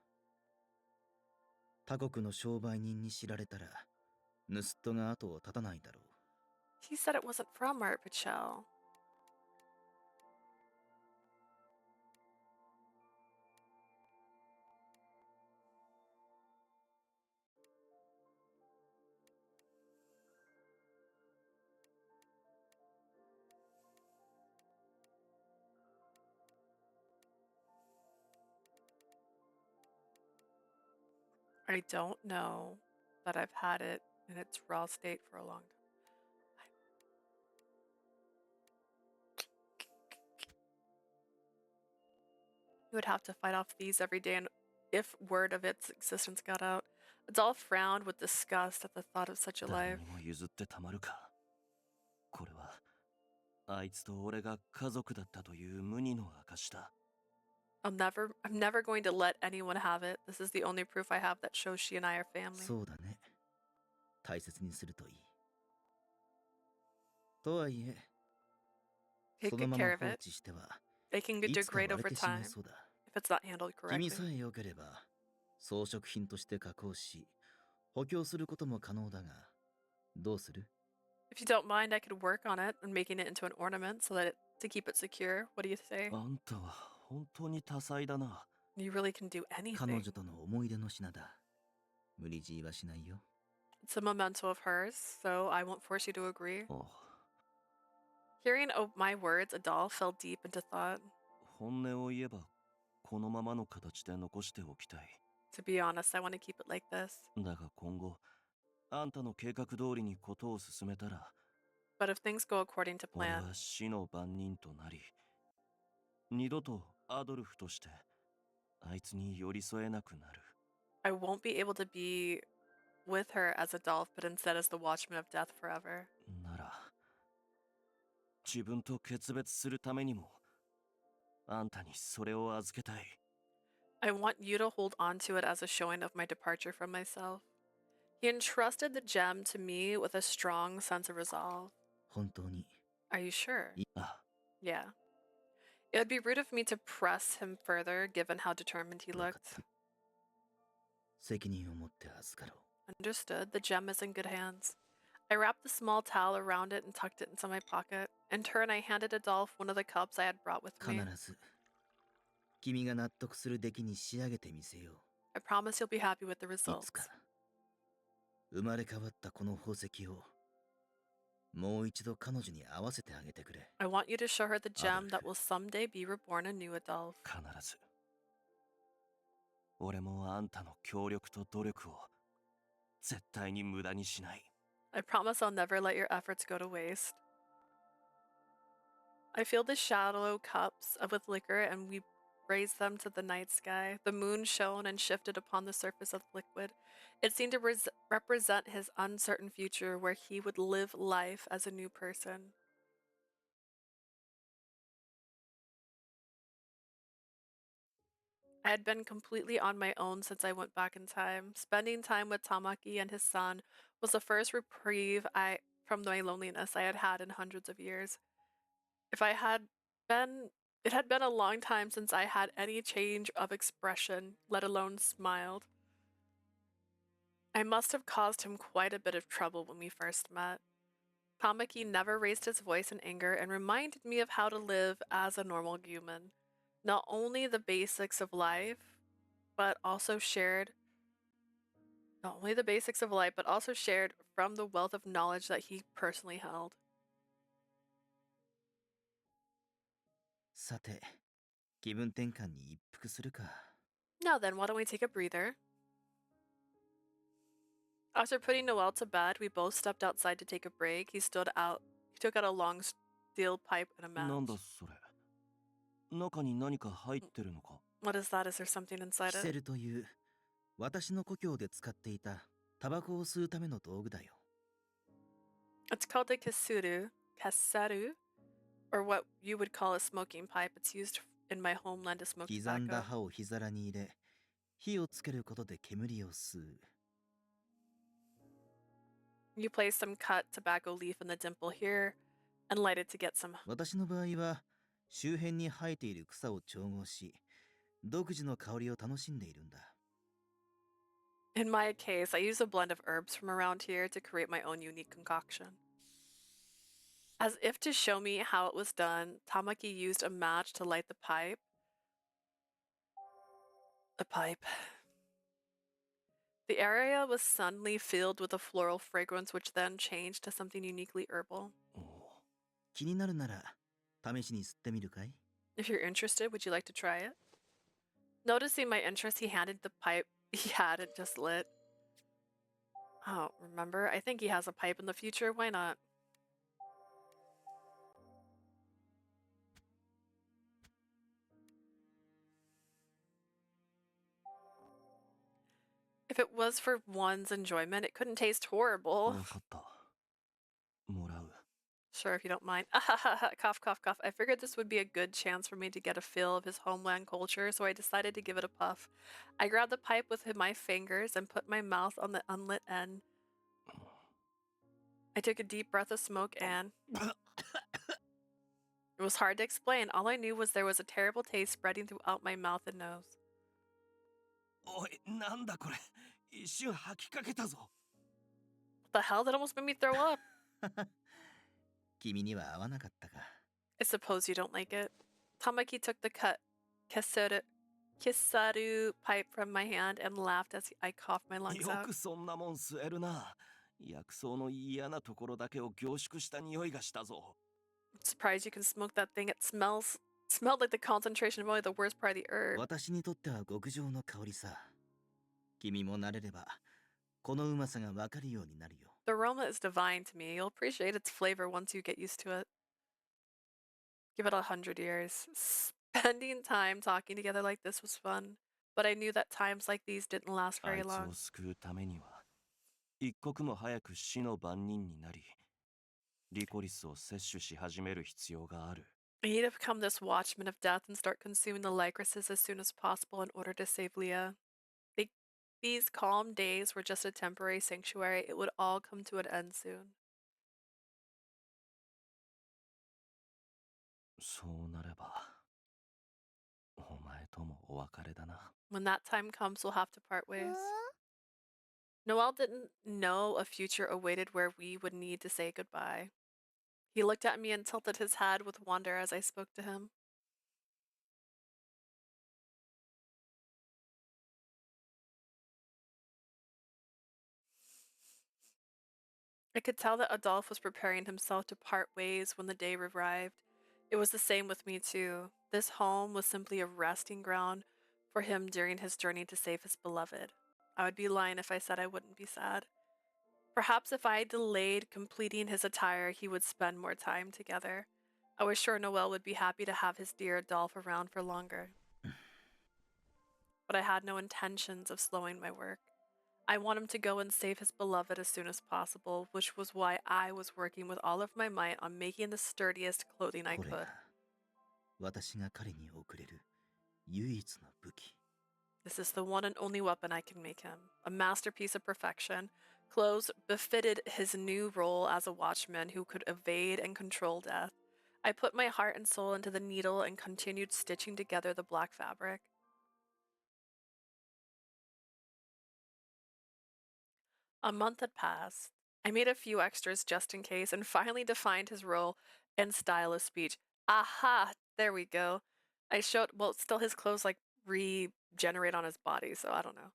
他国の商売人に知られたら盗人が後を絶たないだろう He said it wasn't from Arpichel. I don't know that I've had it in its raw state for a long time. You would have to fight off thieves every day, and if word of its existence got out, Adolphe frowned with disgust at the thought of such a 誰 life. にも譲ってたまるか。これはあいつと俺が家族だったという無二の証だ。I'm never going to let anyone have it. This is the only proof I have that shows she and I are family. そうだね。大切にするといい。とはいえ、 Take その good ま care ま of 放 it. 置しては They can いつか degrade 割れ over てしまい time そうだ。 if it's not handled 君 correctly. さえ良ければ装飾品として加工し補強することも可能だが、どうする？ If you don't mind, I could work on it and making it into an ornament so that to keep it secure. What do you say? あんたは本当に多彩だな。 You really can do 彼 anything. 女との思い出の品だ。無理強いはしないよ。 It's a memento of hers, so I won't force you to agree. おう Hearing my words, Adolf fell deep into thought. 本音を言えばこのままの形で残しておきたい。 To be honest, I want to keep it like this. だが今後あんたの計画通りにことを進めたら、 But if things go according to 俺 plan, は死の番人となり、二度とアドルフとしてあいつに寄り添えなくなる。 I won't be able to be with her as Adolf, but instead as the Watchman of Death forever. なら自分と決別するためにもあんたにそれを預けたい。 I want you to hold on to it as a showing of my departure from myself. He entrusted the gem to me with a strong sense of resolve. 本当に Are you sure? あ Yeah. It would be rude of me to press him further, given how determined he 分かっ looked. た。責任を持って預かろう。 Understood. The gem is in good hands. I wrapped the small towel around it and tucked it into my pocket. In turn, I handed Adolf one of the cups I had brought with 必 me. ず君が納得する出来に仕上げてみせよ I promise you'll be happy with the う。い results. つか生まれ変わったこの宝石をもう一度彼女に合わせてあげてくれ。 I want you to show her the gem that Adolf. will someday be reborn a new Adolf. 必ず俺もあんたの協力と努力を絶対に無駄にしない。 I promise I'll never let your efforts go to waste. I filled the shallow cups with liquor and we raised them to the night sky. The moon shone and shifted upon the surface of the liquid. It seemed to represent his uncertain future where he would live life as a new person. I had been completely on my own since I went back in time. Spending time with Tamaki and his son was the first reprieve from my loneliness I had had in hundreds of years. It had been a long time since I had any change of expression, let alone smiled. I must have caused him quite a bit of trouble when we first met. Tamaki never raised his voice in anger and reminded me of how to live as a normal human. Not only the basics of life, but also shared from the wealth of knowledge that he personally held. さて、気分転換に一服するか。 Now then, why don't we take a breather? After putting Noel to bed, we both stepped outside to take a break. He took out a long steel pipe and a なんだ match. それ。中に何か入ってるのか。 What is that? Is there something キ inside セ it? ルという私の故郷で使っていたタバコを吸うための道具だよ。 It's called a kasaru, or what you would call a smoking pipe. It's used in my homeland to smoke 刻んだ tobacco. 葉を火皿に入れ、火をつけることで煙を吸う。 You place some cut tobacco leaf in the dimple here and light it to get some. 私の場合は周辺に生えている草を調合し、独自の香りを楽しんでいるんだ。 In my case, I use a blend of herbs from around here to create my own unique concoction. As if to show me how it was done, Tamaki used a match to light the pipe. A pipe. The area was suddenly filled with a floral fragrance, which then changed to something uniquely herbal. おう気になるなら試しに吸ってみるかい？ If you're interested, would you like to try it? Noticing my interest, he handed the pipe he had it just lit. Oh, remember? I think he has a pipe in the future. Why not? If it was for one's enjoyment, it couldn't taste horrible. わかった。もらう。Sure, if you don't mind. Cough, cough, cough. I figured this would be a good chance for me to get a feel of his homeland culture, so I decided to give it a puff. I grabbed the pipe with my fingers and put my mouth on the unlit end. I took a deep breath of smoke and it was hard to explain. All I knew was there was a terrible taste spreading throughout my mouth and nose. おい、なんだこれ。一瞬吐きかけたぞ。What the hell? That almost made me throw up. 君には合わなかったか。I suppose you don't like it. Tamaki took the cut kisaru pipe from my hand and laughed as I coughed my lungs よ out. くそんなもん吸えるな。薬草の嫌なところだけを凝縮した匂いがしたぞ。I'm surprised you can smoke that thing. It smelled like the concentration of only the worst part of the herb. 私にとっては極上の香りさ。君も慣れれば、このうまさがわかるようになるよ。The aroma is divine to me. You'll appreciate its flavor once you get used to it. Give it 100 years. Spending time talking together like this was fun, but I knew that times like these didn't last あ very いつ long. を救うためには、一刻も早く死の番人になり、リコリスを摂取し始める必要がある。I need to become this watchman of death and start consuming the lycorises as soon as possible in order to save Leah. These calm days were just a temporary sanctuary. It would all come to an end soon. そうなれば、お前ともお別れだな。 When that time comes, we'll have to part ways. Noel didn't know a future awaited where we would need to say goodbye. He looked at me and tilted his head with wonder as I spoke to him. I could tell that Adolphe was preparing himself to part ways when the day arrived. It was the same with me, too. This home was simply a resting ground for him during his journey to save his beloved. I would be lying if I said I wouldn't be sad. Perhaps if I delayed completing his attire, he would spend more time together. I was sure Noel would be happy to have his dear Adolphe around for longer. But I had no intentions of slowing my work. I want him to go and save his beloved as soon as possible, which was why I was working with all of my might on making the sturdiest clothing I これが could. 私が彼に贈れる唯一の武器。 This is the one and only weapon I can make him. A masterpiece of perfection. Clothes befitted his new role as a watchman who could evade and control death. I put my heart and soul into the needle and continued stitching together the black fabric. A month had passed. I made a few extras just in case and finally defined his role and style of speech. Aha! There we go. I showed, well, still his clothes like regenerate on his body, so I don't know.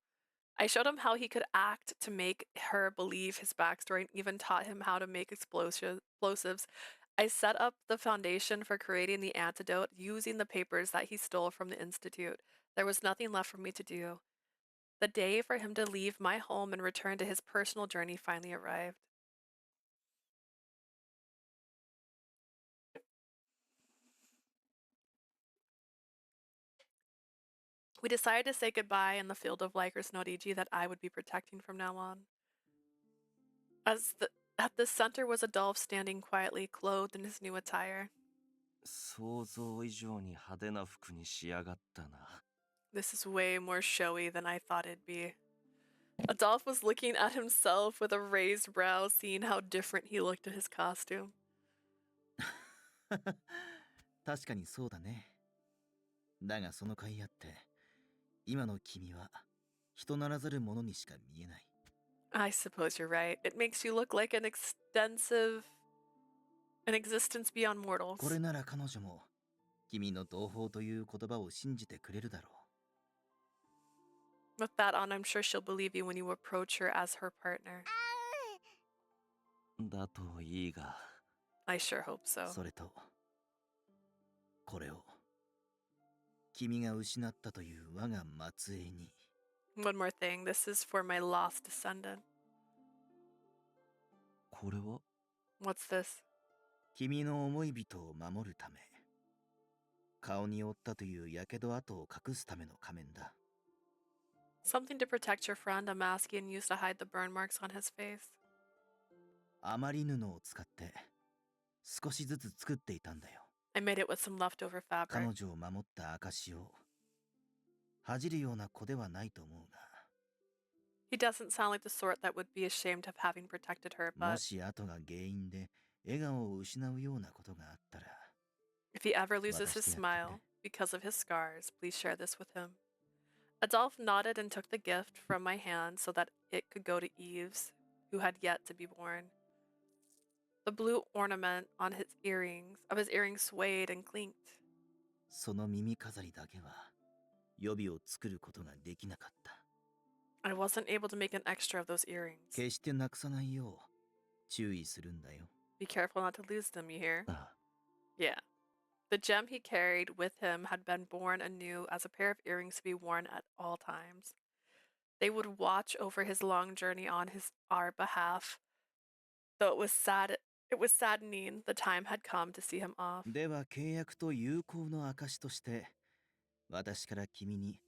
I showed him how he could act to make her believe his backstory and even taught him how to make explosives. I set up the foundation for creating the antidote using the papers that he stole from the Institute. There was nothing left for me to do. The day for him to leave my home and return to his personal journey finally arrived. We decided to say goodbye in the field of Lycoris Norigi that I would be protecting from now on. At the center was Adolphe standing quietly, clothed in his new attire. 想像以上に派手な服に仕上がったな。 This is way more showy than I thought it'd be. Adolphe was looking at himself with a raised brow, seeing how different he looked in his costume. 確かにそうだね。だがその甲斐あって、今の君は人ならざるものにしか見えない。 I suppose you're right. It makes you look like an existence beyond mortals. これなら彼女も君の同胞という言葉を信じてくれるだろう。 With that on, I'm sure she'll believe you when you approach her as her partner. だといいが。 I sure hope so. それと、これを君が失ったという我が末裔に。 One more thing, this is for my lost descendant. これは What's this? 君の思い人を守るため。顔に負ったという火傷跡を隠すための仮面だ。 Something to protect your friend, a mask Ian used to hide the burn marks on his face. 余り布を使って少しずつ作っていたんだよ。 I made it with some leftover 彼 fabric. 女を守った証を恥じるような子ではないと思う He doesn't sound like the sort that would be ashamed of having protected her, が、も but し後が原因で笑顔を失うようなことがあったら、 if he ever loses his 渡してやってくれ。 smile because of his scars, please share this with him. Adolphe nodded and took the gift from my hand so that it could go to Eves, who had yet to be born. The blue ornament on his earrings swayed and clinked. その耳飾りだけは予備を作ることができなかった。 I wasn't able to make an extra of those earrings. 決してなくさないよう注意するんだよ。 Be careful not to lose them, you hear? ああ、 Yeah. The gem he carried with him had been born anew as a pair of earrings to be worn at all times. They would watch over his long journey on our behalf. Though it was saddening the time had come to see him off. では契約と友好の証として私から君に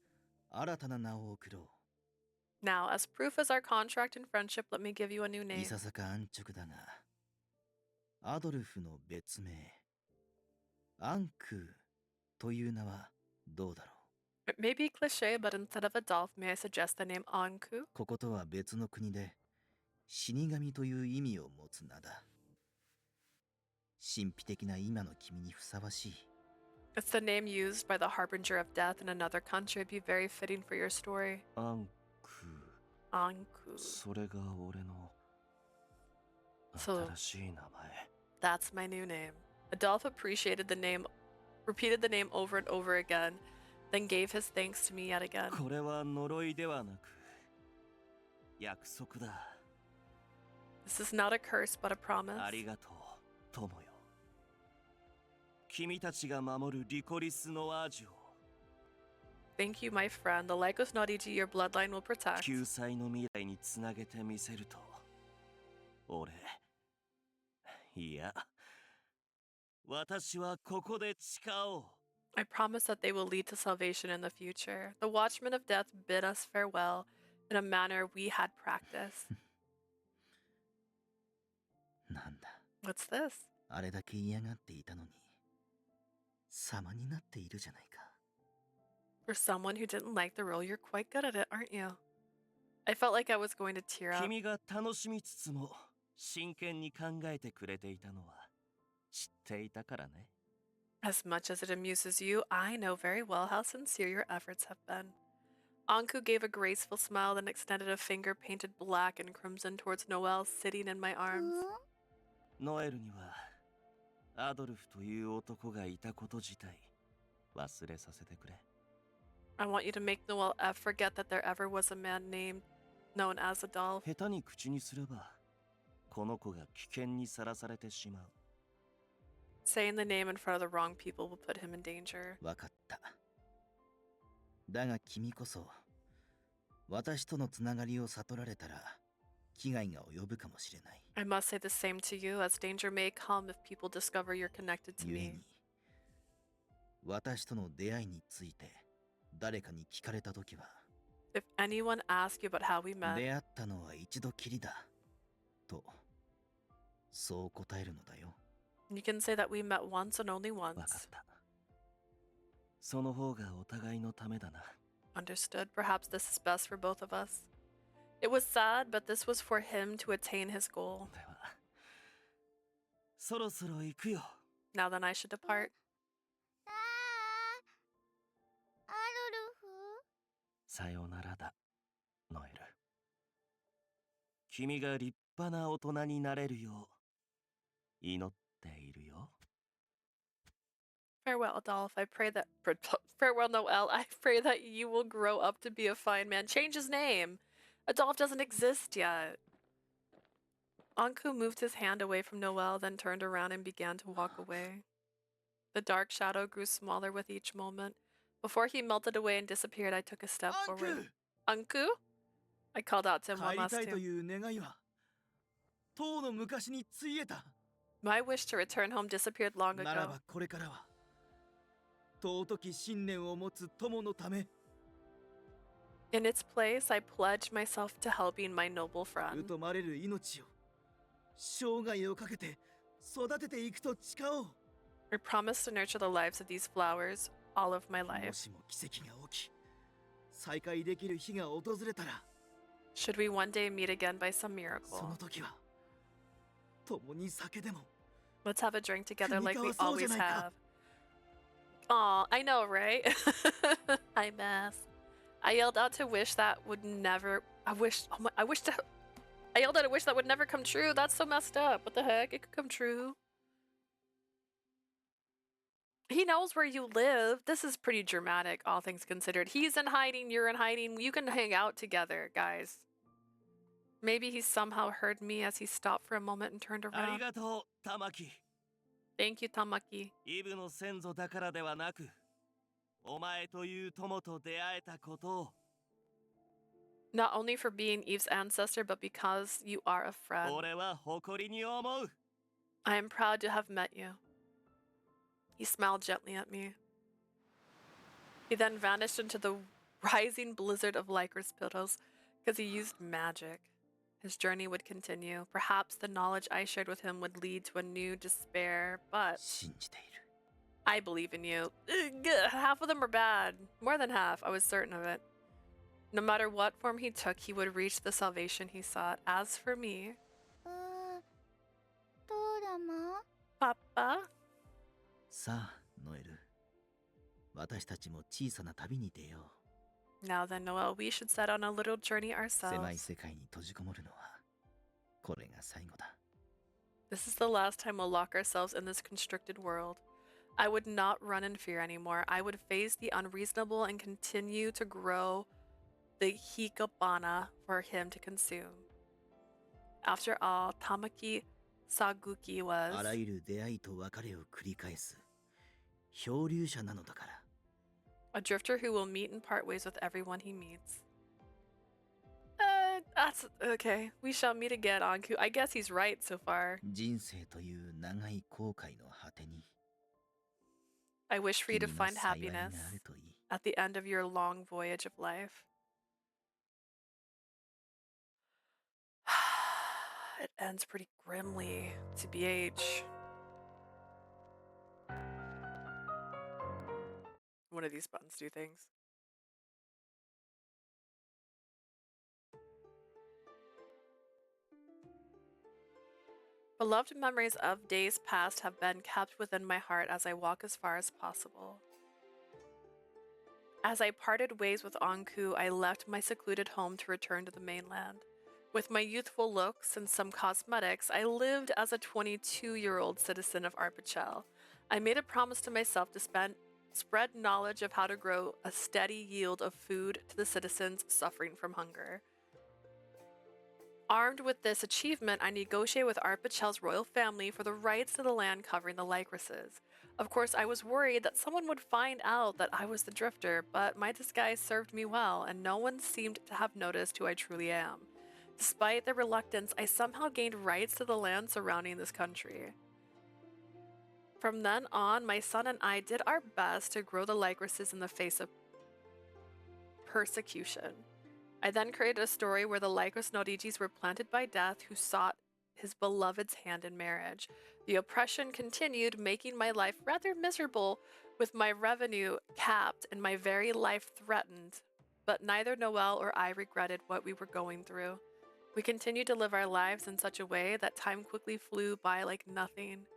新たな名を贈ろう。 Now, as proof as our contract and friendship, let me give you a new い name. ささか安直だが、アドルフの別名アンクーという名はどうだろう。 It may be cliche, but instead of Adolphe, may I suggest the name Anku? こことは別の国で死神という意味を持つ名だ。神秘的な今の君にふさわしい。 It's the name used by the harbinger of death in another country. It'd be very fitting for your story. アンク、 Anku. それが俺の So- 新しい名前。 That's my new name. Adolphe repeated the name over and over again, then gave his thanks to me yet again. これは呪いではなく約束だ。 This is not a curse, but a promise. ありがとう、友よ。君たちが守るリコリスのアージュを Thank you, my friend. The Lycos Nodiji your bloodline will protect. 救済の未来につなげてみせると。俺、いや、私はここで誓おう。 I promise that they will lead to salvation in the future. The Watchmen of Death bid us farewell in a manner we had practiced. なんだ、 What's this? あれだけ嫌がっていたのに様になっているじゃないか。 For someone who didn't like the role, you're quite good at it, aren't you? I felt like I was going to tear up. 君が楽しみつつも真剣に考えてくれていたのは知っていたからね。 As much as it amuses you, I know very well how sincere your efforts have been. Anku gave a graceful smile, then extended a finger painted black and crimson towards Noelle sitting in my arms. ノエルにはアドルフという男がいたこと自体忘れさせてくれ。 I want you to make Noelle F forget that there ever was a man known as Adolphe. 下手に口にすればこの子が危険にさらされてしまう。 Saying the name in front of the wrong people will put him in danger. わかった。だが君こそ私とのつながりを悟られたら危害が及ぶかもしれない。 I must say the same to you, as danger may come if people discover you're connected to ゆえ me. に私との出会いについて誰かに聞かれたときは、 If anyone asks you about how we met, 出会ったのは一度きりだとそう答えるのだよ。 you can say that we met once and only わか once. った。その方がお互いのためだな。 Understood. Perhaps this is best for both of us. It was sad, but this was for him to attain his goal. では、そろそろ行くよ。 Now then, I should depart. アドルフさよならだ、ノエル。君が立派な大人になれるよう祈っているよ。 Farewell, Adolphe. I pray that. Farewell, Noelle. I pray that you will grow up to be a fine man. Change his name. Adolphe doesn't exist yet. Anku moved his hand away from Noelle, then turned around and began to walk away. The dark shadow grew smaller with each moment. Before he melted away and disappeared, I took a step forward. Anku? I called out to him 帰 one り last たいと time. いう願いはとうの昔についえた。 My wish to return home disappeared long なら ago. ばこれからは尊き信念を持つ友のため In its place, I pledged myself to helping my noble friend. 疎まれる命を生涯をかけて育てていくと誓おう。 I promise to nurture the lives of these flowers all of my も life. しも奇跡が起き、再会できる日が訪れたら、 Should we one day meet again by some その miracle, 時は共に酒でも let's have a drink together like we 組み交わそうじゃ always ないか。 have. Aw, I know, right? I mess. I yelled out to wish that would never. I wish. Oh my, I wish that. I yelled out a wish that would never come true. That's so messed up. What the heck? It could come true. He knows where you live. This is pretty dramatic, all things considered. He's in hiding. You're in hiding. You can hang out together, guys. Maybe he somehow heard me as he stopped for a moment and turned あり around. がとう、玉木。 Thank you, Tamaki. イブの先祖だからではなく、お前という友と出会えたことを。 Not only for being Eve's ancestor, but because you are a friend. 俺は誇りに思う。 I am proud to have met you. He smiled gently at me. He then vanished into the rising blizzard of Lycoris pillows because he used magic. His journey would continue. Perhaps the knowledge I shared with him would lead to a new despair, but 信じている。 I believe in you. Ugh, half of them are bad. More than half, I was certain of it. No matter what form he took, he would reach the salvation he sought. As for me, ドラマ Papa, さあ、ノエル。私たちも小さな旅に出よう。 now then, Noel, we should set on a little journey 狭い ourselves. 世界に閉じこもるのは、これが最後だ。 This is the last time we'll lock ourselves in this constricted world. I would not run in fear anymore. I would face the unreasonable and continue to grow the Higanbana for him to consume. After all, Tamaki Saguki あら was ゆる出会いと別れを繰り返す漂流者なのだから。 a drifter who will meet and part ways with everyone he meets. That's okay. We shall meet again, Anku. I guess he's right so far. 人生という長い後悔の果てに、 I wish for you to 君の find 幸いが happiness あるといい。 at the end of your long voyage of life. It ends pretty grimly, TBH. One of these buttons do things. Beloved memories of days past have been kept within my heart as I walk as far as possible. As I parted ways with Anku, I left my secluded home to return to the mainland. With my youthful looks and some cosmetics, I lived as a 22-year-old citizen of Arpichel. I made a promise to myself to spread knowledge of how to grow a steady yield of food to the citizens suffering from hunger. Armed with this achievement, I negotiated with Arpichel's royal family for the rights to the land covering the Lycorises. Of course, I was worried that someone would find out that I was the drifter, but my disguise served me well, and no one seemed to have noticed who I truly am. Despite their reluctance, I somehow gained rights to the land surrounding this country. From then on, my son and I did our best to grow the Lycorises in the face of persecution. I then created a story where the Lycoris Norigis were planted by death who sought his beloved's hand in marriage. The oppression continued, making my life rather miserable, with my revenue capped and my very life threatened. But neither Noel or I regretted what we were going through. We continued to live our lives in such a way that time quickly flew by like nothing.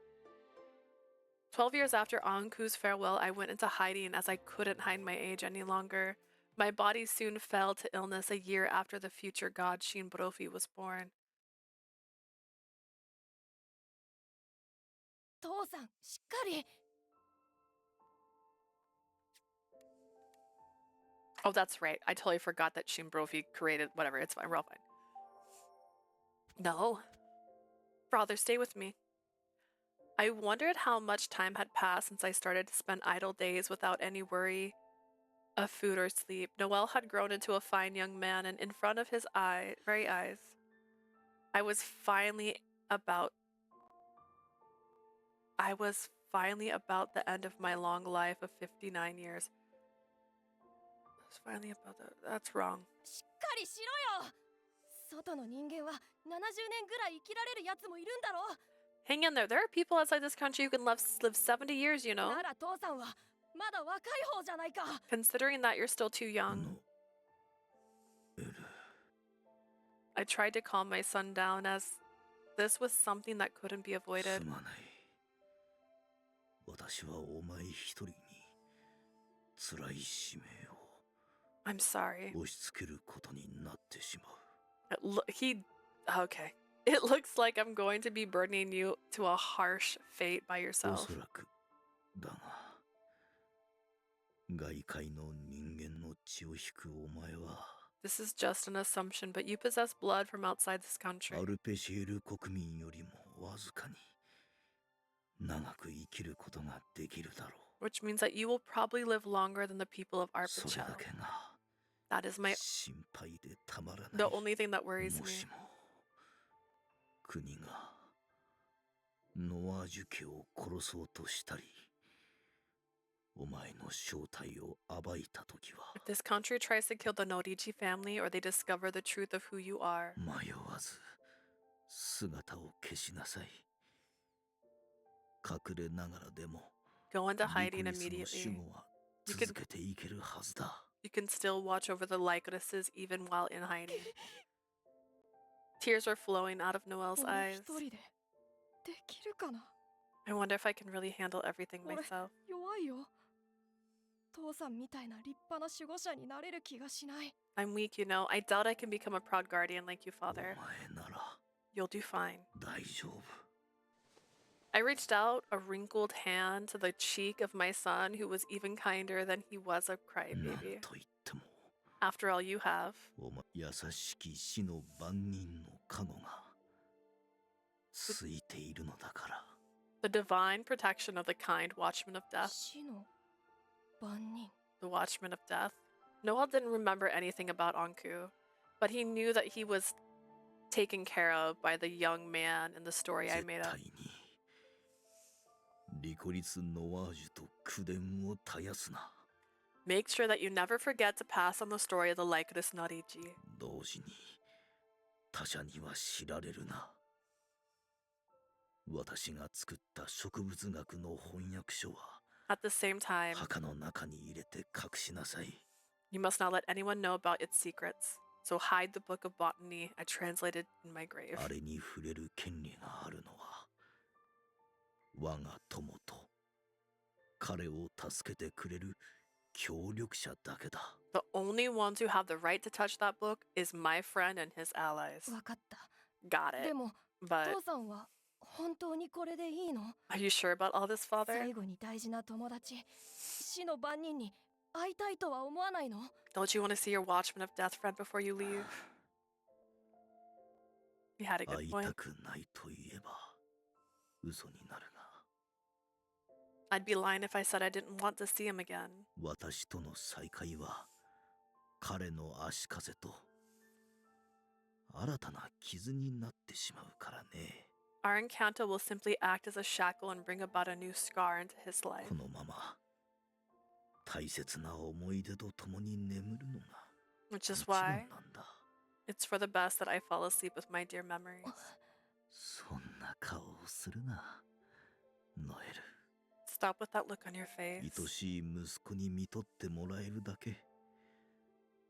12 years after Anku's farewell, I went into hiding as I couldn't hide my age any longer. My body soon fell to illness a year after the future god Shinbrofi was born. 父さん、しっかり。 Oh, that's right. I totally forgot that Shinbrofi created whatever. It's fine. We're all fine. No. Father, stay with me. I wondered how much time had passed since I started to spend idle days without any worry of food or sleep. Noel had grown into a fine young man, and in front of his very eyes, I was finally about the end of my long life of 59 years. I was finally about that. That's wrong. しっかりしろよ。外の人間は70年ぐらい生きられるやつもいるんだろ。Hang in there. There are people outside this country who can live 70 years, you know? なら父さんはまだ若い方じゃないか。 Considering that you're still too young. のエル I tried to calm my son down as this was something that couldn't be す avoided. まない。私はお前一人に辛い使命 I'm sorry. を押し付けることになってしまう。Okay. It looks like I'm going to be burdening you to a harsh fate by お yourself. そらくだが、外界の人間の血を引くお前は、 This is just an assumption, but you possess blood from outside this ア country. ルペシエル国民よりもわずかに長く生きることができるだろう。 Which means that you will probably live longer than the people of それ Arpichel. だけが That is 心配でたまらない。 the only thing that worries も me. しも国がノアージュ家を殺そうとしたり、お前の正体を暴いたときは、 If this country tries to kill the Noriji family or they discover the truth of who you are, 迷わず姿を消しなさい。隠れながらでも go into リ hiding コリスの immediately. 守護は You can- 続けていけるはずだ。 You can still watch over the Lycorises even while in hiding. Tears were flowing out of Noelle's 俺 eyes. 一人でできるかな。 I wonder if I can really handle everything 俺 myself. 弱いよ。父さんみたいな立派な守護者になれる気がしない。 I'm weak, you know. I doubt I can become a proud guardian like you, お father. 前なら You'll do fine. 大丈夫。 I reached out a wrinkled hand to the cheek of my son, who was even kinder than he was a なん crybaby. と言っても After all, you have. お前優しき死の番人の加護がついているのだから。 The divine protection of the kind watchman of death. 死の番人。 The watchman of death. Noel didn't remember anything about Anku, but he knew that he was taken care of by the young man in the story I 絶 made up. 対にリコリス・ノワージュと口伝を絶やすな。 Make sure that you never forget to pass on the story of the Lycoris Noriji. 同時に他者には知られるな。私が作った植物学の翻訳書は At the same time, 墓の中に入れて隠しなさい。 you must not let anyone know about its secrets. So hide the book of botany I translated in my grave. あれに触れる権利があるのは我が友と彼を助けてくれる協力者だけだ。 The only ones who have the right to touch that book is my friend and his allies. わかった。 Got で it. も But 父さんは本当にこれでいいの？ are you sure about all this, father? 最後に大事な友達、死の番人に会いたいとは思わないの？ Don't you want to see your watchman of death friend before you leave? You had a 会 good い point. たくないと言えば嘘になるが、 I'd be lying if I said I didn't want to see him again. 私との再会は彼の足かせと新たな傷になってしまうからね。 Our encounter will simply act as a shackle and bring about a new scar into his life. このまま大切な思い出とともに眠るのが Which も is ちろん why なんだ。 it's for the best that I fall asleep with my dear memories. そんな顔をするな、ノエル。 Stop with that look on your face. 愛しい息子に見とってもらえるだけ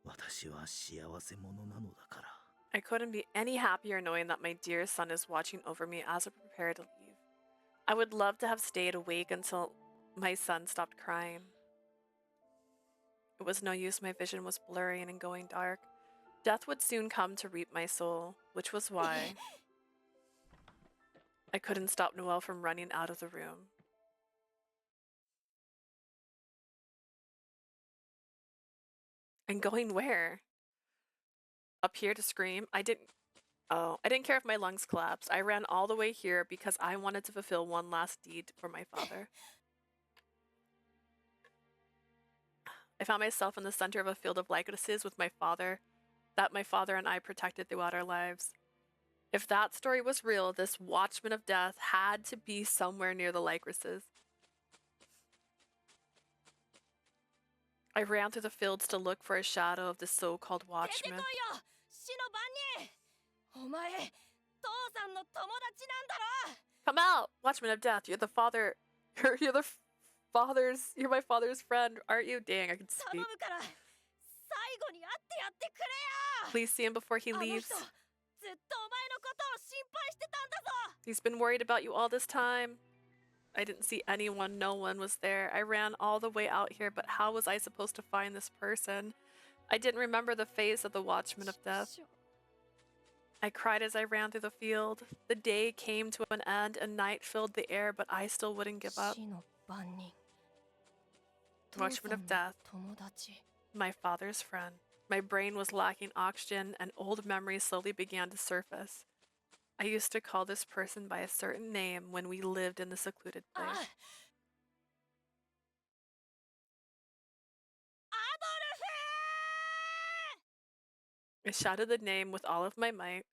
私は幸せ者なのだから。 I couldn't be any happier knowing that my dear son is watching over me as I prepare to leave. I would love to have stayed awake until my son stopped crying. It was no use, my vision was blurring and going dark. Death would soon come to reap my soul, which was why I couldn't stop Noelle from running out of the room. And going where? Up here to scream? I didn't care if my lungs collapsed. I ran all the way here because I wanted to fulfill one last deed for my father. I found myself in the center of a field of lycorises with my father, that my father and I protected throughout our lives. If that story was real, this watchman of death had to be somewhere near the lycorises. I ran through the fields to look for a shadow of the so-called 出てこい watchman. よ死の番人。お前父さんの友達なんだろ。 Come out, Watchman of Death. You're the father. You're the father's. You're my father's friend, aren't you? Dang, I can 頼 speak. むから最後に会ってやってくれよ。 Please see him before he あの leaves. 人ずっとお前のことを心配してたんだぞ。 He's been worried about you all this time. I didn't see anyone. No one was there. I ran all the way out here, but how was I supposed to find this person? I didn't remember the face of the Watchman of Death. I cried as I ran through the field. The day came to an end and night filled the air, but I still wouldn't give up. 死の番人。 Watchman of Death, 友達。 my father's friend. My brain was lacking oxygen and old memories slowly began to surface. I used to call this person by a certain name when we lived in the secluded place. アドルフ I shouted the name with all of my might.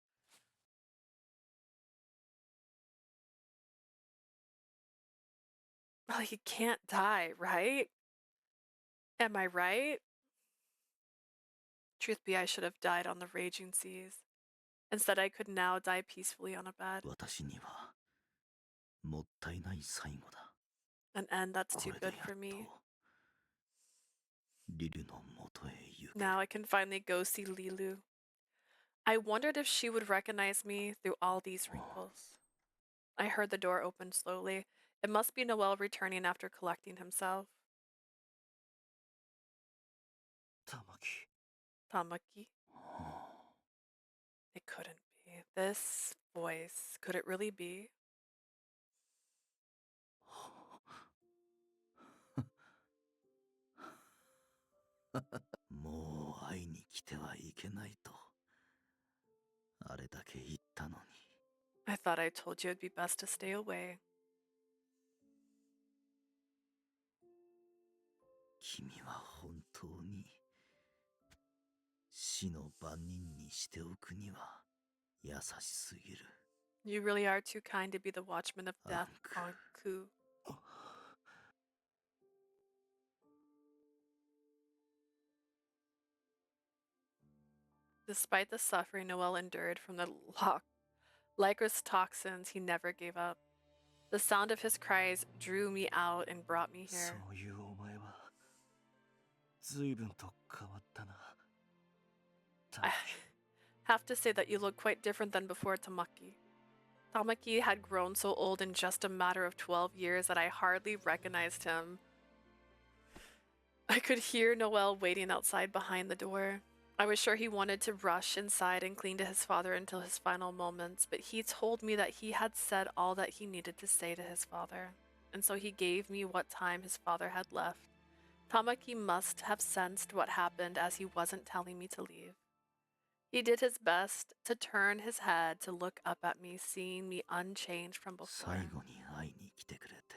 Well, he can't die, right? Am I right? Truth be, I should have died on the raging seas. Instead, I could now die peacefully on a bed. 私にはもったいない最後だ。 An end that's こ too れで good やっ for と me. リルの元へ行く。 Now I can finally go see Lilu. I wondered if she would recognize me through all these wrinkles. I heard the door open slowly. It must be Noel returning after collecting himself. 玉木。 Tamaki. It couldn't be. This voice, could it really be? もう会いに来てはいけないとあれだけ言ったのに。 I thought I told you it'd be best to stay away. 君は本当に死の番人にしておくには優しすぎる。 You really are too kind to be the Watchman of Death, Anku. Despite the suffering Noel endured from the Lycoris toxins, he never gave up. The sound of his cries drew me out and brought me そ here. ういうお前は随分と変わったな。 I have to say that you look quite different than before, Tamaki. Tamaki had grown so old in just a matter of 12 years that I hardly recognized him. I could hear Noel waiting outside behind the door. I was sure he wanted to rush inside and cling to his father until his final moments, but he told me that he had said all that he needed to say to his father, and so he gave me what time his father had left. Tamaki must have sensed what happened as he wasn't telling me to leave. He did his best to turn his head to look up at me, seeing me unchanged from 最 before. 後に会いに来てくれて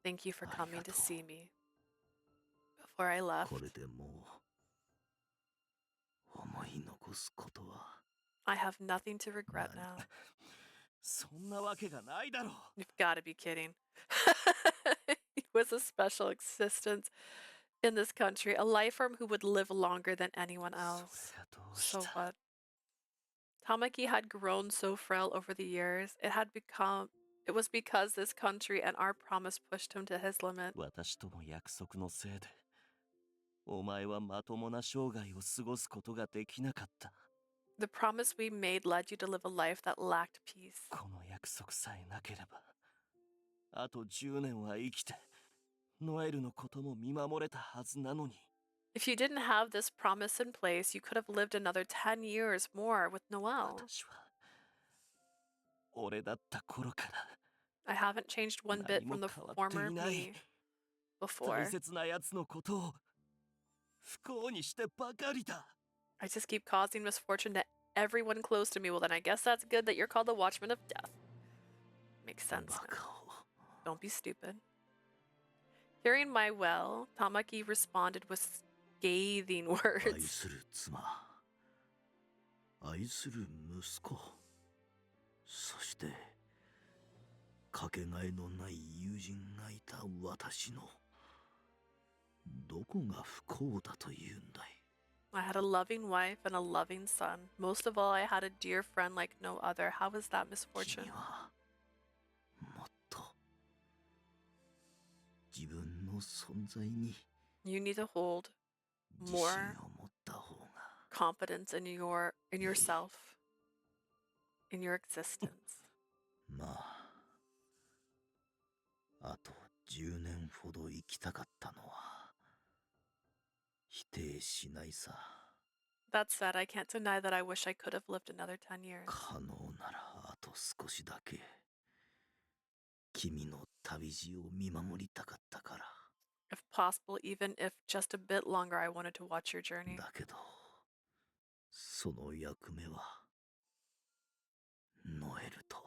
Thank you for coming to Arigato. see me. Before I left, これでもう思い残すことは I have nothing to regret now. そんなわけがないだろう。 You've got to be kidding. He was a special existence in this country, a life form who would live longer than anyone そ else. れがどうし So た。 what? Tamaki had grown so frail over the years. It was because this country and our promise pushed him to his limit. 私との約束のせいでお前はまともな生涯を過ごすことができなかった。 The promise we made led you to live a life that lacked peace. この約束さえなければあと10年は生きてノエルのことも見守れたはずなのに。 If you didn't have this promise in place, you could have lived another 10 years more with Noel. 私は俺だった頃から I haven't changed one bit 何も from the 変わって former いない。 me before. 大切な奴のことを不幸にしてばかりだ。 I just keep causing misfortune to everyone close to me. Well, then I guess that's good that you're called the Watchman of Death. Makes sense バ now. カを Don't be stupid. Hearing my well, Tamaki responded with scathing 愛 words. する妻愛する息子そしてかけがえのない友人がいた私のどこが不幸だというんだい。I had a loving wife and a loving son. Most of all, I had a dear friend like no other. How is that misfortune? 君はもっと自分の存在に You need to hold 自信 more を持った方が confidence in yourself, in your existence. まああと10年ほど生きたかったのは否定しないさ。 That said, I can't deny that I wish I could have lived another 10 years. 可能ならあと少しだけ君の旅路を見守りたかったから。 If possible, even if just a bit longer, I wanted to watch your journey. だけどその役目はノエルと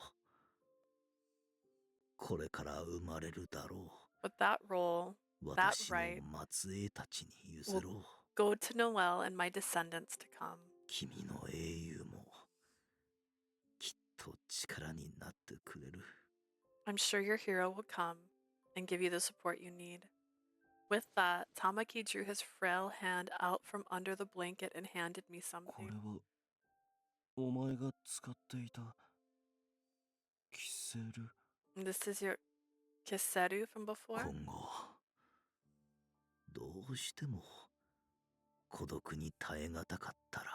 これから生まれるだろ But that role, う that 私の right, 末裔たちに譲ろう。 go to Noel and my descendants to come. 君の英雄もきっと力になってくれる。 I'm sure your hero will come and give you the support you need. With that, Tamaki drew his frail hand out from under the blanket and handed me これ something. はお前が使っていたキセル。 And this is your kiseru from before? 今後どうしても孤独に耐えがたかったら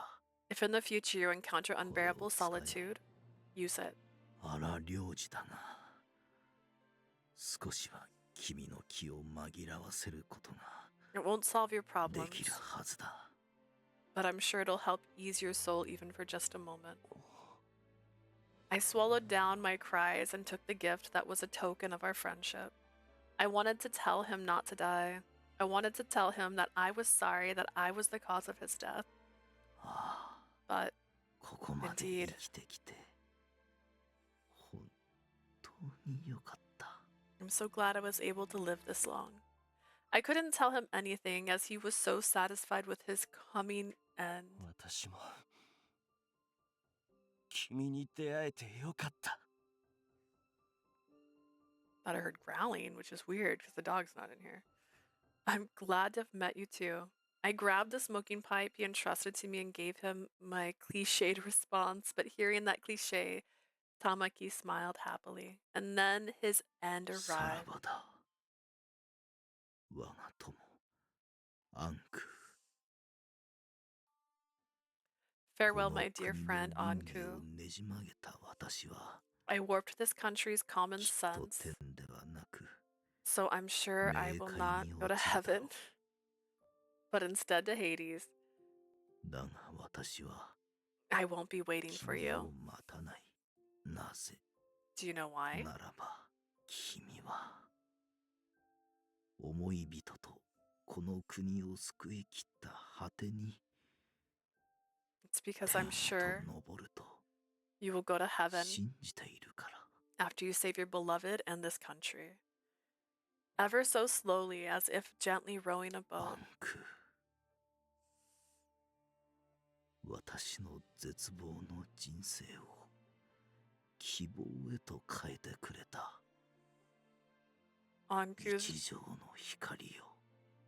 If in the future you encounter unbearable solitude, use it. 荒領事だが少しは君の気を紛らわせることが It won't solve your で problems, きるはずだ。 but I'm sure it'll help ease your soul even for just a moment. I swallowed down my cries and took the gift that was a token of our friendship. I wanted to tell him not to die. I wanted to tell him that I was sorry that I was the cause of his death. ああ But ここまで Indeed. 生きてきて本当によかった。 I'm so glad I was able to live this long. I couldn't tell him anything as he was so satisfied with his coming end. 私も君に出会えてよかった。 Thought I heard growling, which is weird because the dog's not in here. I'm glad to have met you too. I grabbed the smoking pipe he entrusted to me and gave him my cliched response, but hearing that cliche, Tamaki smiled happily. And then his end さら arrived. ばだ我が友アンク。 Farewell, この my dear 国の friend 倫理を Anku. ねじ曲げた私は I warped this country's common きっと sense, 天ではなく so I'm sure I will not go to heaven, but instead to Hades. だが私は I won't be waiting for 君 you. を待たない。なぜ Do you know why? ならば君は思い人とこの国を救い切った果てに It's because 天 I'm へ sure と昇ると you will go to heaven 信じているから。 after you save your beloved and this country. Ever so slowly, as if gently rowing a ア boat, ンク私の絶望の人生を希望へと変えてくれた Anku's 日常の光よ。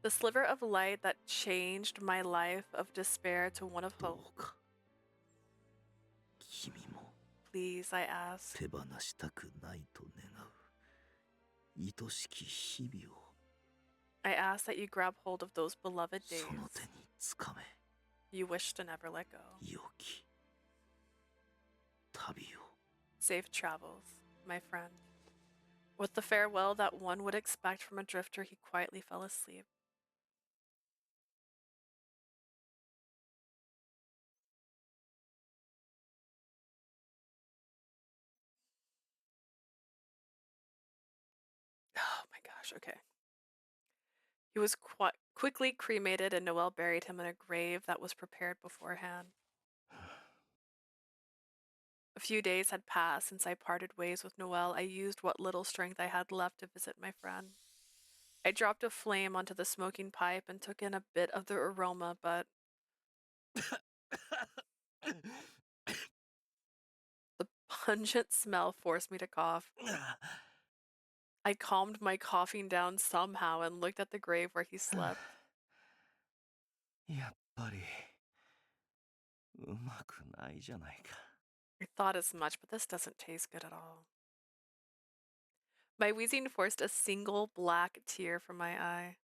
the sliver of light that changed my life of despair to one of ど hope. うか君も Please, I ask, 手放したくないと願う愛しき日々を I ask that you grab hold of those beloved そ days の手につかめ you wish to never let go. 良き旅を。 Safe travels, my friend. With the farewell that one would expect from a drifter, he quietly fell asleep. Oh my gosh, okay. He was quickly cremated, and Noel buried him in a grave that was prepared beforehand. A few days had passed since I parted ways with Noel. I used what little strength I had left to visit my friend. I dropped a flame onto the smoking pipe and took in a bit of the aroma, but the pungent smell forced me to cough. I calmed my coughing down somehow and looked at the grave where he slept. やっぱりうまくないじゃないか。 I thought as much, but this doesn't taste good at all. My wheezing forced a single black tear from my eye.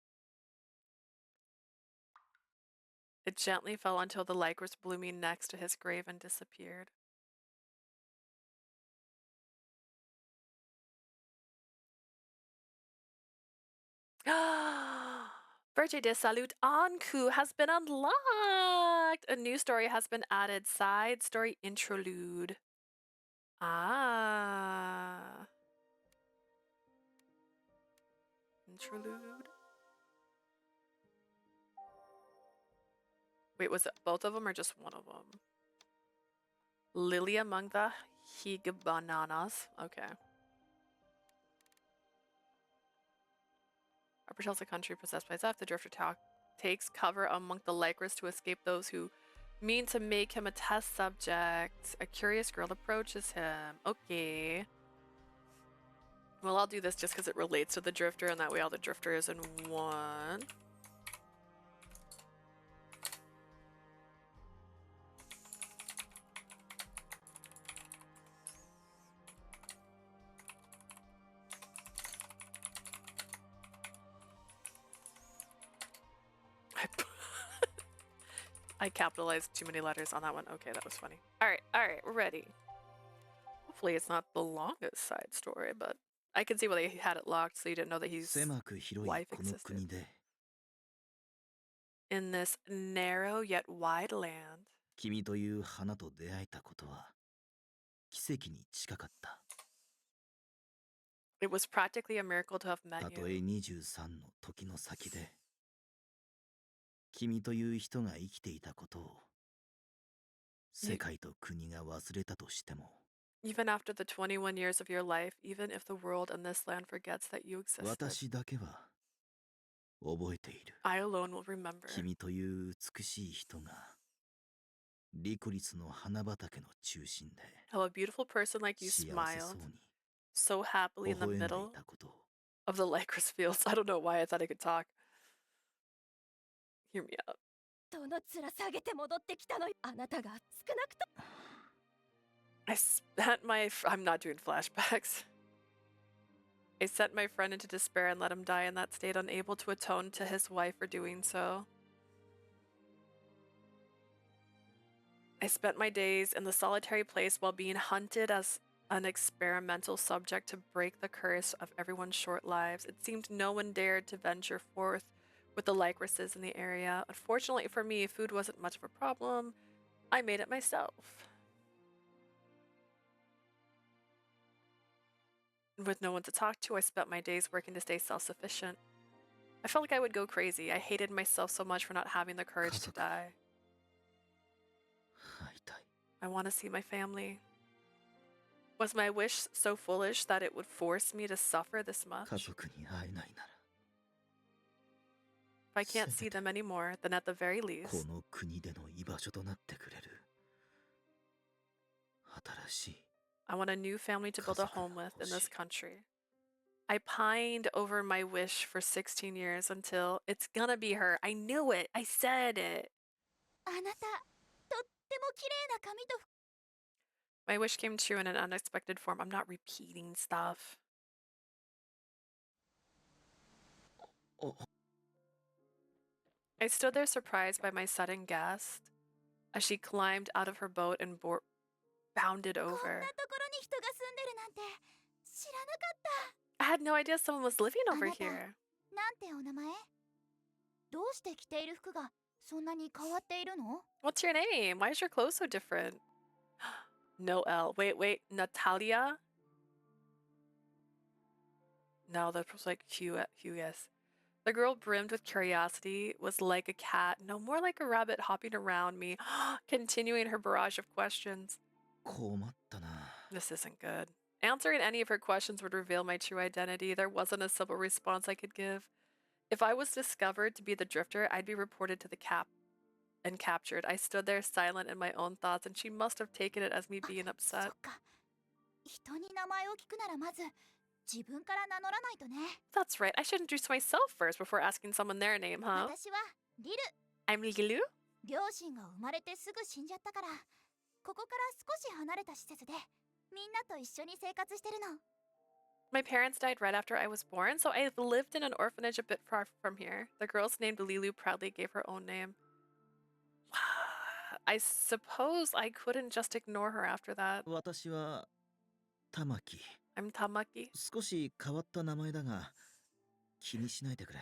It gently fell until the lycris blooming next to his grave and disappeared. Virche de Salut Anku has been unlocked! A new story has been added. Side story Interlude. Ah. Interlude. Wait, was it both of them or just one of them? Lily among the Higanbanas. Okay. Upper Chelsea country possessed by Zeph. The drifter takes cover among the Lycris to escape those who mean to make him a test subject. A curious girl approaches him. Okay. Well, I'll do this just because it relates to the drifter, and that way all the drifter is in one. I capitalized too many letters on that one. Okay, that was funny. All right, we're ready. Hopefully it's not the longest side story, but I can see why they had it locked, so you didn't know that his 狭く広い wife この existed. 国で In this narrow yet wide land, 君という花と出会えたことは奇跡に近かった。 it was practically a miracle to have た met とえ you. 23の時の先で君という人が生きていたことを世界と国が忘れたとしても Even after the 21 years of your life, even if the world and this land forgets that you existed, 私だけは覚えている。 I alone will remember 君という美しい人がリコリスの花畑の中心で how a beautiful person like you 幸せ smiled そうに so happily 微 in the 笑んでい middle たことを of the Lycris fields. I don't know why I thought I could talk. Hear me out. どの面下げて戻ってきたのよ。あなたが少なくと I spent my. I'm not doing flashbacks. I sent my friend into despair and let him die in that state, unable to atone to his wife for doing so. I spent my days in the solitary place while being hunted as an experimental subject to break the curse of everyone's short lives. It seemed no one dared to venture forth with the lycrises in the area. Unfortunately for me, food wasn't much of a problem. I made it myself. With no one to talk to, I spent my days working to stay self-sufficient. I felt like I would go crazy. I hated myself so much for not having the courage to die. 会いたい。 I want to see my family. Was my wish so foolish that it would force me to suffer this 家 much? 族に会えないなら If I can't see them anymore, then at the very こ least, の国での居場所となってくれる新しい I want a new family to build a home with in this country. I pined over my wish for 16 years until it's gonna be her. I knew it. I said it. あなたとっても綺麗な髪と My wish came true in an unexpected form. I'm not repeating stuff. お I stood there surprised by my sudden guest as she climbed out of her boat and bounded こんなと over. ころに人が住んでるなんて知らなかっ I had no idea someone was living over あなた here. た。なんてお名前？どうして着ている服がそんなに変わっているの？ What's your name? Why is your clothes so different? Noelle. Wait. Natalia? No, that was like Hughes. The girl brimmed with curiosity was like a cat, no more like a rabbit hopping around me, continuing her barrage of questions. 困ったな。 This isn't good. Answering any of her questions would reveal my true identity. There wasn't a simple response I could give. If I was discovered to be the drifter, I'd be reported to the and captured. I stood there silent in my own thoughts, and she must have taken it as me being そ upset. っか。人に名前を聞くならまず自分から名乗らないとね。 That's right. I should introduce myself first before asking someone their name, huh? 私はリル。I'm Lilu. 両親が生まれてすぐ死んじゃったから、ここから少し離れた施設でみんなと一緒に生活してるの。 My parents died right after I was born, so I lived in an orphanage a bit far from here. The girls named Lilu proudly gave her own name. I suppose I couldn't just ignore her after that. 私は玉木。 I'm Tamaki. 少し変わった名前だが気にしないでくれ。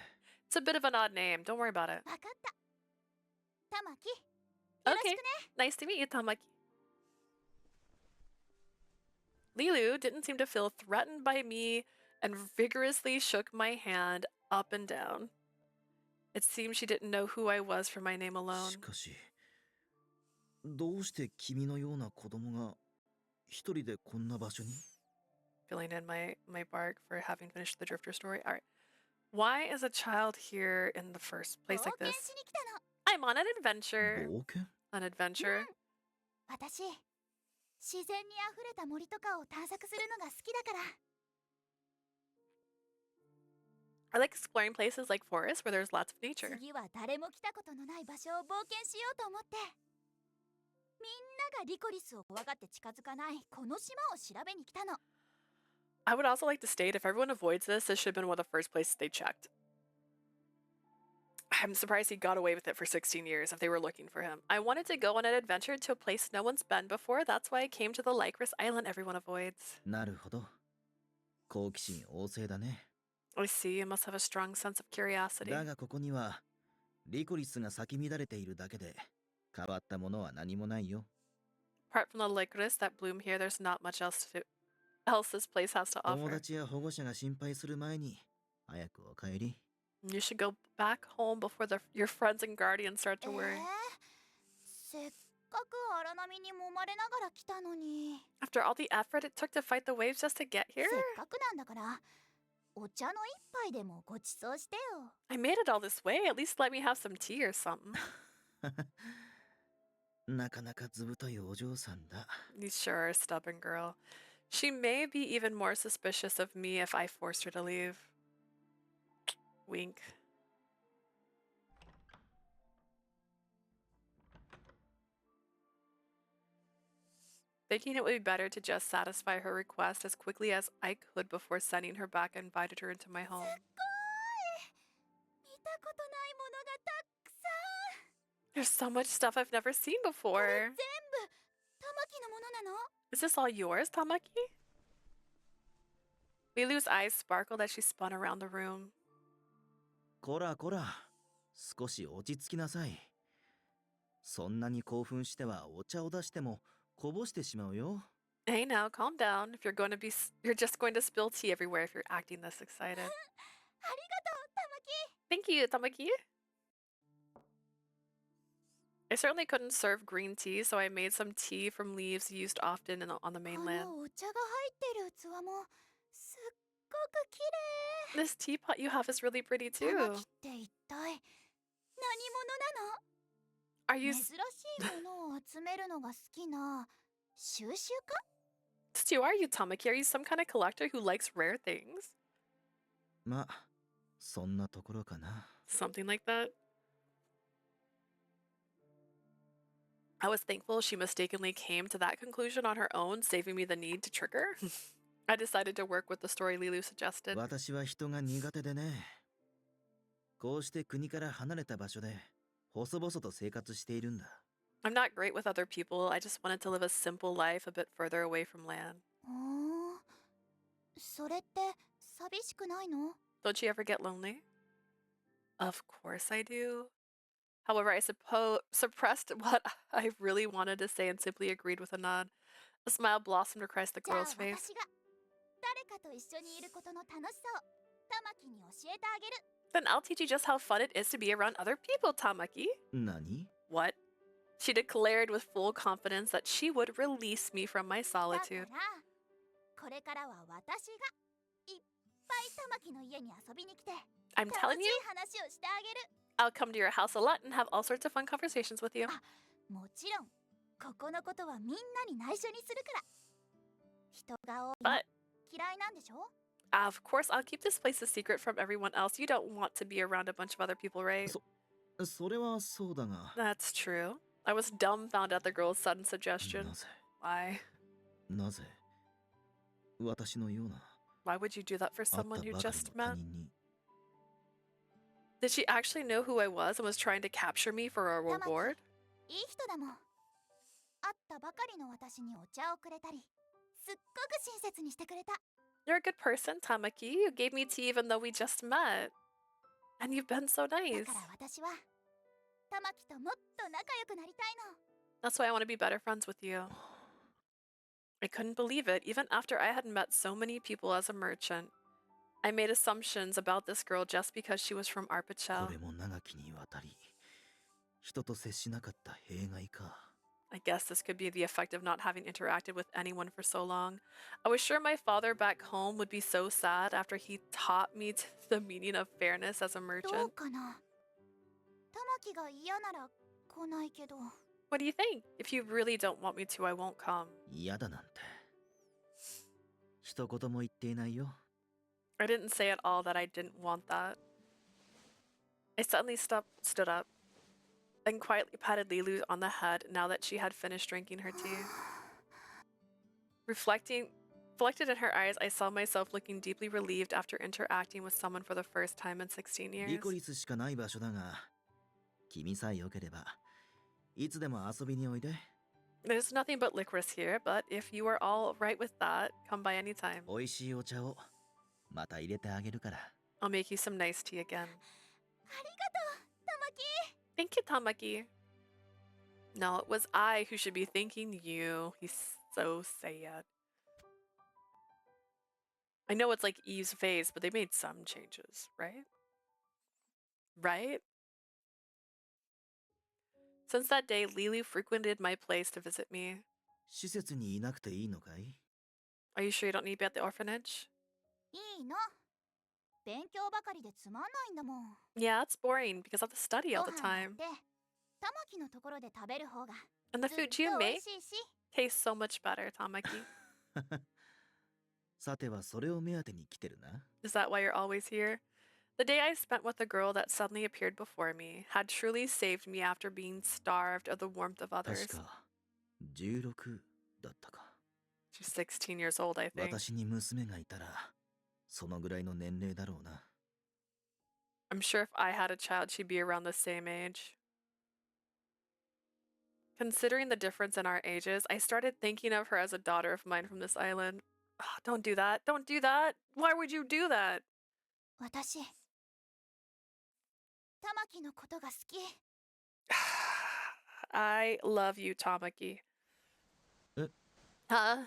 It's a bit of an odd name. Don't worry about it. わかった。玉木、よろ Okay. しくね。 Nice to meet you, Tamaki. Lilu didn't seem to feel threatened by me and vigorously shook my hand up and down. It seemed she didn't know who I was for my name alone. しかしどうして君のような子供が一人でこんな場所に？ Filling in my bark for having finished the Drifter story. All right. Why is a child here in the first place 冒 like 険 this? しに来たの。 I'm on an adventure. 冒険？ An adventure. 私、自然にあふれた森とかを探索するのが好きだから。 I like exploring places like forests where there's lots of nature. 次は誰も来たことのない場所を冒険しようと思って。みんながリコリスを怖がって近づかないこの島を調べに来たの。 I would also like to state if everyone avoids this, this should have been one of the first places they checked. I'm surprised he got away with it for 16 years if they were looking for him. I wanted to go on an adventure to a place no one's been before. That's why I came to the Lycoris Island everyone avoids. なるほど。好奇心旺盛だね。 I see, you must have a strong sense of curiosity. だがここにはリコリスが咲き乱れているだけで変わったものは何もないよ。 Apart from the Lycoris that bloom here, there's not much else this place has to 友 offer. 達や保護者が心配する前に早くお帰り。 You should go back home before your friends and guardians start to worry. せっかく荒波に揉まれながら来たのに。 After all the effort it took to fight the waves just to get here? せっかくなんだから、お茶の一杯でもごちそうしてよ。 I made it all this way. At least let me have some tea or something. なかなかずぶといお嬢さんだ。 You sure are a stubborn girl. She may be even more suspicious of me if I forced her to leave. Wink. Thinking it would be better to just satisfy her request as quickly as I could before sending her back, I invited her into my home. 見たことないものがたくさん。 There's so much stuff I've never seen これ before. 全部玉木のものなの？ Is this all yours, Tamaki? Lilu's eyes sparkled as she spun around the room. こらこら、少し落ち着きなさい。そんなに興奮してはお茶を出してもこぼしてしまうよ。 Hey now, calm down. If you're just going to spill tea everywhere if you're acting this excited. ありがとう、玉木。 Thank you, Tamaki. I certainly couldn't serve green tea, so I made some tea from leaves used often on the こ mainland. のお茶が入ってる器もすっごく綺麗。 This teapot you have is really pretty 玉 too. 木って一体何者なの？ Are you 珍しいものを集めるのが好きな収集家？ Stu, are you Tamaki? Are you some kind of collector who likes rare things? ま、そんなところかな。 Something like that. I was thankful she mistakenly came to that conclusion on her own, saving me the need to trick her. I decided to work with the story Lilu suggested. 私は人が苦手でね。こうして国から離れた場所で細々と生活しているんだ。 I'm not great with other people. I just wanted to live a simple life a bit further away from land. それって寂しくないの？ Don't you ever get lonely? Of course I do. However, I suppressed what I really wanted to say and simply agreed with a nod. A smile blossomed across the じゃあ girl's face. 私が誰かと一緒にいることの楽しさを玉木に教えてあげる。 Then I'll teach you just how fun it is to be around other people, Tamaki. 何？ What? She declared with full confidence that she would release me from my だから solitude. これからは私がいっぱい玉木の家に遊びに来て I'm 楽 telling しい you, 話をしてあげる。 I'll come to your house a lot and have all sorts of fun conversations with you. もちろんここのことはみんなに内緒にするから。人が多いの But 嫌いなんでしょ？ of course, I'll keep this place a secret from everyone else. You don't want to be around a bunch of other people, right? それはそうだが、 That's true. I was dumbfounded at the girl's sudden suggestion. なぜ Why? なぜ私のような Why would you do that for 会っ someone た you ばかり just の他 met? 人に Did she actually know who I was and was trying to capture me for a reward? いい人だもん。会ったばかりの私にお茶をくれたり、すっごく親切にしてくれた。 You're a good person, Tamaki. You gave me tea even though we just met. And you've been so だ nice. から私は玉木ともっと仲良くなりたいの。 That's why I want to be better friends with you. I couldn't believe it, even after I had met so many people as a merchant. I made assumptions about this girl just because she was from こ Arpichel. れも長きにわたり人と接しなかった弊害か。 I guess this could be the effect of not having interacted with anyone for so long. I was sure my father back home would be so sad after he taught me the meaning of fairness as a どう merchant. かな。玉木が嫌なら来ないけど。 What do you think? If you really don't want me to, I won't come. 嫌だなんて一言も言っていないよ。 I didn't say at all that I didn't want that. I suddenly stood up and quietly patted Lilu on the head now that she had finished drinking her tea. Reflected in her eyes, I saw myself looking deeply relieved after interacting with someone for the first time in 16 years. リコリスしかない場所だが、君さえ良ければいつでも遊びにおいで。 There's nothing but licorice here, but if you are all right with that, come by anytime. 美味しいお茶をまた入れてあげるから。 I'll make you some nice tea again. ありがとう、玉木。 Thank you, Tamaki. No, it was I who should be thanking you. He's so sad. I know it's like Eve's phase, but they made some changes, right? Right? Since that day, Lilu frequented my place to visit me. 施設にいなくていいのかい？ Are you sure you don't need to be at the orphanage? いいの。勉強ばかりでつまんないんだもん。 Yeah, it's boring because I have to study ご all the 飯だっ time. て玉木のところで食べる方が And ず the っ food you と美 make 味しいし。 tastes so much better, Tamaki. さてはそれを目当てに来てるな。 Is that why you're always here? The day I spent with the girl that suddenly appeared before me had truly saved me after being starved of the warmth of 確 others. か16だったか。 She's 16 years old, I think. 私に娘がいたらそのぐらいの年齢だろうな。 I'm sure if I had a child, she'd be around the same age. Considering the difference in our ages, I started thinking of her as a daughter of mine from this island. Ah, don't do that. Don't do that. Why would you do that? 私玉木のことが好き。 I love you, Tamaki. Eh? Huh?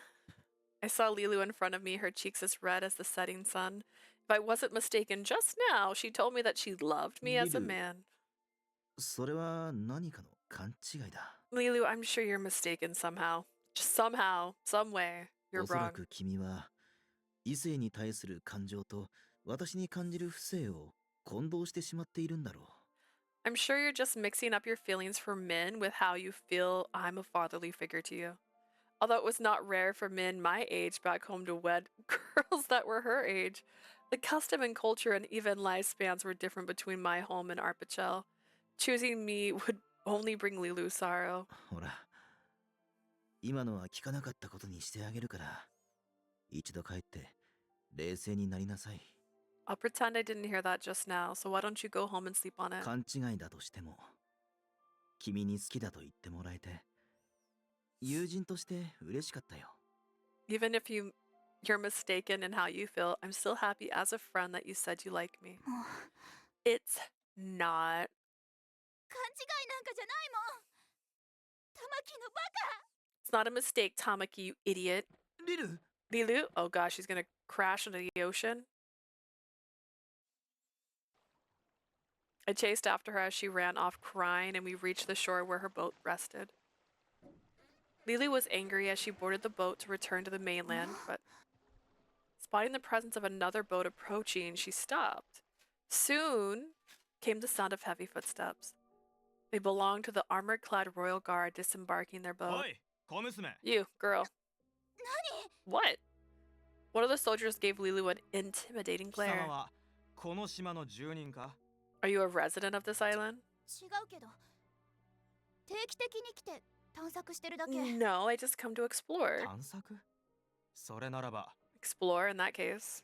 I saw Lilu in front of me, her cheeks as red as the setting sun. If I wasn't mistaken, just now she told me that she loved me as a Lilu. man. それは何かの勘違いだ。 Lilu, I'm sure you're mistaken somehow. Just somehow, some way, you're おそら wrong. く君は異性に対する感情と私に感じる不正を混同してしまっているんだろう。 I'm sure you're just mixing up your feelings for men with how you feel I'm a fatherly figure to you. Although it was not rare for men my age back home to wed girls that were her age, the custom and culture and even lifespans were different between my home and Arpichel. Choosing me would only bring Lilu sorrow. ほら、今のは聞かなかったことにしてあげるから、一度帰って冷静になりなさい。 I'll pretend I didn't hear that just now, so why don't you go home and sleep on it? 勘違いだとしても、君に好きだと言ってもらえて、友人として嬉しかったよ。 Even if you're mistaken in how you feel, I'm still happy as a friend that you said you like me. もう It's not. 勘違いなんかじゃないもん。玉木のバカ。 It's not a mistake, Tamaki, you idiot. リル Lilu? Oh gosh, she's gonna crash into the ocean. I chased after her as she ran off crying, and we reached the shore where her boat rested. Lilu was angry as she boarded the boat to return to the mainland, but spotting the presence of another boat approaching, she stopped. Soon came the sound of heavy footsteps. They belonged to the armor-clad royal guard disembarking their boat. おい小娘 You, girl. 何？ What? One of the soldiers gave Lilu an intimidating 貴様 glare. はこの島の住人か Are you a resident of this island? 違うけど、定期的に来て探索してるだけ。 No, I just come to explore. 探索？それならば Explore in that case.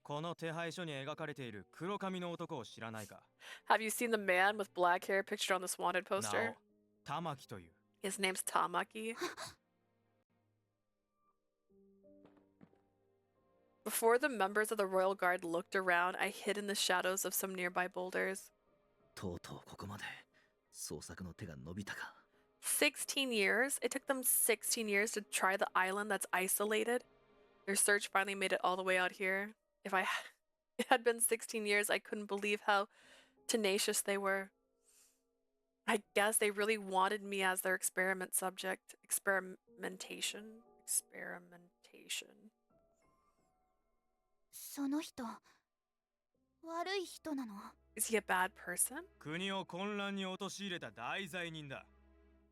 この手配書に描かれている黒髪の男を知らないか？ Have you seen the man with black hair pictured on this wanted 名 poster? を玉木という。 His name's Tamaki. Before the members of the royal guard looked around, I hid in the shadows of some nearby boulders. とうとうここまで捜索の手が伸びたか。 16 years? It took them 16 years to try the island that's isolated. Their search finally made it all the way out here. If it had been 16 years, I couldn't believe how tenacious they were. I guess they really wanted me as their experiment subject. Experimentation? その人、悪い人なの？ Is he a bad person? 国を混乱に陥れた大罪人だ。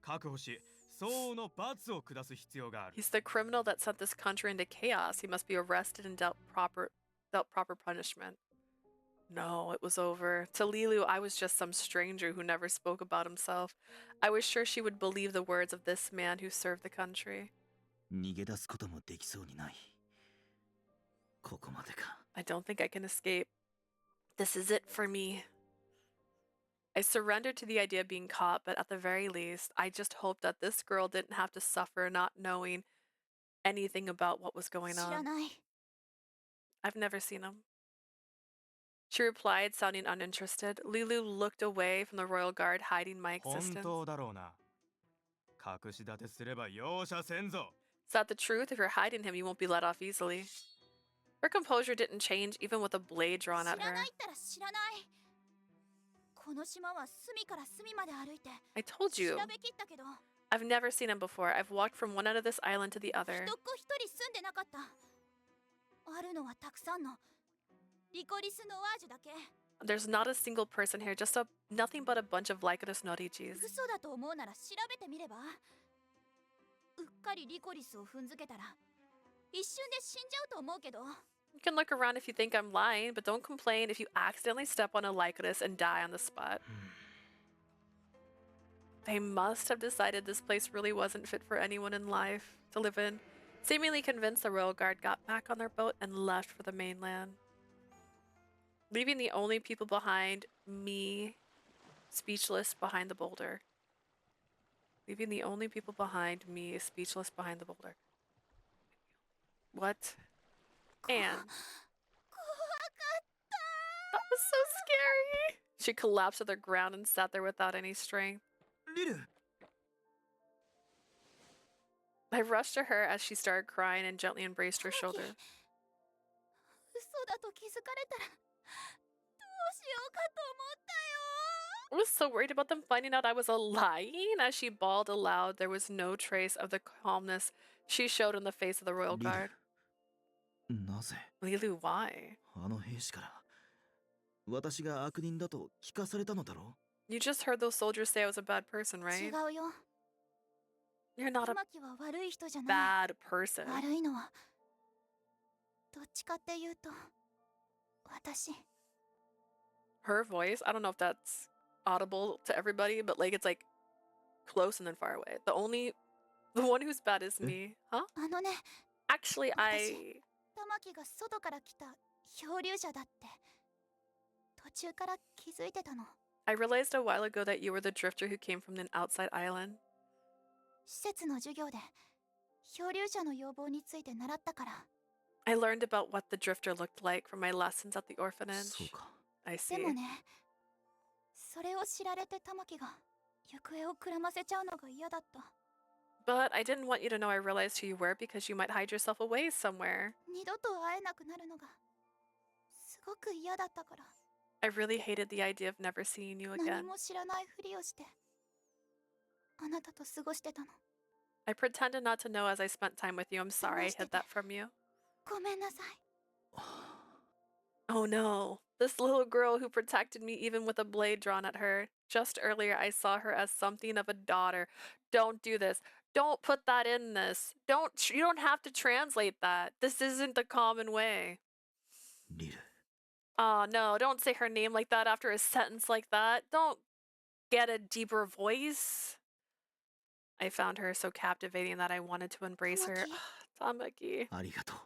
確保し、相応の罰を下す必要がある。 He's the criminal that sent this country into chaos. He must be arrested and dealt proper punishment. No, it was over. To Lilu, I was just some stranger who never spoke about himself. I was sure she would believe the words of this man who served the country. 逃げ出すこともできそうにない。ここまでか。 I don't think I can escape. This is it for me. I surrendered to the idea of being caught, but at the very least, I just hoped that this girl didn't have to suffer not knowing anything about what was going 知ら on. ない。 I've never seen him. She replied, sounding uninterested. Lulu looked away from the royal guard, hiding my 本 existence. 当だろうな。隠し立てすれば容赦せんぞ。 Is that the truth? If you're hiding him, you won't be let off easily. Her composure didn't change, even with a blade 知 drawn ら at な her. いったら知らない。この島は隅から隅まで歩いて I told 調 you. べきったけど、 I've never seen him before. I've walked from one end of this island to the 一 other. っ子一人住んでなかった。あるのはたくさんのリコリスノワージュだけ。 There's not a single person here, just nothing but a bunch of Lycoris Norichis. 嘘だと思うなら調べてみれば。うっかりリコリスを踏んづけたら一瞬で死んじゃうと思うけど。 You can look around if you think I'm lying, but don't complain if you accidentally step on a Lycoris and die on the spot. They must have decided this place really wasn't fit for anyone in life to live in. Seemingly convinced, the royal guard got back on their boat and left for the mainland, leaving the only people behind me, speechless behind the boulder. Leaving the only people behind me, speechless behind the boulder. What? And that was so scary. She collapsed to the ground and sat there without any strength. リル、 I rushed to her as she started crying and gently embraced her shoulder. 嘘だと気づかれたらどうしようかと思ったよ。 I was so worried about them finding out I was lying. As she bawled aloud, there was no trace of the calmness she showed in the face of the royal リル guard. なぜ Lilu, why? あの兵士から私が悪人だと聞かされたのだろ You just heard those soldiers say I was a bad person, 違 right? うよ。 You're not a 玉木は悪い人じゃない。 bad person. 悪いのはどっちかっていうと私。 Her voice, I don't know if that's audible to everybody, but like it's like close and then far away. The one who's bad is me. Huh? あのね、 Actually, I 玉木が外から来た漂流者だって途中から気づいてたの。 realized a while ago that you were the drifter who came from an outside island. 施設の授業で漂流者の要望について習ったから。 I learned about what the drifter looked like from my lessons at the そう orphanage. か I で see. もね、それを知られて玉木が行方をくらませちゃうのが嫌だった。 But I didn't want you to know I realized who you were because you might hide yourself away somewhere. 二度と会えなくなるのがすごく嫌だったから。 I really hated the idea of never seeing you 何 again. も知らないふりをしてあなたと過ごしてたの。 I pretended not to know as I spent time with you. I'm sorry I hid that from you. ごめんなさい。 Oh no. This little girl who protected me even with a blade drawn at her. Just earlier I saw her as something of a daughter. Don't do this. Don't put that in this. You don't have to translate that. This isn't the common way. リル Oh no, don't say her name like that after a sentence like that. Don't get a deeper voice. I found her so captivating that I wanted to embrace her. Tamaki. ありがとう。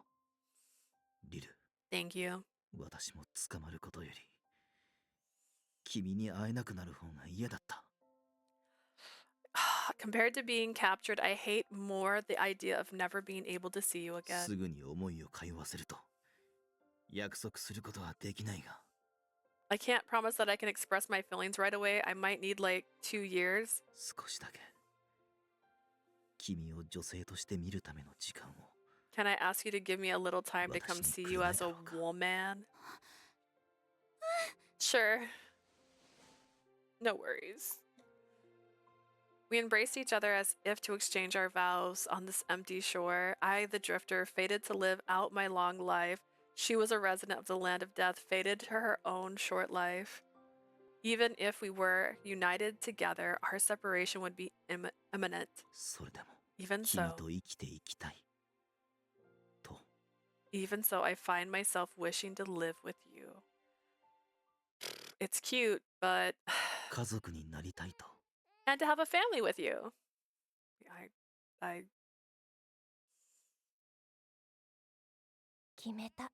リル、 Thank you. 私も捕まることより、君に会えなくなる方が嫌だった。Compared to being captured, I hate more the idea of never being able to see you again. すぐに思いを通わせると、約束することはできないが。I can't promise that I can express my feelings right away. I might need like 2 years. 少しだけ、君を女性として見るための時間を。 Can I ask you to give me a little time to come see you as a woman? Sure. No worries. We embraced each other as if to exchange our vows on this empty shore. I, the drifter, fated to live out my long life. She was a resident of the land of death, fated to her own short life. Even if we were united together, our separation would be imminent. それでも、 Even 君 so, と生きていきたい。と。 even so, I find myself wishing to live with you. It's cute, but 家族になりたいと。 and to have a family with you. I 決めた。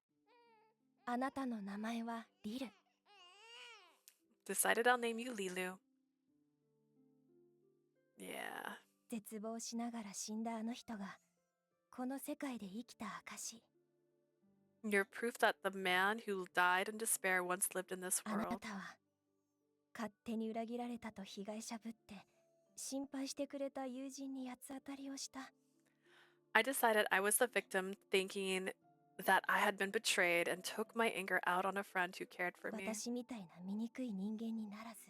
あなたの名前はリル。 decided I'll name you Lilu. Yeah. 絶望しながら死んだあの人がこの世界で生きた証。 You're proof that the man who died in despair once lived in this あな world. たは勝手に裏切られたと被害者ぶって心配してくれた友人に八つ当たりをした。 I decided I was the victim, thinking that I had been betrayed, and took my anger out on a friend who cared for me. 私みたいな醜い人間にならず、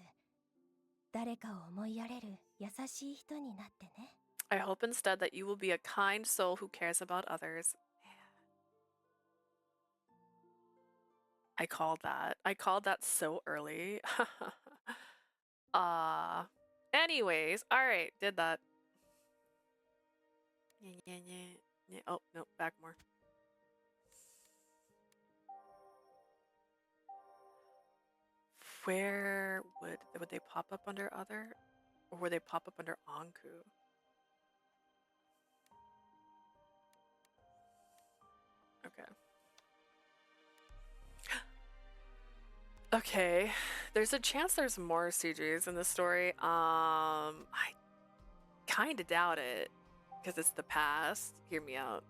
誰かを思いやれる優しい人になってね。 I hope instead that you will be a kind soul who cares about others. I called that. I called that so early. Anyways, all right, did that. Oh, no, back more. Where would they pop up under other, or would they pop up under Anku? Okay. Okay, there's a chance there's more CGs in this story. I kind of doubt it because it's the past. Hear me out.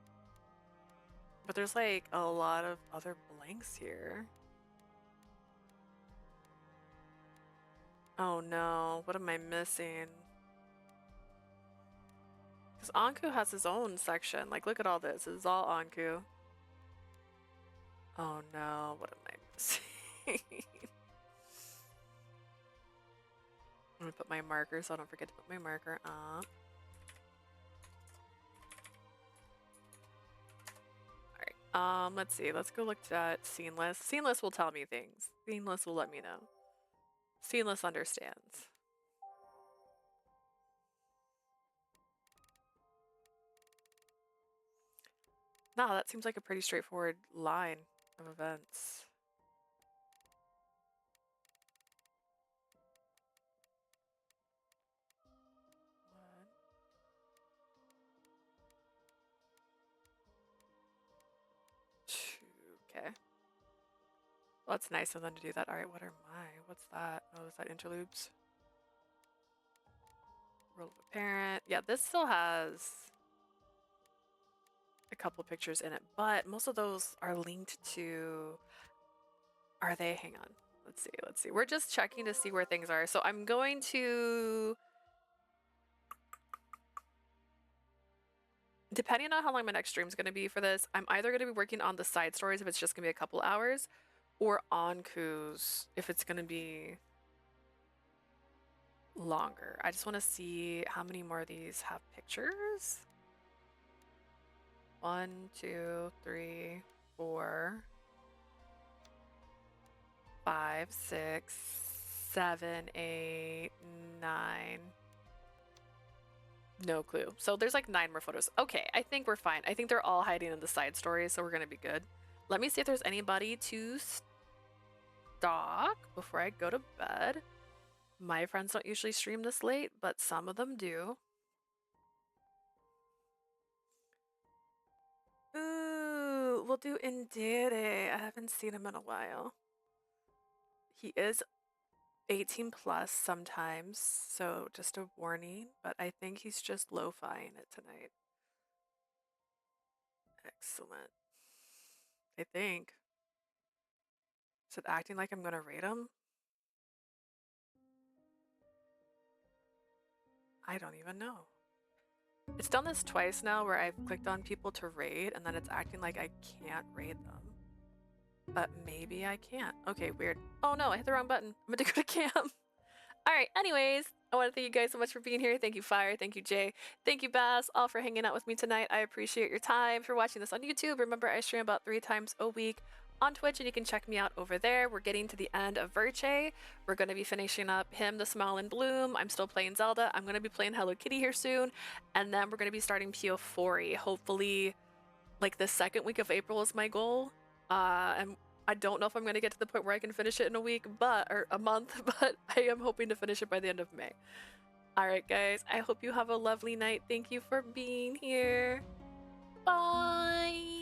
But there's like a lot of other blanks here. Oh no, what am I missing? Because Anku has his own section. Like, look at all this. This is all Anku. Oh no, what am I missing? I'm gonna put my marker so I don't forget to put my marker up. Alright, let's see. Let's go look at Seamless. Seamless will tell me things. Seamless will let me know. Seamless understands. No, that seems like a pretty straightforward line of events. Okay. Well, it's nice of them to do that. Alright, what are my? What's that? Oh, is that interludes? World of a Parent. Yeah, this still has a couple pictures in it, but most of those are linked to... Are they? Hang on. Let's see. Let's see. We're just checking to see where things are. So I'm going to... Depending on how long my next stream is going to be for this, I'm either going to be working on the side stories if it's just going to be a couple hours, or Anku's if it's going to be longer. I just want to see how many more of these have pictures. 1, 2, 3, 4, 5, 6, 7, 8, 9. No clue. So there's like 9 more photos. Okay, I think we're fine. I think they're all hiding in the side stories, so we're gonna be good. Let me see if there's anybody to stalk before I go to bed. My friends don't usually stream this late, but some of them do. Ooh, we'll do Indire. I haven't seen him in a while. He is 18 plus sometimes, so just a warning, but I think he's just lo-fiing it tonight. Excellent. I think. Is it acting like I'm gonna rate him? I don't even know. It's done this twice now where I've clicked on people to raid and then it's acting like I can't raid them. But maybe I can't. Okay, weird. Oh no, I hit the wrong button. I'm gonna go to cam. Alright, anyways, I want to thank you guys so much for being here. Thank you, Fire. Thank you, Jay. Thank you, Bass, all for hanging out with me tonight. I appreciate your time. For watching this on YouTube, remember I stream about 3 times a week on Twitch, and you can check me out over there. We're getting to the end of Virche. We're going to be finishing up him, The Smile and Bloom. I'm still playing Zelda. I'm going to be playing Hello Kitty here soon. And then we're going to be starting Pio4. Hopefully, like the second week of April is my goal. And I don't know if I'm going to get to the point where I can finish it in a week, or a month, but I am hoping to finish it by the end of May. Alright guys, I hope you have a lovely night. Thank you for being here. Bye!